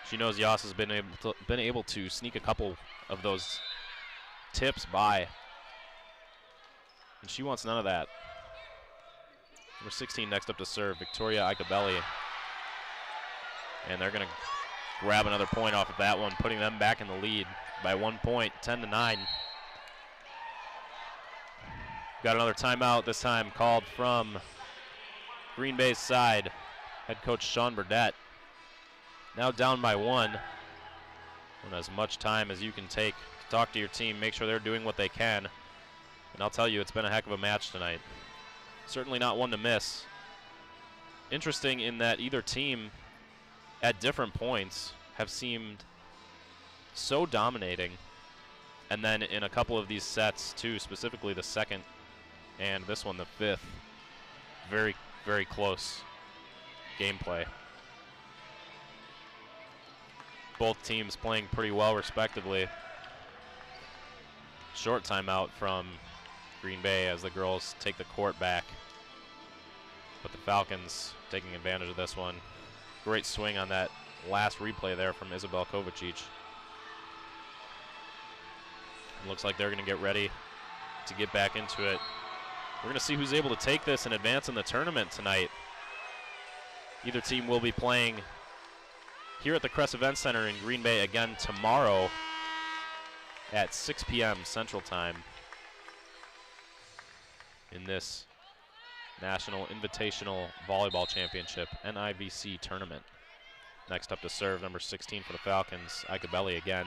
She knows Yoss has been able to sneak a couple of those tips by. And she wants none of that. Number 16 next up to serve, Victoria Icabelli. And they're going to grab another point off of that one, putting them back in the lead by 1 point, 10-9. Got another timeout, this time called from Green Bay's side. Head coach Sean Burdett. Now down by 1. And as much time as you can take to talk to your team, make sure they're doing what they can. And I'll tell you, it's been a heck of a match tonight. Certainly not one to miss. Interesting in that either team at different points have seemed so dominating, and then in a couple of these sets too, specifically the second and this one, the fifth, very, very close gameplay. Both teams playing pretty well respectively. Short timeout from Green Bay as the girls take the court back, but the Falcons taking advantage of this one. Great swing on that last replay there from Isabel Kovacic. Looks like they're going to get ready to get back into it. We're going to see who's able to take this and advance in the tournament tonight. Either team will be playing here at the Crest Event Center in Green Bay again tomorrow at 6 p.m. Central Time in this National Invitational Volleyball Championship, NIVC tournament. Next up to serve, number 16 for the Falcons, Icabelli again.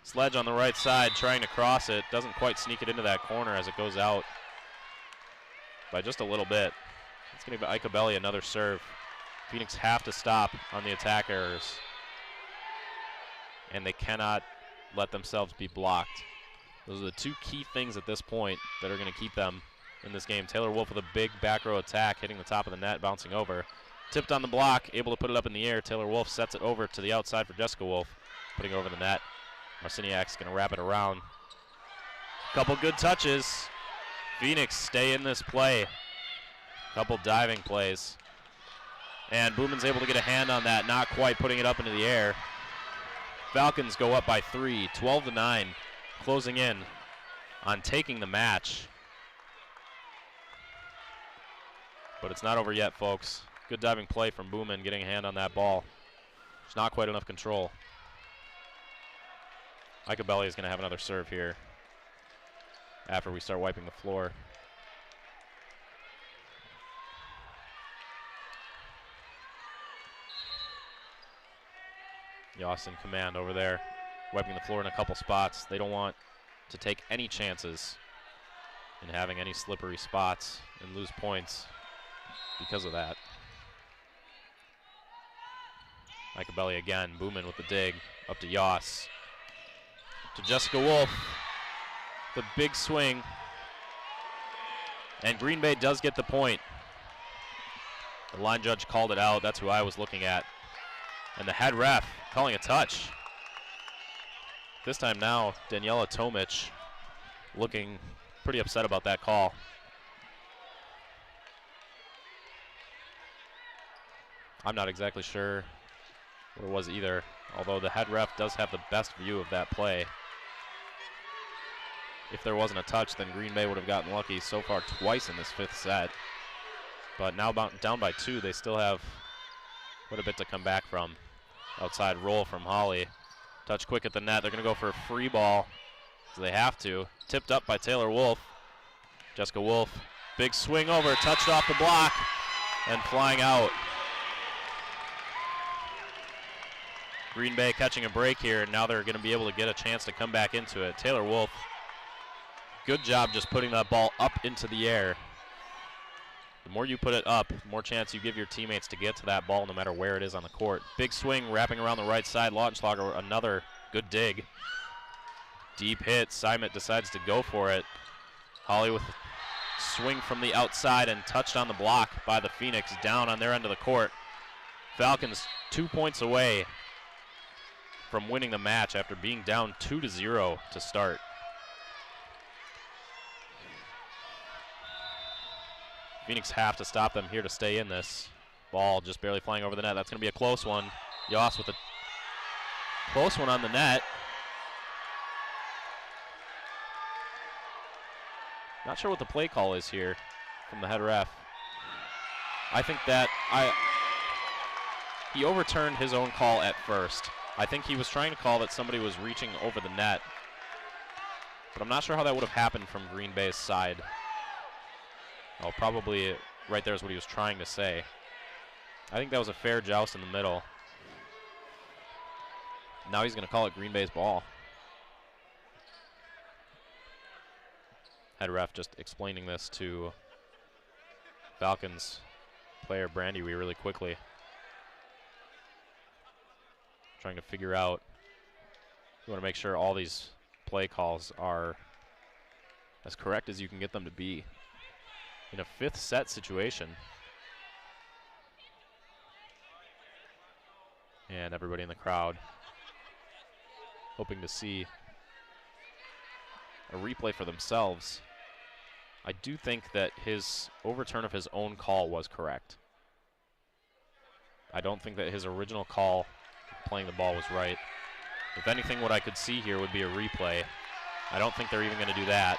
Sledge on the right side, trying to cross it. Doesn't quite sneak it into that corner as it goes out by just a little bit. It's going to give Icabelli another serve. Phoenix have to stop on the attack errors, and they cannot let themselves be blocked. Those are the two key things at this point that are going to keep them in this game. Taylor Wolf with a big back row attack, hitting the top of the net, bouncing over. Tipped on the block, able to put it up in the air. Taylor Wolf sets it over to the outside for Jessica Wolf, putting it over the net. Marciniak's going to wrap it around. Couple good touches. Phoenix stay in this play. Couple diving plays. And Booman's able to get a hand on that, not quite putting it up into the air. Falcons go up by 3, 12-9, closing in on taking the match. But it's not over yet, folks. Good diving play from Booman, getting a hand on that ball. There's not quite enough control. Icabelli is going to have another serve here after we start wiping the floor. Yoss in command over there, wiping the floor in a couple spots. They don't want to take any chances in having any slippery spots and lose points because of that. Icabelli again, Booman with the dig, up to Yoss. To Jessica Wolf, the big swing. And Green Bay does get the point. The line judge called it out. That's who I was looking at. And the head ref calling a touch. This time now, Daniela Tomic looking pretty upset about that call. I'm not exactly sure what it was either, although the head ref does have the best view of that play. If there wasn't a touch, then Green Bay would have gotten lucky so far twice in this fifth set. But now down by 2, they still have quite a bit to come back from. Outside roll from Holly. Touch quick at the net. They're going to go for a free ball, so they have to. Tipped up by Taylor Wolf. Jessica Wolf, big swing over, touched off the block, and flying out. Green Bay catching a break here, and now they're going to be able to get a chance to come back into it. Taylor Wolf, good job just putting that ball up into the air. The more you put it up, the more chance you give your teammates to get to that ball no matter where it is on the court. Big swing wrapping around the right side. Lautenschlager, another good dig. Deep hit. Simon decides to go for it. Holly with a swing from the outside and touched on the block by the Phoenix down on their end of the court. Falcons 2 points away from winning the match after being down 2-0 to start. Phoenix have to stop them here to stay in this. Ball just barely flying over the net. That's going to be a close one. Yoss with a close one on the net. Not sure what the play call is here from the head ref. I think that he overturned his own call at first. I think he was trying to call that somebody was reaching over the net. But I'm not sure how that would have happened from Green Bay's side. Oh, probably right there is what he was trying to say. I think that was a fair joust in the middle. Now he's going to call it Green Bay's ball. Head ref just explaining this to Falcons player Brandy Wee really quickly. Trying to figure out, you want to make sure all these play calls are as correct as you can get them to be in a fifth set situation. And everybody in the crowd hoping to see a replay for themselves. I do think that his overturn of his own call was correct. I don't think that his original call playing the ball was right. If anything, what I could see here would be a replay. I don't think they're even going to do that.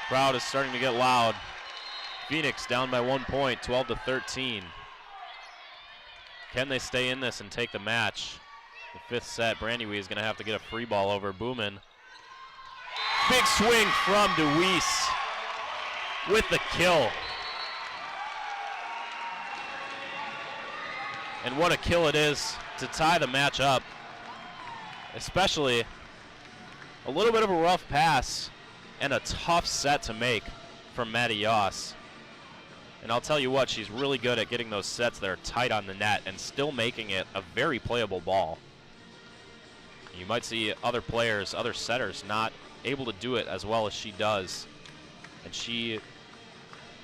Crowd is starting to get loud. Phoenix down by 1 point, 12-13. Can they stay in this and take the match? The fifth set, Brandy Wee is going to have to get a free ball over Booman. Big swing from DeWeese with the kill. And what a kill it is to tie the match up. Especially a little bit of a rough pass and a tough set to make from Maddie Yoss. And I'll tell you what, she's really good at getting those sets that are tight on the net and still making it a very playable ball. You might see other players, other setters, not able to do it as well as she does. And she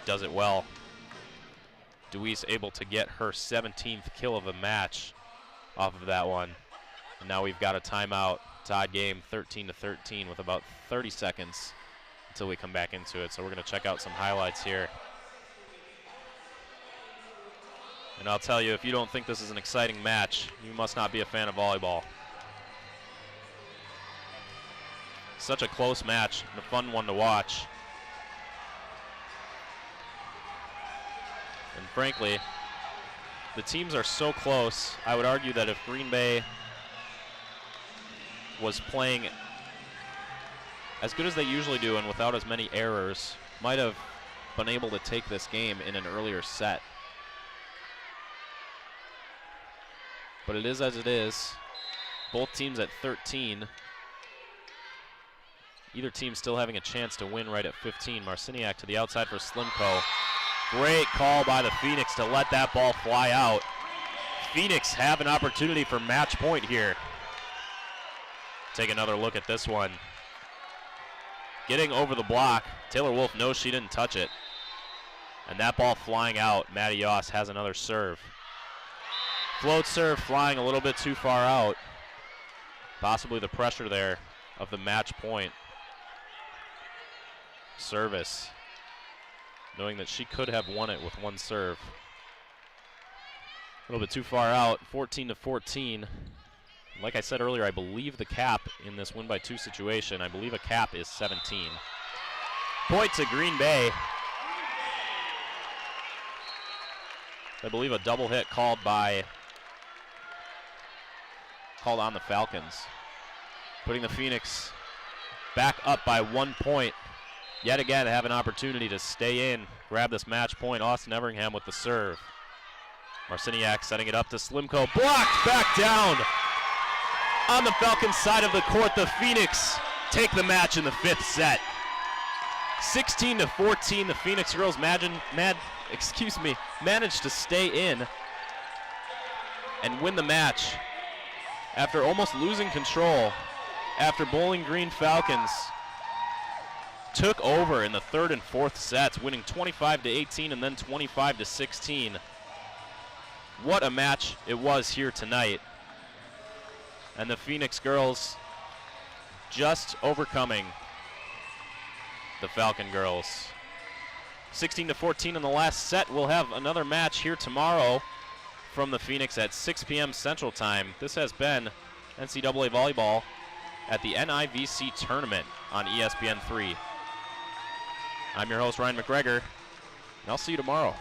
does it well. DeWeese able to get her 17th kill of the match off of that one. And now we've got a timeout, tied game 13-13 with about 30 seconds until we come back into it. So we're going to check out some highlights here. And I'll tell you, if you don't think this is an exciting match, you must not be a fan of volleyball. Such a close match and a fun one to watch. And frankly, the teams are so close. I would argue that if Green Bay was playing as good as they usually do and without as many errors, might have been able to take this game in an earlier set. But it is as it is. Both teams at 13. Either team still having a chance to win right at 15. Marciniak to the outside for Slimko. Great call by the Phoenix to let that ball fly out. Phoenix have an opportunity for match point here. Take another look at this one. Getting over the block. Taylor Wolf knows she didn't touch it. And that ball flying out. Maddie Yoss has another serve. Float serve flying a little bit too far out. Possibly the pressure there of the match point. Service. Knowing that she could have won it with one serve. A little bit too far out. 14-14. Like I said earlier, I believe the cap in this win by 2 situation, I believe a cap is 17. Point to Green Bay. I believe a double hit called on the Falcons. Putting the Phoenix back up by 1 point. Yet again, have an opportunity to stay in, grab this match point. Austin Everingham with the serve. Marciniak setting it up to Slimko. Blocked back down. On the Falcons side of the court, the Phoenix take the match in the 5th set. 16-14, the Phoenix girls managed to stay in and win the match after almost losing control after Bowling Green Falcons took over in the 3rd and 4th sets, winning 25-18 and then 25-16. What a match it was here tonight. And the Phoenix girls just overcoming the Falcon girls. 16-14 in the last set. We'll have another match here tomorrow from the Phoenix at 6 p.m. Central Time. This has been NCAA Volleyball at the NIVC Tournament on ESPN3. I'm your host, Ryan McGregor, and I'll see you tomorrow.